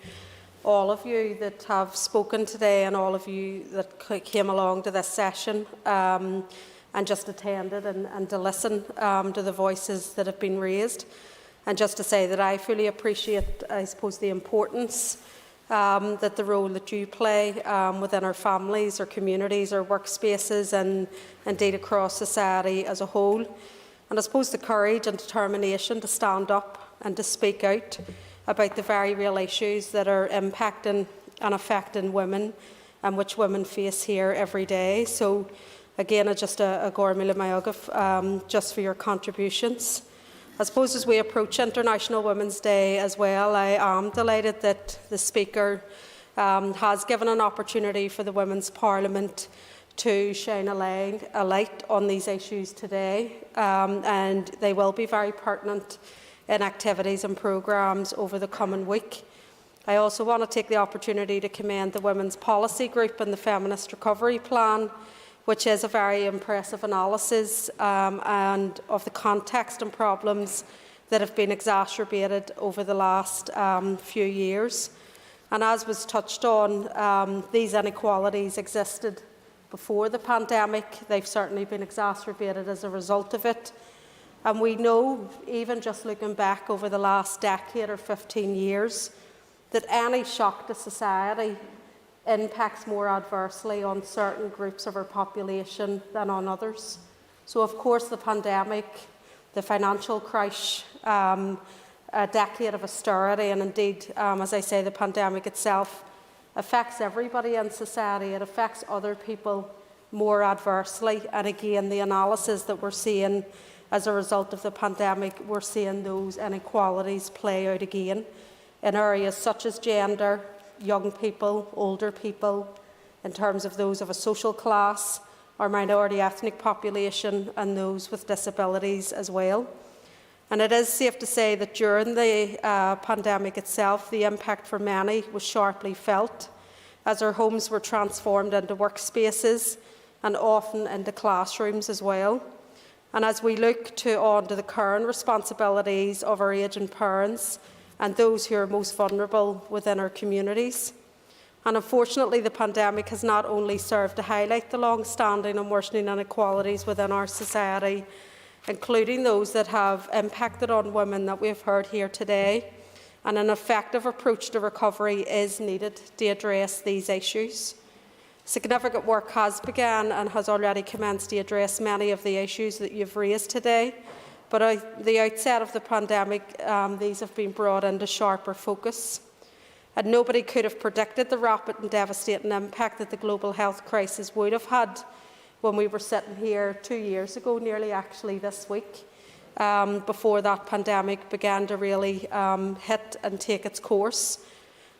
all of you that have spoken today and all of you that came along to this session and just attended and to listen to the voices that have been raised. And just to say that I fully appreciate, I suppose, the importance that the role that you play within our families, our communities, our workspaces, and indeed across society as a whole. And I suppose the courage and determination to stand up and to speak out about the very real issues that are impacting and affecting women and which women face here every day. So again, just a gormila mayogaf just for your contributions. I suppose as we approach International Women's Day as well, I am delighted that the Speaker has given an opportunity for the Women's Parliament to shine a light on these issues today, and they will be very pertinent in activities and programmes over the coming week. I also want to take the opportunity to commend the Women's Policy Group and the Feminist Recovery Plan, which is a very impressive analysis and of the context and problems that have been exacerbated over the last few years. And as was touched on, these inequalities existed before the pandemic. They've certainly been exacerbated as a result of it. And we know, even just looking back over the last decade or 15 years, that any shock to society impacts more adversely on certain groups of our population than on others. So, of course, the pandemic, the financial crash, a decade of austerity, and indeed, as I say, the pandemic itself affects everybody in society. It affects other people more adversely. And again, the analysis that we're seeing as a result of the pandemic, we're seeing those inequalities play out again in areas such as gender, young people, older people, in terms of those of a social class, our minority ethnic population, and those with disabilities as well. And it is safe to say that during the pandemic itself, the impact for many was sharply felt, as our homes were transformed into workspaces and often into classrooms as well. And as we look on to the current responsibilities of our ageing parents and those who are most vulnerable within our communities. And unfortunately, the pandemic has not only served to highlight the long-standing and worsening inequalities within our society, including those that have impacted on women that we have heard here today, and an effective approach to recovery is needed to address these issues. Significant work has begun and has already commenced to address many of the issues that you've raised today, but at the outset of the pandemic, these have been brought into sharper focus. And nobody could have predicted the rapid and devastating impact that the global health crisis would have had when we were sitting here 2 years ago, nearly actually this week, before that pandemic began to really hit and take its course.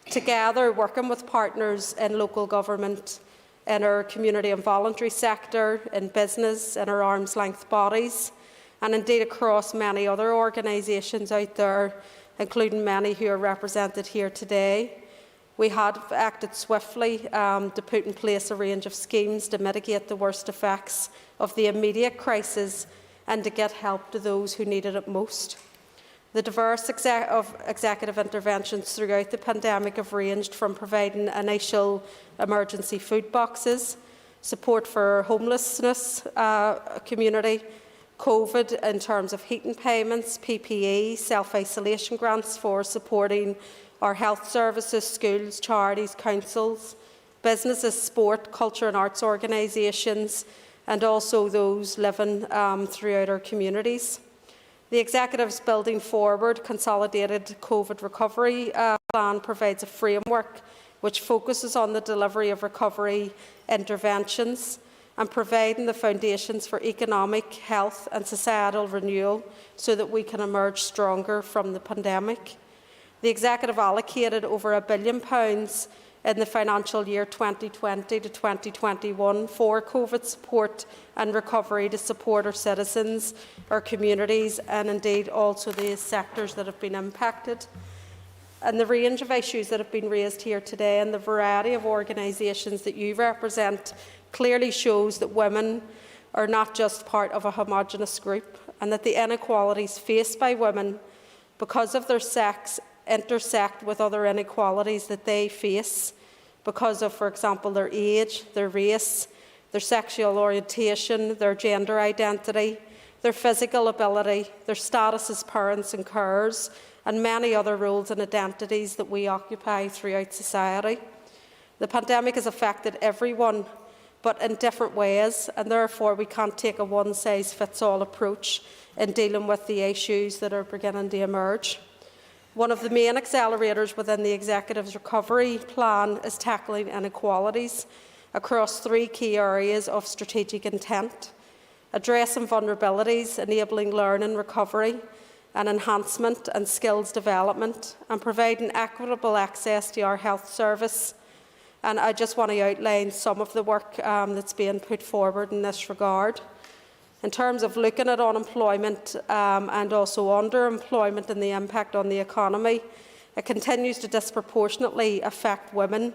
Together, working with partners in local government, in our community and voluntary sector, in business, in our arm's-length bodies, and indeed across many other organisations out there, including many who are represented here today. We had acted swiftly to put in place a range of schemes to mitigate the worst effects of the immediate crisis and to get help to those who needed it most. The diverse executive interventions throughout the pandemic have ranged from providing initial emergency food boxes, support for homelessness community, COVID in terms of heating payments, PPE, self-isolation grants for supporting our health services, schools, charities, councils, businesses, sport, culture and arts organisations, and also those living throughout our communities. The Executive's Building Forward Consolidated COVID Recovery Plan provides a framework which focuses on the delivery of recovery interventions and providing the foundations for economic, health and societal renewal so that we can emerge stronger from the pandemic. The Executive allocated over £1 billion in the financial year 2020 to 2021 for COVID support and recovery to support our citizens, our communities and indeed also the sectors that have been impacted. And the range of issues that have been raised here today and the variety of organisations that you represent clearly shows that women are not just part of a homogenous group and that the inequalities faced by women because of their sex intersect with other inequalities that they face because of, for example, their age, their race, their sexual orientation, their gender identity, their physical ability, their status as parents and carers, and many other roles and identities that we occupy throughout society. The pandemic has affected everyone, but in different ways, and therefore we can't take a one-size-fits-all approach in dealing with the issues that are beginning to emerge. One of the main accelerators within the Executive's recovery plan is tackling inequalities across 3 key areas of strategic intent: addressing vulnerabilities, enabling learning, recovery and enhancement and skills development, and providing equitable access to our health service. And I just want to outline some of the work that's being put forward in this regard. In terms of looking at unemployment and also underemployment and the impact on the economy, it continues to disproportionately affect women.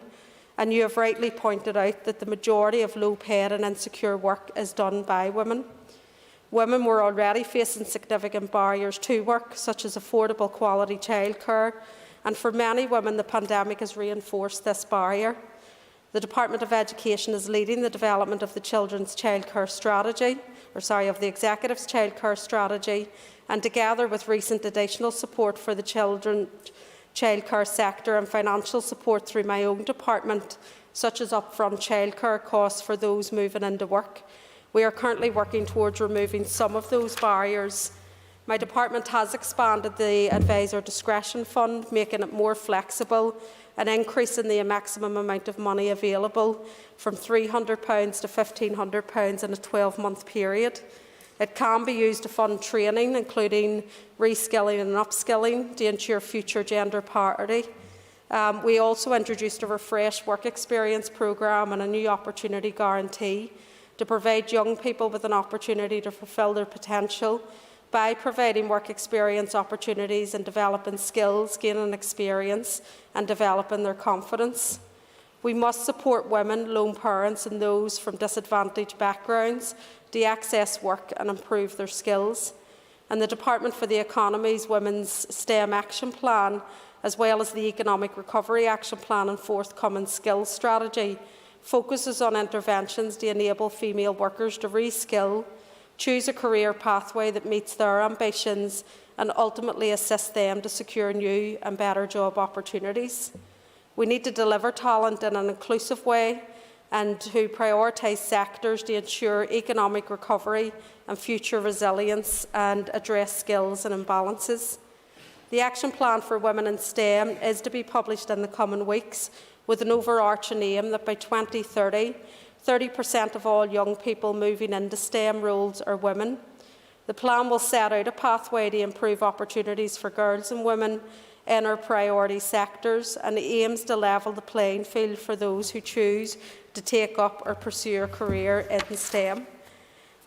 And you have rightly pointed out that the majority of low-paid and insecure work is done by women. Women were already facing significant barriers to work, such as affordable quality childcare, and for many women the pandemic has reinforced this barrier. The Department of Education is leading the development of the Children's Childcare Strategy, of the Executive's Childcare Strategy, and together with recent additional support for the children's childcare sector and financial support through my own department, such as upfront childcare costs for those moving into work, we are currently working towards removing some of those barriers. My department has expanded the Advisor Discretion Fund, making it more flexible and increasing the maximum amount of money available from £300 to £1,500 in a 12-month period. It can be used to fund training, including reskilling and upskilling, to ensure future gender parity. We also introduced a refreshed work experience programme and a new opportunity guarantee to provide young people with an opportunity to fulfil their potential by providing work experience opportunities and developing skills, gaining experience and developing their confidence. We must support women, lone parents and those from disadvantaged backgrounds to access work and improve their skills. And the Department for the Economy's Women's STEM Action Plan, as well as the Economic Recovery Action Plan and forthcoming skills strategy, focuses on interventions to enable female workers to reskill, choose a career pathway that meets their ambitions and ultimately assist them to secure new and better job opportunities. We need to deliver talent in an inclusive way and to prioritise sectors to ensure economic recovery and future resilience and address skills and imbalances. The Action Plan for Women in STEM is to be published in the coming weeks, with an overarching aim that by 2030, 30% of all young people moving into STEM roles are women. The plan will set out a pathway to improve opportunities for girls and women in our priority sectors and aims to level the playing field for those who choose to take up or pursue a career in STEM.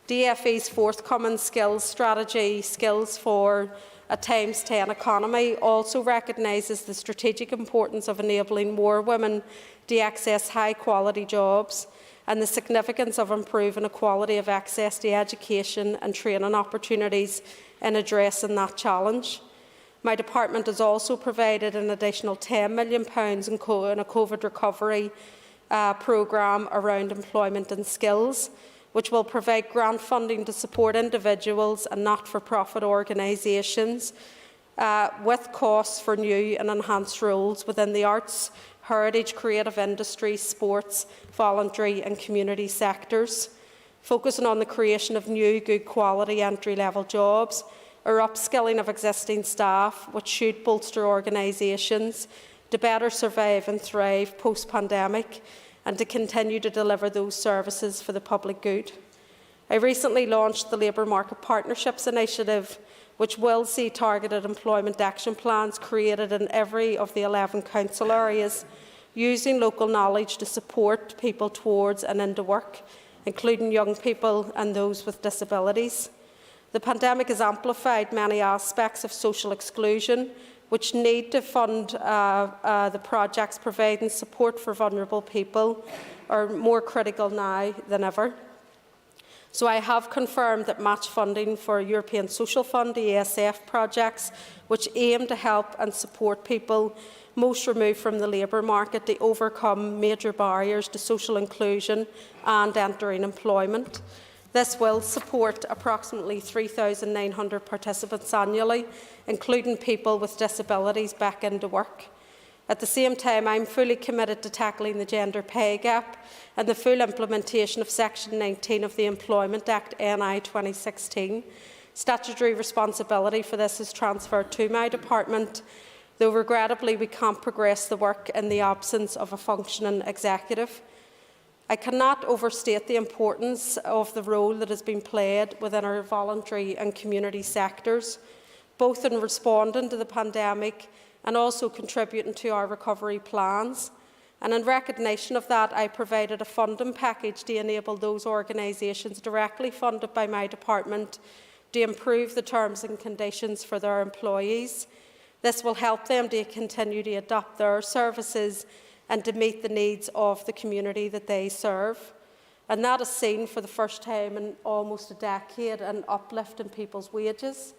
DFE's forthcoming skills strategy, Skills for a ×10 economy, also recognises the strategic importance of enabling more women to access high-quality jobs and the significance of improving equality of access to education and training opportunities in addressing that challenge. My department has also provided an additional £10 million in a COVID recovery programme around employment and skills, which will provide grant funding to support individuals and not-for-profit organisations with costs for new and enhanced roles within the arts, heritage, creative industry, sports, voluntary and community sectors, focusing on the creation of new, good quality entry-level jobs or upskilling of existing staff, which should bolster organisations to better survive and thrive post-pandemic and to continue to deliver those services for the public good. I recently launched the Labour Market Partnerships Initiative, which will see targeted employment action plans created in every of the 11 council areas, using local knowledge to support people towards and into work, including young people and those with disabilities. The pandemic has amplified many aspects of social exclusion, which need to fund the projects providing support for vulnerable people are more critical now than ever. So I have confirmed that match funding for European Social Fund ESF projects, which aim to help and support people most removed from the labour market to overcome major barriers to social inclusion and entering employment. This will support approximately 3,900 participants annually, including people with disabilities, back into work. At the same time, I am fully committed to tackling the gender pay gap and the full implementation of Section 19 of the Employment Act NI 2016. Statutory responsibility for this is transferred to my department, though regrettably we can't progress the work in the absence of a functioning executive. I cannot overstate the importance of the role that has been played within our voluntary and community sectors, both in responding to the pandemic and also contributing to our recovery plans. And in recognition of that, I provided a funding package to enable those organisations directly funded by my department to improve the terms and conditions for their employees. This will help them to continue to adopt their services and to meet the needs of the community that they serve. And that is seen for the first time in almost a decade an uplift in people's wages.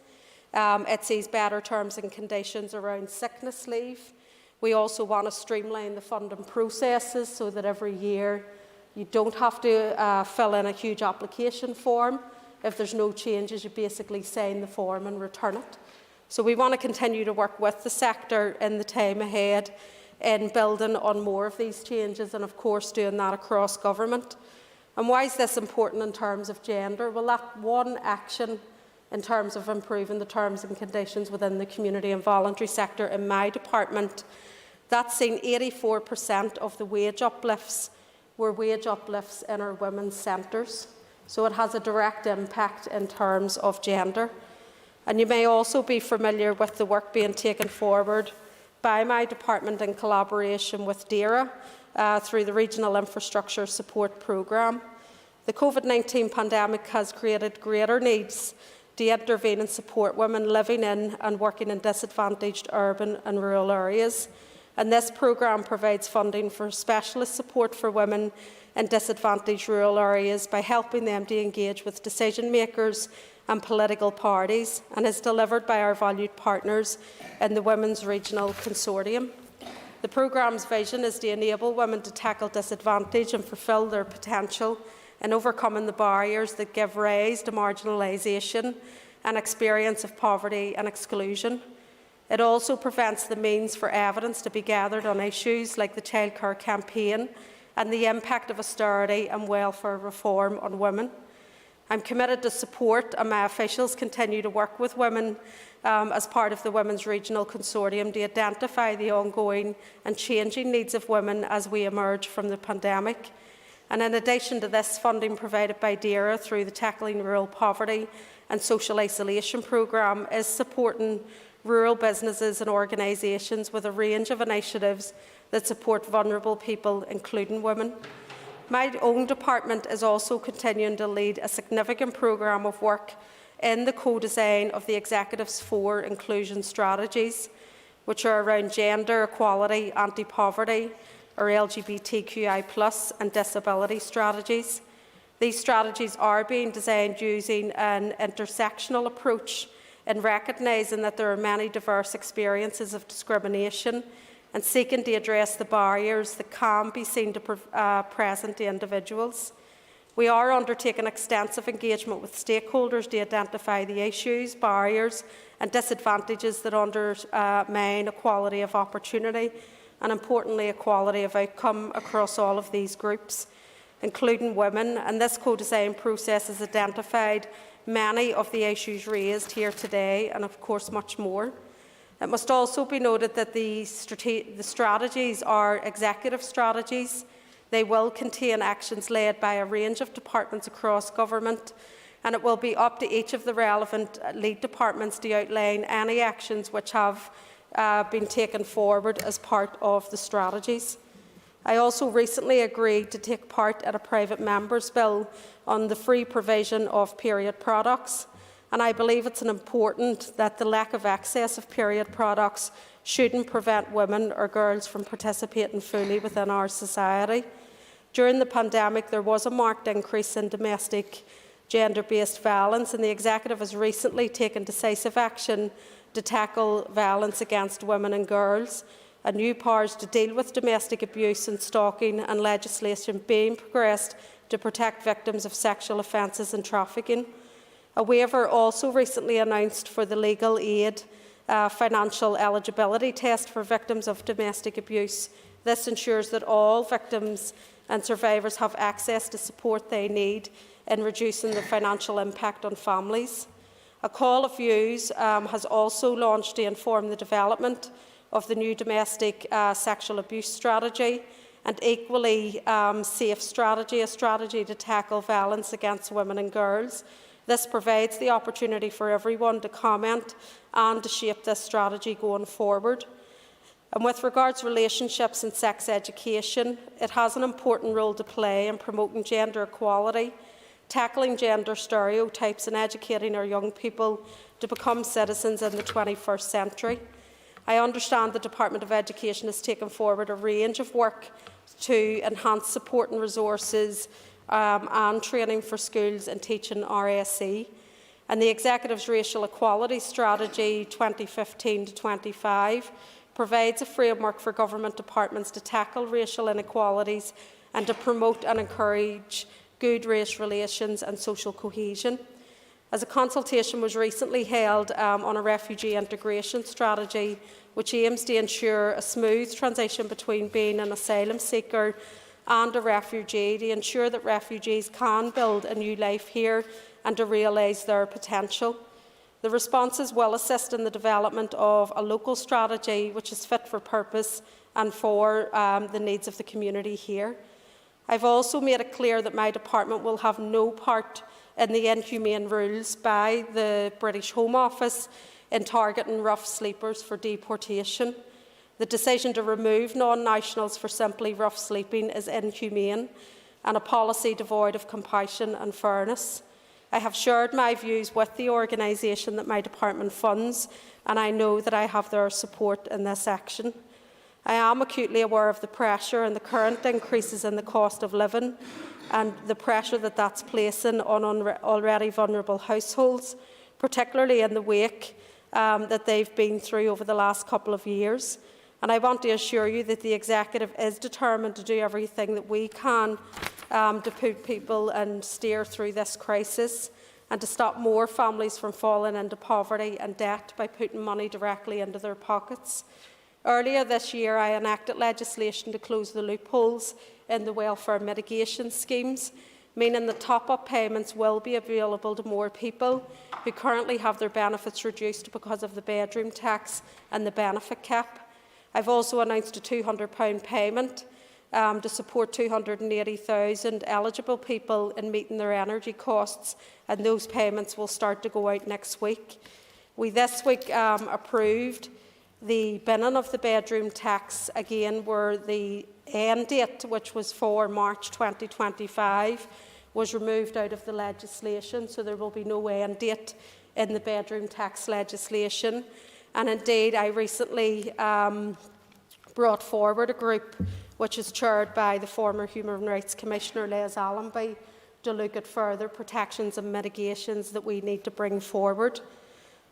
It sees better terms and conditions around sickness leave. We also want to streamline the funding processes so that every year you don't have to fill in a huge application form. If there's no changes, you basically sign the form and return it. So we want to continue to work with the sector in the time ahead in building on more of these changes and, of course, doing that across government. And why is this important in terms of gender? Well, that one action in terms of improving the terms and conditions within the community and voluntary sector in my department, that's seen 84% of the wage uplifts were wage uplifts in our women's centres. So it has a direct impact in terms of gender. And you may also be familiar with the work being taken forward by my department in collaboration with DAERA through the Regional Infrastructure Support Programme. The COVID-19 pandemic has created greater needs to intervene and support women living in and working in disadvantaged urban and rural areas. And this programme provides funding for specialist support for women in disadvantaged rural areas by helping them to engage with decision makers and political parties, and is delivered by our valued partners in the Women's Regional Consortium. The programme's vision is to enable women to tackle disadvantage and fulfil their potential in overcoming the barriers that give rise to marginalisation and experience of poverty and exclusion. It also prevents the means for evidence to be gathered on issues like the Childcare campaign and the impact of austerity and welfare reform on women. I'm committed to support, and my officials continue to work with women as part of the Women's Regional Consortium to identify the ongoing and changing needs of women as we emerge from the pandemic. And in addition to this, funding provided by DAERA through the Tackling Rural Poverty and Social Isolation programme is supporting rural businesses and organisations with a range of initiatives that support vulnerable people, including women. My own department is also continuing to lead a significant programme of work in the co-design of the Executive's 4 inclusion strategies, which are around gender equality, anti-poverty, or LGBTQI+ and disability strategies. These strategies are being designed using an intersectional approach in recognising that there are many diverse experiences of discrimination and seeking to address the barriers that can be seen to present to individuals. We are undertaking extensive engagement with stakeholders to identify the issues, barriers and disadvantages that undermine equality of opportunity and, importantly, equality of outcome across all of these groups, including women. And this co-design process has identified many of the issues raised here today and, of course, much more. It must also be noted that the strategies are executive strategies. They will contain actions led by a range of departments across government, and it will be up to each of the relevant lead departments to outline any actions which have been taken forward as part of the strategies. I also recently agreed to take part in a private member's bill on the free provision of period products, and I believe it's important that the lack of access of period products shouldn't prevent women or girls from participating fully within our society. During the pandemic, there was a marked increase in domestic gender-based violence, and the Executive has recently taken decisive action to tackle violence against women and girls, and new powers to deal with domestic abuse and stalking, and legislation being progressed to protect victims of sexual offences and trafficking. A waiver also recently announced for the legal aid financial eligibility test for victims of domestic abuse. This ensures that all victims and survivors have access to support they need in reducing the financial impact on families. A call of views has also launched to inform the development of the new domestic sexual abuse strategy, and equally safe strategy, a strategy to tackle violence against women and girls. This provides the opportunity for everyone to comment and to shape this strategy going forward. And with regards to relationships and sex education, it has an important role to play in promoting gender equality, tackling gender stereotypes and educating our young people to become citizens in the 21st century. I understand the Department of Education has taken forward a range of work to enhance support and resources and training for schools and teaching RSE. And the Executive's Racial Equality Strategy 2015 to 25 provides a framework for government departments to tackle racial inequalities and to promote and encourage good race relations and social cohesion. As a consultation was recently held on a refugee integration strategy, which aims to ensure a smooth transition between being an asylum seeker and a refugee, to ensure that refugees can build a new life here and to realise their potential. The responses will assist in the development of a local strategy which is fit for purpose and for the needs of the community here. I've also made it clear that my department will have no part in the inhumane rules by the British Home Office in targeting rough sleepers for deportation. The decision to remove non-nationals for simply rough sleeping is inhumane and a policy devoid of compassion and fairness. I have shared my views with the organisation that my department funds, and I know that I have their support in this action. I am acutely aware of the pressure and the current increases in the cost of living and the pressure that that's placing on already vulnerable households, particularly in the wake that they've been through over the last couple of years. And I want to assure you that the Executive is determined to do everything that we can to put people and steer through this crisis and to stop more families from falling into poverty and debt by putting money directly into their pockets. Earlier this year, I enacted legislation to close the loopholes in the welfare mitigation schemes, meaning that top-up payments will be available to more people who currently have their benefits reduced because of the bedroom tax and the benefit cap. I've also announced a £200 payment to support 280,000 eligible people in meeting their energy costs, and those payments will start to go out next week. We this week approved the binning of the bedroom tax again, where the end date, which was for March 2025, was removed out of the legislation, so there will be no end date in the bedroom tax legislation. And indeed, I recently brought forward a group which is chaired by the former Human Rights Commissioner Les Allenby to look at further protections and mitigations that we need to bring forward.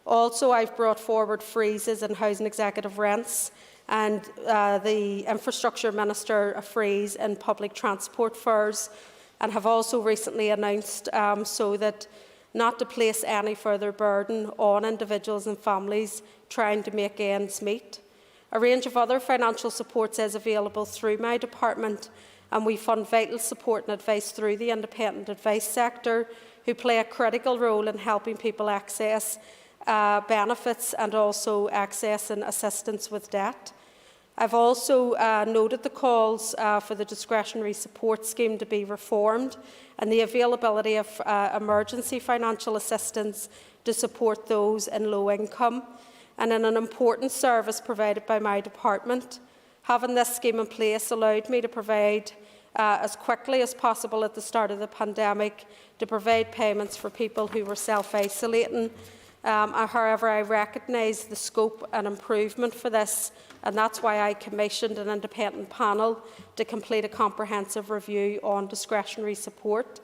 Also, I've brought forward freezes in housing executive rents, and the Infrastructure Minister a freeze in public transport fares, and have also recently announced so that not to place any further burden on individuals and families trying to make ends meet. A range of other financial supports is available through my department, and we fund vital support and advice through the independent advice sector, who play a critical role in helping people access benefits and also accessing assistance with debt. I've also noted the calls for the discretionary support scheme to be reformed and the availability of emergency financial assistance to support those in low income. And in an important service provided by my department, having this scheme in place allowed me to provide as quickly as possible at the start of the pandemic to provide payments for people who were self-isolating. However, I recognise the scope and improvement for this, and that's why I commissioned an independent panel to complete a comprehensive review on discretionary support.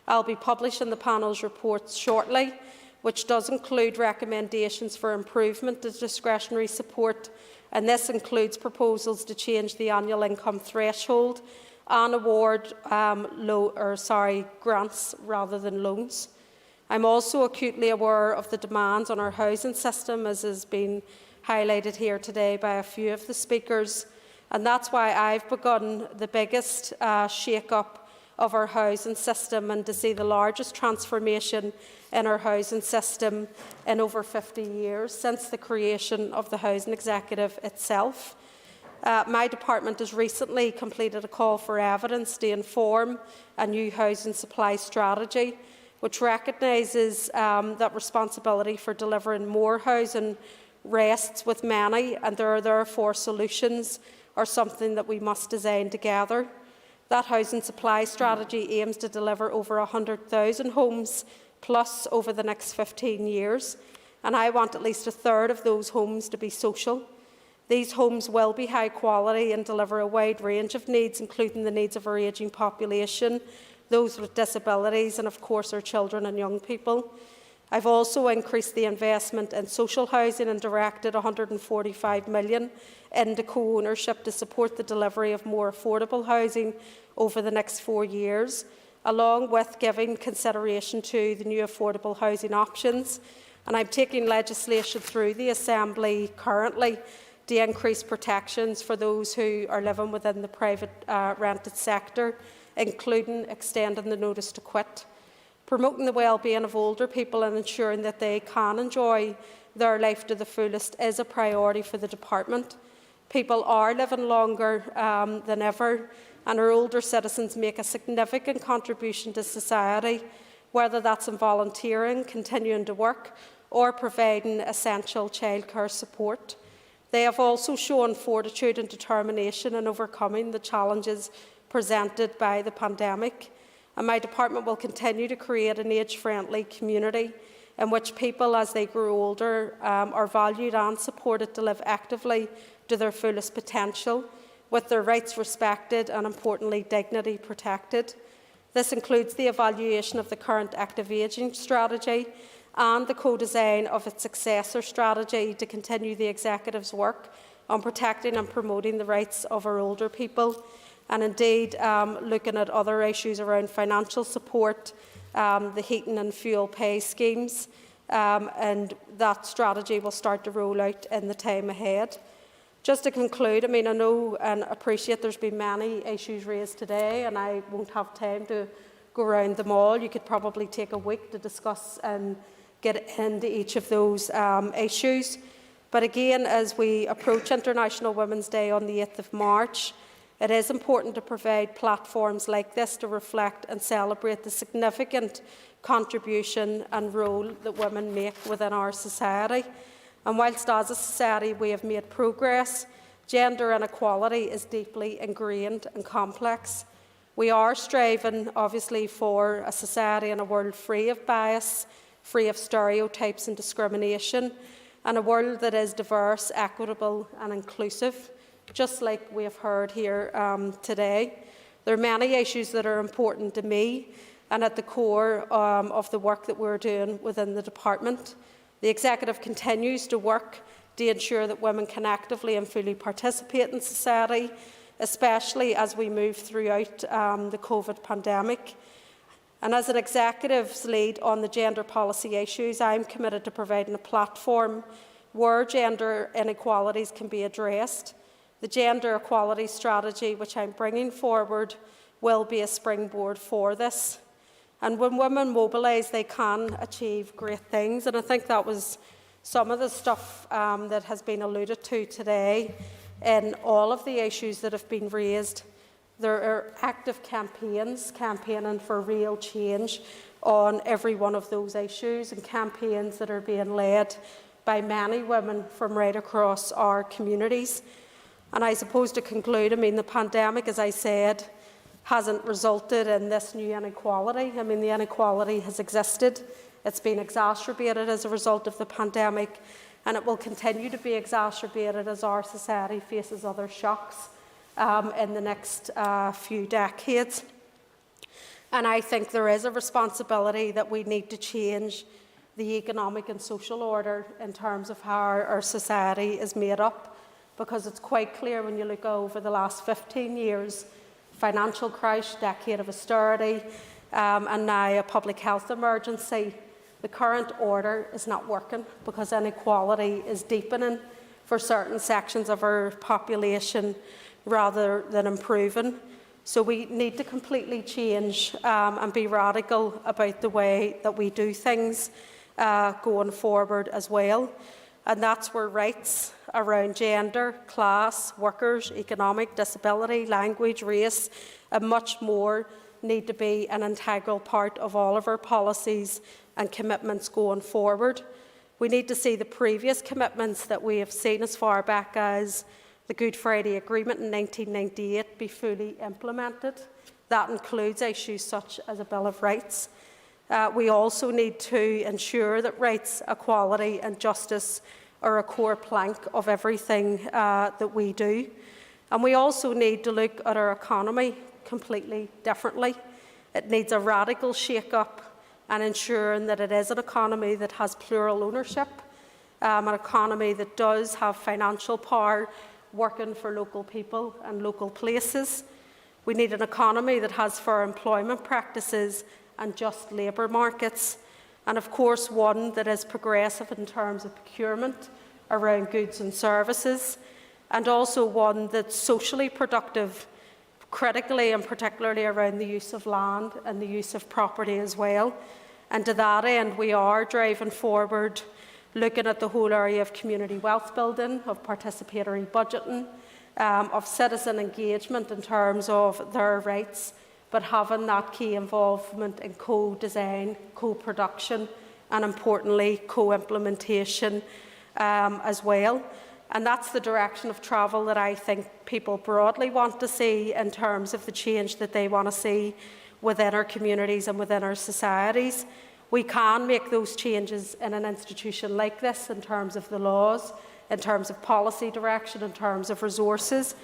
I'll be publishing the panel's report shortly, which does include recommendations for improvement to discretionary support, and this includes proposals to change the annual income threshold and award grants rather than loans. I'm also acutely aware of the demands on our housing system, as has been highlighted here today by a few of the speakers, and that's why I've begun the biggest shake-up of our housing system and to see the largest transformation in our housing system in over 50 years since the creation of the Housing Executive itself. My department has recently completed a call for evidence to inform a new housing supply strategy, which recognises that responsibility for delivering more housing rests with many, and there are therefore solutions are something that we must design together. That housing supply strategy aims to deliver over 100,000 homes plus over the next 15 years, and I want at least a third of those homes to be social. These homes will be high quality and deliver a wide range of needs, including the needs of our ageing population, those with disabilities and, of course, our children and young people. I've also increased the investment in social housing and directed £145 million into co-ownership to support the delivery of more affordable housing over the next 4 years, along with giving consideration to the new affordable housing options. And I'm taking legislation through the Assembly currently to increase protections for those who are living within the private rented sector, including extending the notice to quit. Promoting the well-being of older people and ensuring that they can enjoy their life to the fullest is a priority for the department. People are living longer than ever, and our older citizens make a significant contribution to society, whether that's in volunteering, continuing to work, or providing essential childcare support. They have also shown fortitude and determination in overcoming the challenges presented by the pandemic. And my department will continue to create an age-friendly community in which people, as they grow older, are valued and supported to live actively to their fullest potential, with their rights respected and, importantly, dignity protected. This includes the evaluation of the current active ageing strategy and the co-design of its successor strategy to continue the Executive's work on protecting and promoting the rights of our older people, and indeed looking at other issues around financial support, the heating and fuel pay schemes, and that strategy will start to roll out in the time ahead. Just to conclude, I know and appreciate there's been many issues raised today, and I won't have time to go around them all. You could probably take a week to discuss and get into each of those issues. But again, as we approach International Women's Day on the 8th of March, it is important to provide platforms like this to reflect and celebrate the significant contribution and role that women make within our society. And whilst as a society we have made progress, gender inequality is deeply ingrained and complex. We are striving, obviously, for a society and a world free of bias, free of stereotypes and discrimination, and a world that is diverse, equitable and inclusive, just like we have heard here today. There are many issues that are important to me and at the core of the work that we're doing within the department. The Executive continues to work to ensure that women can actively and fully participate in society, especially as we move throughout the COVID pandemic. And as an Executive's lead on the gender policy issues, I'm committed to providing a platform where gender inequalities can be addressed. The gender equality strategy, which I'm bringing forward, will be a springboard for this. And when women mobilise, they can achieve great things. And I think that was some of the stuff that has been alluded to today in all of the issues that have been raised. There are active campaigns, campaigning for real change on every one of those issues, and campaigns that are being led by many women from right across our communities. And I suppose to conclude, the pandemic, as I said, hasn't resulted in this new inequality. The inequality has existed. It's been exacerbated as a result of the pandemic, and it will continue to be exacerbated as our society faces other shocks in the next few decades. And I think there is a responsibility that we need to change the economic and social order in terms of how our society is made up, because it's quite clear when you look over the last 15 years, financial crash, decade of austerity, and now a public health emergency, the current order is not working because inequality is deepening for certain sections of our population rather than improving. So we need to completely change and be radical about the way that we do things going forward as well. And that's where rights around gender, class, workers, economic, disability, language, race, and much more need to be an integral part of all of our policies and commitments going forward. We need to see the previous commitments that we have seen as far back as the Good Friday Agreement in 1998 be fully implemented. That includes issues such as a Bill of Rights. We also need to ensure that rights, equality and justice are a core plank of everything that we do. And we also need to look at our economy completely differently. It needs a radical shake-up and ensuring that it is an economy that has plural ownership, an economy that does have financial power working for local people and local places. We need an economy that has fair employment practices and just labour markets, and of course one that is progressive in terms of procurement around goods and services, and also one that's socially productive, critically and particularly around the use of land and the use of property as well. And to that end, we are driving forward, looking at the whole area of community wealth building, of participatory budgeting, of citizen engagement in terms of their rights, but having that key involvement in co-design, co-production, and importantly, co-implementation as well. And that's the direction of travel that I think people broadly want to see in terms of the change that they want to see within our communities and within our societies. We can make those changes in an institution like this in terms of the laws, in terms of policy direction, in terms of resources,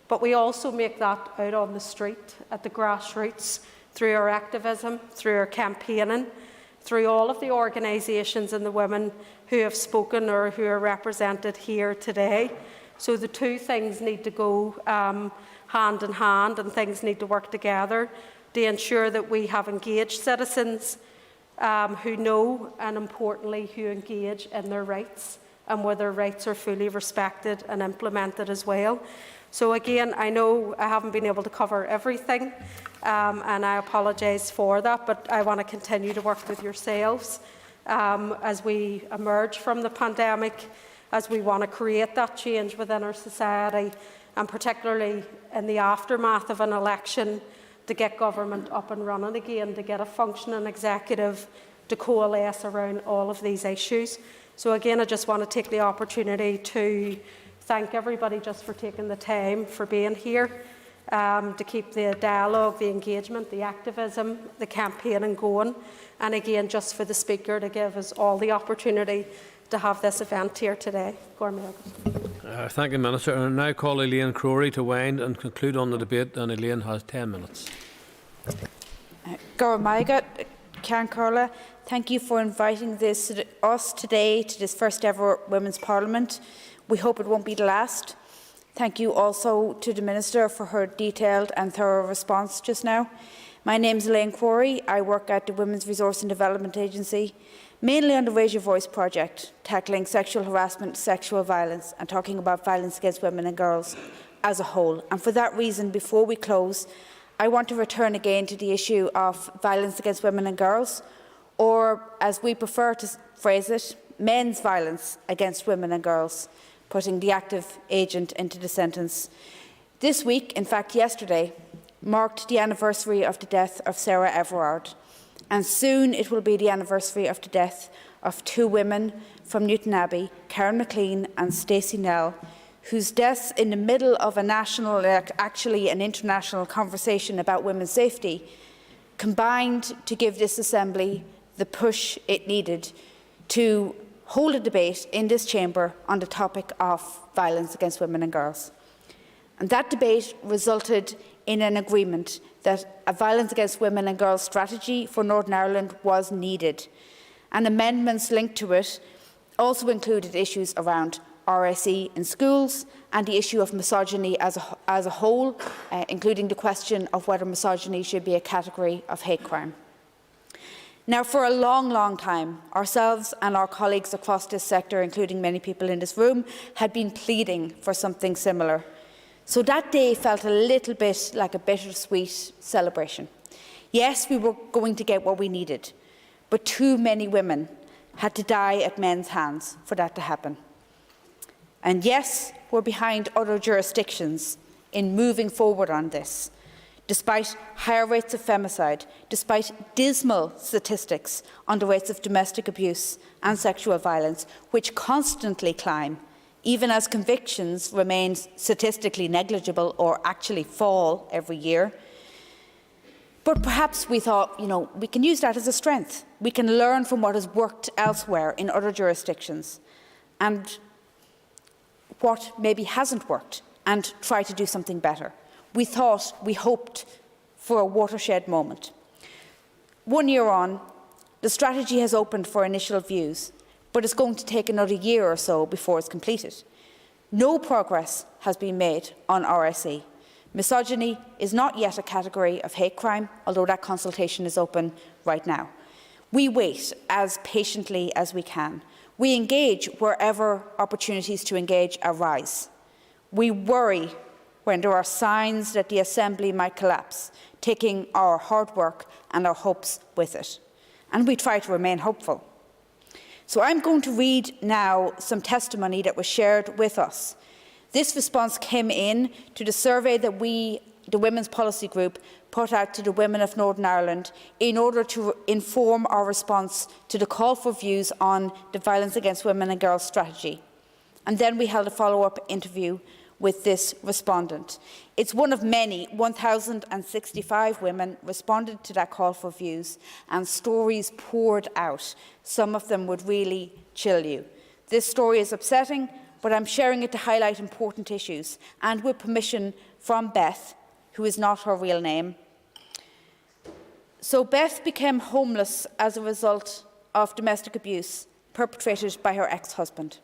but we also make that out on the street, at the grassroots, through our activism, through our campaigning, through all of the organisations and the women who have spoken or who are represented here today. So the two things need to go hand in hand, and things need to work together to ensure that we have engaged citizens who know, and importantly, who engage in their rights and where their rights are fully respected and implemented as well. So again, I know I haven't been able to cover everything, and I apologise for that, but I want to continue to work with yourselves as we emerge from the pandemic, as we want to create that change within our society, and particularly in the aftermath of an election, to get government up and running again, to get a functioning executive to coalesce around all of these issues. So again, I just want to take the opportunity to thank everybody just for taking the time, for being here, to keep the dialogue, the engagement, the activism, the campaigning going, and again, just for the Speaker to give us all the opportunity to have this event here today. Thank you, Minister. And I now call Elaine Crowley to wind and conclude on the debate, and Elaine has 10 minutes. Carla, thank you for inviting us today to this first ever Women's Parliament. We hope it won't be the last. Thank you also to the Minister for her detailed and thorough response just now. My name is Elaine Quarry. I work at the Women's Resource and Development Agency, mainly on the Raise Your Voice project, tackling sexual harassment, sexual violence, and talking about violence against women and girls as a whole. And for that reason, before we close, I want to return again to the issue of violence against women and girls, or as we prefer to phrase it, men's violence against women and girls, putting the active agent into the sentence. This week, in fact yesterday, marked the anniversary of the death of Sarah Everard, and soon it will be the anniversary of the death of two women from Newton Abbey, Karen McLean and Stacey Nell, whose deaths in the middle of a national, actually an international conversation about women's safety, combined to give this Assembly the push it needed to hold a debate in this chamber on the topic of violence against women and girls. And that debate resulted in an agreement that a violence against women and girls strategy for Northern Ireland was needed. And amendments linked to it also included issues around RSE in schools and the issue of misogyny as a whole, including the question of whether misogyny should be a category of hate crime. Now, for a long, long time, ourselves and our colleagues across this sector, including many people in this room, had been pleading for something similar. So that day felt a little bit like a bittersweet celebration. Yes, we were going to get what we needed, but too many women had to die at men's hands for that to happen. And yes, we're behind other jurisdictions in moving forward on this, despite higher rates of femicide, despite dismal statistics on the rates of domestic abuse and sexual violence, which constantly climb, even as convictions remain statistically negligible or actually fall every year. But perhaps we thought, we can use that as a strength. We can learn from what has worked elsewhere in other jurisdictions and what maybe hasn't worked, and try to do something better. We hoped for a watershed moment. 1 year on, the strategy has opened for initial views, but it's going to take another year or so before it's completed. No progress has been made on RSE. Misogyny is not yet a category of hate crime, although that consultation is open right now. We wait as patiently as we can. We engage wherever opportunities to engage arise. We worry when there are signs that the Assembly might collapse, taking our hard work and our hopes with it. And we try to remain hopeful. So I'm going to read now some testimony that was shared with us. This response came in to the survey that we, the Women's Policy Group, put out to the women of Northern Ireland in order to inform our response to the call for views on the Violence Against Women and Girls strategy. And then we held a follow-up interview with this respondent. It's one of many. 1,065 women responded to that call for views, and stories poured out. Some of them would really chill you. This story is upsetting, but I'm sharing it to highlight important issues, and with permission from Beth, who is not her real name. So Beth became homeless as a result of domestic abuse perpetrated by her ex-husband.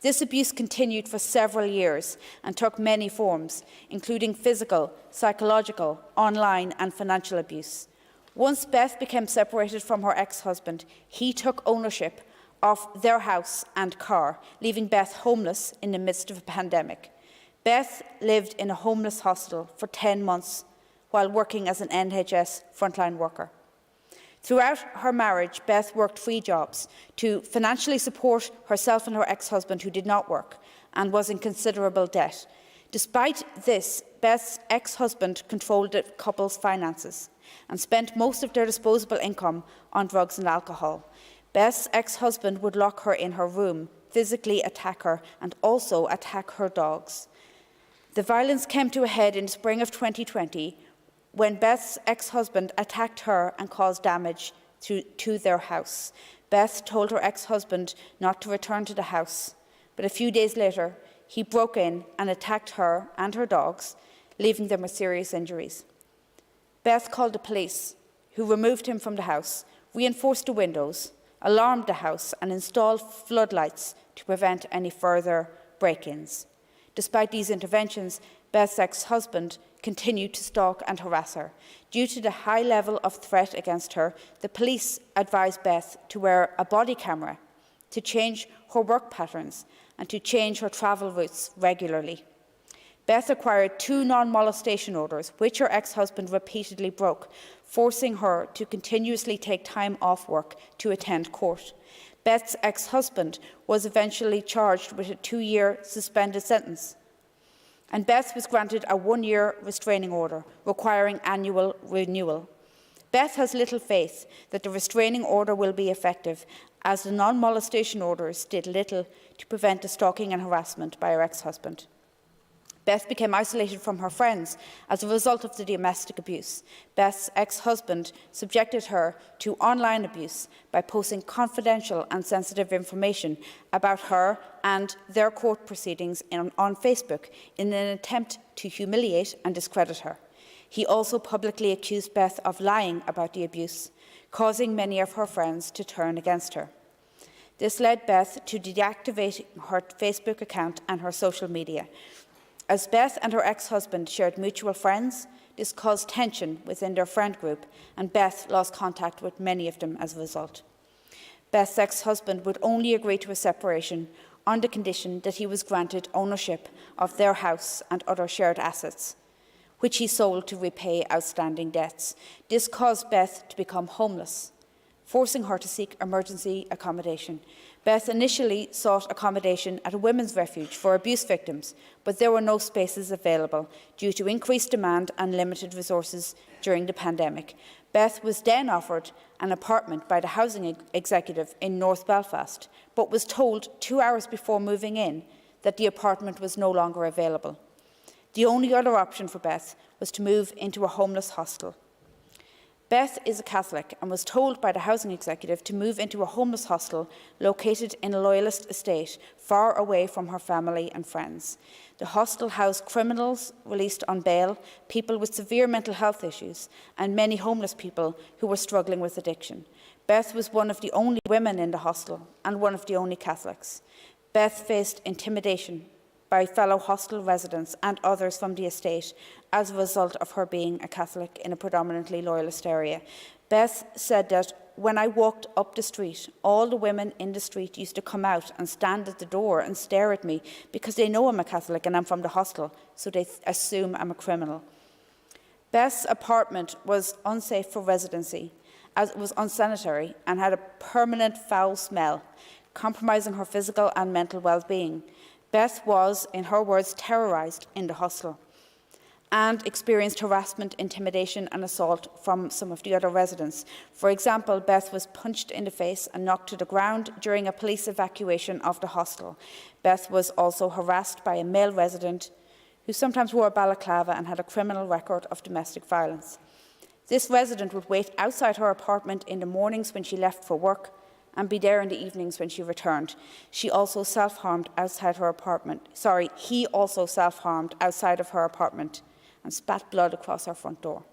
This abuse continued for several years and took many forms, including physical, psychological, online and financial abuse. Once Beth became separated from her ex-husband, he took ownership of their house and car, leaving Beth homeless in the midst of a pandemic. Beth lived in a homeless hostel for 10 months while working as an NHS frontline worker. Throughout her marriage, Beth worked 3 jobs to financially support herself and her ex-husband, who did not work and was in considerable debt. Despite this, Beth's ex-husband controlled the couple's finances and spent most of their disposable income on drugs and alcohol. Beth's ex-husband would lock her in her room, physically attack her, and also attack her dogs. The violence came to a head in spring of 2020 when Beth's ex-husband attacked her and caused damage to their house. Beth told her ex-husband not to return to the house, but a few days later, he broke in and attacked her and her dogs, leaving them with serious injuries. Beth called the police, who removed him from the house, reinforced the windows, alarmed the house, and installed floodlights to prevent any further break-ins. Despite these interventions, Beth's ex-husband continued to stalk and harass her. Due to the high level of threat against her, the police advised Beth to wear a body camera, to change her work patterns, and to change her travel routes regularly. Beth acquired 2 non-molestation orders, which her ex-husband repeatedly broke, forcing her to continuously take time off work to attend court. Beth's ex-husband was eventually charged with a 2-year suspended sentence, and Beth was granted a 1-year restraining order, requiring annual renewal. Beth has little faith that the restraining order will be effective, as the non-molestation orders did little to prevent the stalking and harassment by her ex-husband. Beth became isolated from her friends as a result of the domestic abuse. Beth's ex-husband subjected her to online abuse by posting confidential and sensitive information about her and their court proceedings on Facebook in an attempt to humiliate and discredit her. He also publicly accused Beth of lying about the abuse, causing many of her friends to turn against her. This led Beth to deactivate her Facebook account and her social media. As Beth and her ex-husband shared mutual friends, this caused tension within their friend group, and Beth lost contact with many of them as a result. Beth's ex-husband would only agree to a separation on the condition that he was granted ownership of their house and other shared assets, which he sold to repay outstanding debts. This caused Beth to become homeless, forcing her to seek emergency accommodation. Beth initially sought accommodation at a women's refuge for abuse victims, but there were no spaces available due to increased demand and limited resources during the pandemic. Beth was then offered an apartment by the housing executive in North Belfast, but was told 2 hours before moving in that the apartment was no longer available. The only other option for Beth was to move into a homeless hostel. Beth is a Catholic and was told by the housing executive to move into a homeless hostel located in a loyalist estate far away from her family and friends. The hostel housed criminals released on bail, people with severe mental health issues, and many homeless people who were struggling with addiction. Beth was one of the only women in the hostel and one of the only Catholics. Beth faced intimidation by fellow hostel residents and others from the estate as a result of her being a Catholic in a predominantly loyalist area. Beth said that when I walked up the street, all the women in the street used to come out and stand at the door and stare at me because they know I'm a Catholic and I'm from the hostel, so they assume I'm a criminal. Beth's apartment was unsafe for residency, as it was unsanitary and had a permanent foul smell, compromising her physical and mental well-being. Beth was, in her words, terrorised in the hostel and experienced harassment, intimidation and assault from some of the other residents. For example, Beth was punched in the face and knocked to the ground during a police evacuation of the hostel. Beth was also harassed by a male resident who sometimes wore a balaclava and had a criminal record of domestic violence. This resident would wait outside her apartment in the mornings when she left for work and be there in the evenings when she returned. He also self-harmed outside of her apartment and spat blood across her front door.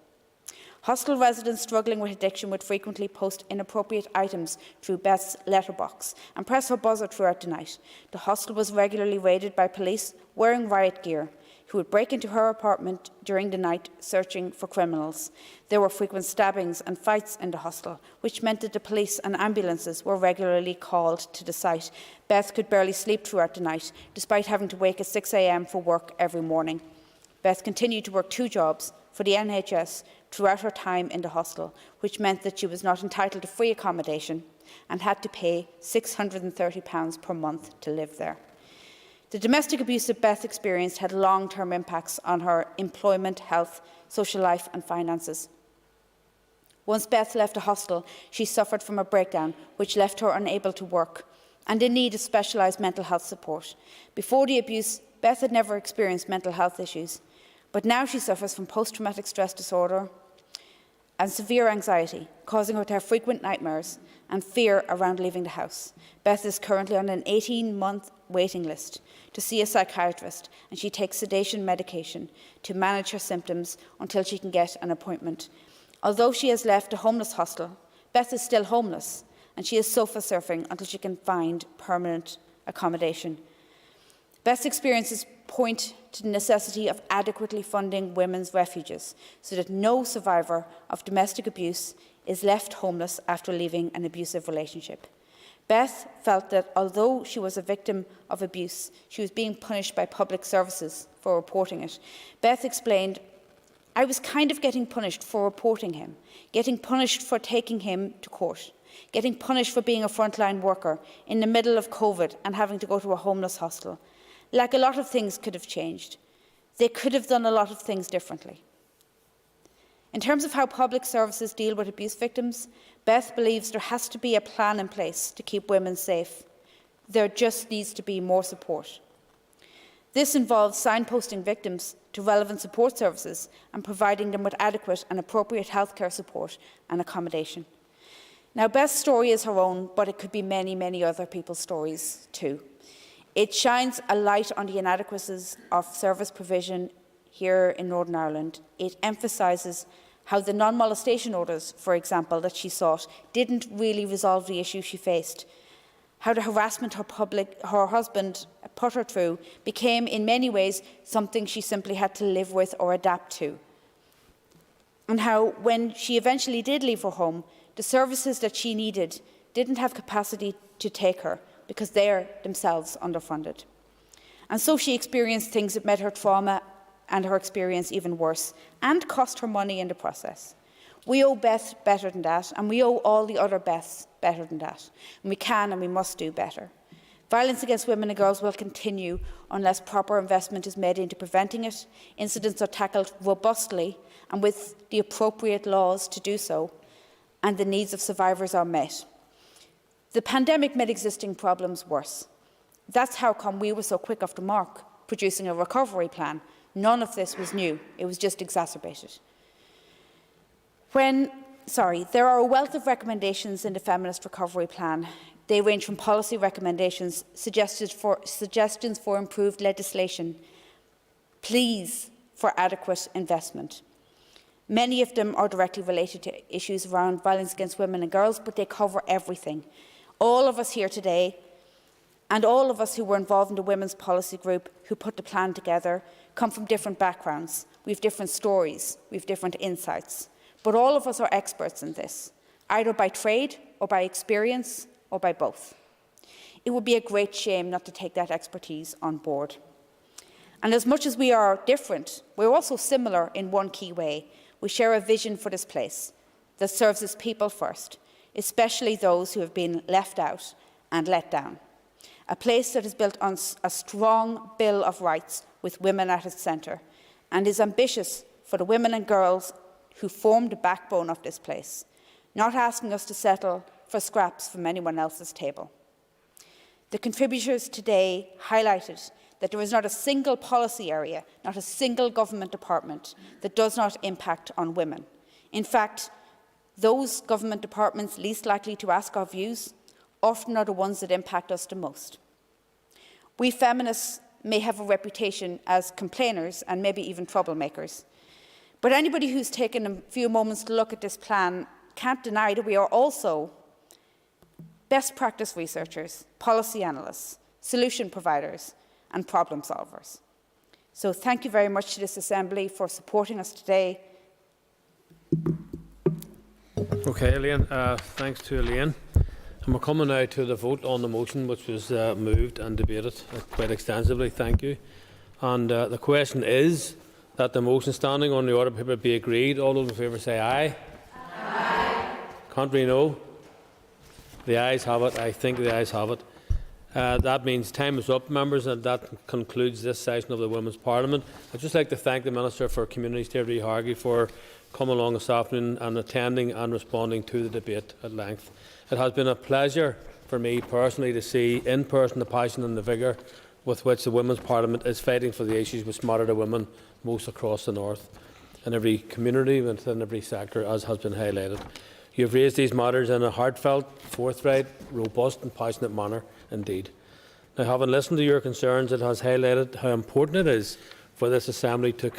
Hostel residents struggling with addiction would frequently post inappropriate items through Beth's letterbox and press her buzzer throughout the night. The hostel was regularly raided by police wearing riot gear, who would break into her apartment during the night searching for criminals. There were frequent stabbings and fights in the hostel, which meant that the police and ambulances were regularly called to the site. Beth could barely sleep throughout the night, despite having to wake at 6 a.m. for work every morning. Beth continued to work 2 jobs for the NHS throughout her time in the hostel, which meant that she was not entitled to free accommodation and had to pay £630 per month to live there. The domestic abuse that Beth experienced had long-term impacts on her employment, health, social life and finances. Once Beth left the hostel, she suffered from a breakdown which left her unable to work and in need of specialised mental health support. Before the abuse, Beth had never experienced mental health issues, but now she suffers from post-traumatic stress disorder and severe anxiety, causing her to have frequent nightmares and fear around leaving the house. Beth is currently on an 18-month waiting list to see a psychiatrist, and she takes sedation medication to manage her symptoms until she can get an appointment. Although she has left a homeless hostel, Beth is still homeless, and she is sofa surfing until she can find permanent accommodation. Beth's experiences point to the necessity of adequately funding women's refuges so that no survivor of domestic abuse is left homeless after leaving an abusive relationship. Beth felt that although she was a victim of abuse, she was being punished by public services for reporting it. Beth explained, "I was kind of getting punished for reporting him, getting punished for taking him to court, getting punished for being a frontline worker in the middle of COVID and having to go to a homeless hostel. Like, a lot of things could have changed. They could have done a lot of things differently." In terms of how public services deal with abuse victims, Beth believes there has to be a plan in place to keep women safe. There just needs to be more support. This involves signposting victims to relevant support services and providing them with adequate and appropriate healthcare support and accommodation. Now, Beth's story is her own, but it could be many, many other people's stories too. It shines a light on the inadequacies of service provision here in Northern Ireland. It emphasises how the non-molestation orders, for example, that she sought, didn't really resolve the issue she faced. How the harassment her husband put her through became, in many ways, something she simply had to live with or adapt to. And how, when she eventually did leave her home, the services that she needed didn't have capacity to take her, because they are themselves underfunded. And so she experienced things that made her trauma and her experience even worse, and cost her money in the process. We owe Beth better than that, and we owe all the other Beths better than that. And we can and we must do better. Violence against women and girls will continue unless proper investment is made into preventing it, incidents are tackled robustly and with the appropriate laws to do so, and the needs of survivors are met. The pandemic made existing problems worse. That's how come we were so quick off the mark, producing a recovery plan. None of this was new, it was just exacerbated. When there are a wealth of recommendations in the Feminist Recovery Plan. They range from policy recommendations, suggestions for improved legislation, pleas for adequate investment. Many of them are directly related to issues around violence against women and girls, but they cover everything. All of us here today, and all of us who were involved in the Women's Policy Group who put the plan together, come from different backgrounds. We have different stories, we have different insights. But all of us are experts in this, either by trade or by experience or by both. It would be a great shame not to take that expertise on board. And as much as we are different, we're also similar in one key way. We share a vision for this place that serves its people first, especially those who have been left out and let down. A place that is built on a strong Bill of Rights with women at its centre and is ambitious for the women and girls who form the backbone of this place, not asking us to settle for scraps from anyone else's table. The contributors today highlighted that there is not a single policy area, not a single government department that does not impact on women. In fact, those government departments least likely to ask our views often are the ones that impact us the most. We feminists may have a reputation as complainers and maybe even troublemakers, but anybody who's taken a few moments to look at this plan can't deny that we are also best practice researchers, policy analysts, solution providers, and problem solvers. So thank you very much to this Assembly for supporting us today. Okay, Elaine. Thanks to Elaine. And we're coming now to the vote on the motion, which was moved and debated quite extensively. Thank you. And the question is that the motion standing on the order paper be agreed. All those in favour say aye. Aye. Contrary, no. The ayes have it. I think the ayes have it. That means time is up, members, and that concludes this session of the Women's Parliament. I'd just like to thank the Minister for Communities, Deirdre Hargey, for coming along this afternoon and attending and responding to the debate at length. It has been a pleasure for me personally to see in person the passion and the vigour with which the Women's Parliament is fighting for the issues which matter to women most across the North, in every community and in every sector, as has been highlighted. You have raised these matters in a heartfelt, forthright, robust and passionate manner indeed. Now, having listened to your concerns, it has highlighted how important it is for this Assembly to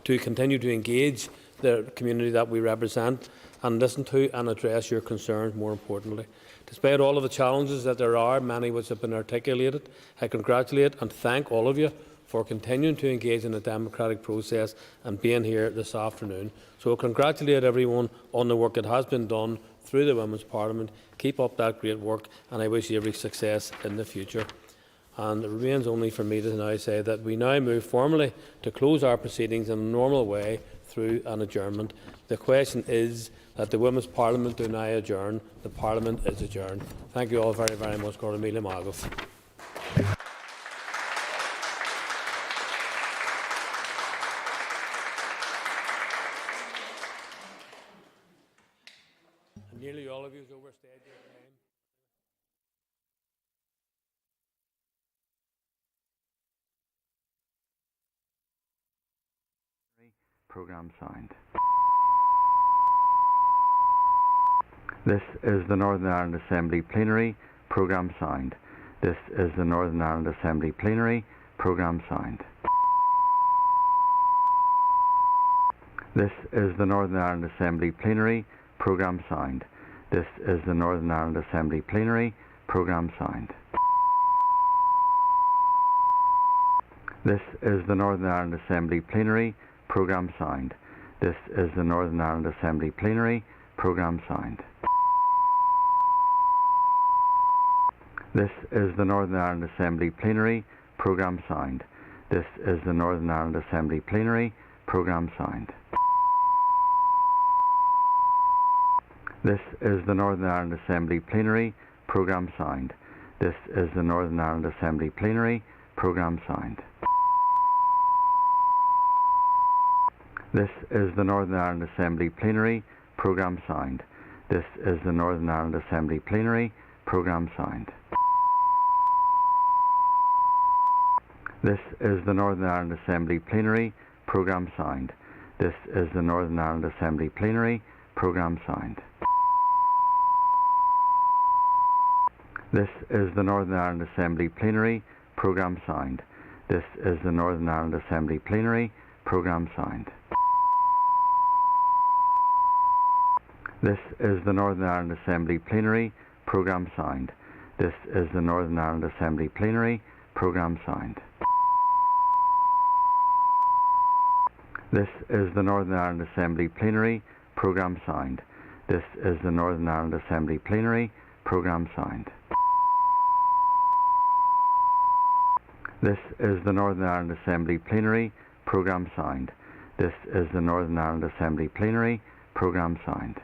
continue to engage the community that we represent and listen to and address your concerns, more importantly. Despite all of the challenges that there are, many which have been articulated, I congratulate and thank all of you for continuing to engage in the democratic process and being here this afternoon. So I congratulate everyone on the work that has been done through the Women's Parliament. Keep up that great work, and I wish you every success in the future. And it remains only for me to now say that we now move formally to close our proceedings in a normal way through an adjournment. The question is that the Women's Parliament do now adjourn. The Parliament is adjourned. Thank you all very, very much. Gordon Mila Magos. Nearly all of you have overstayed your time. Programme signed. This is the Northern Ireland Assembly plenary. Programme signed. This is the Northern Ireland Assembly plenary. Programme signed. This is the Northern Ireland Assembly plenary. Programme signed. This is the Northern Ireland Assembly plenary. Programme signed. This is the Northern Ireland Assembly plenary. Programme signed. This is the Northern Ireland Assembly plenary. Programme signed. This is the Northern Ireland Assembly plenary. Programme signed. This is the Northern Ireland Assembly plenary. Programme signed. This is the Northern Ireland Assembly plenary. Programme signed. This is the Northern Ireland Assembly plenary. Programme signed. This is the Northern Ireland Assembly plenary. Programme signed. This is the Northern Ireland Assembly plenary. Programme signed. This is the Northern Ireland Assembly plenary. Programme signed. This is the Northern Ireland Assembly Plenary. Programme signed. This is the Northern Ireland Assembly Plenary. Programme signed. This is the Northern Ireland Assembly Plenary. Programme signed. This is the Northern Ireland Assembly Plenary. Programme signed. This is the Northern Ireland Assembly Plenary. Programme signed. This is the Northern Ireland Assembly Plenary. Programme signed. This is the Northern Ireland Assembly Plenary. Programme signed. This is the Northern Ireland Assembly Plenary. Programme signed. This is the Northern Ireland Assembly Plenary. Programme signed.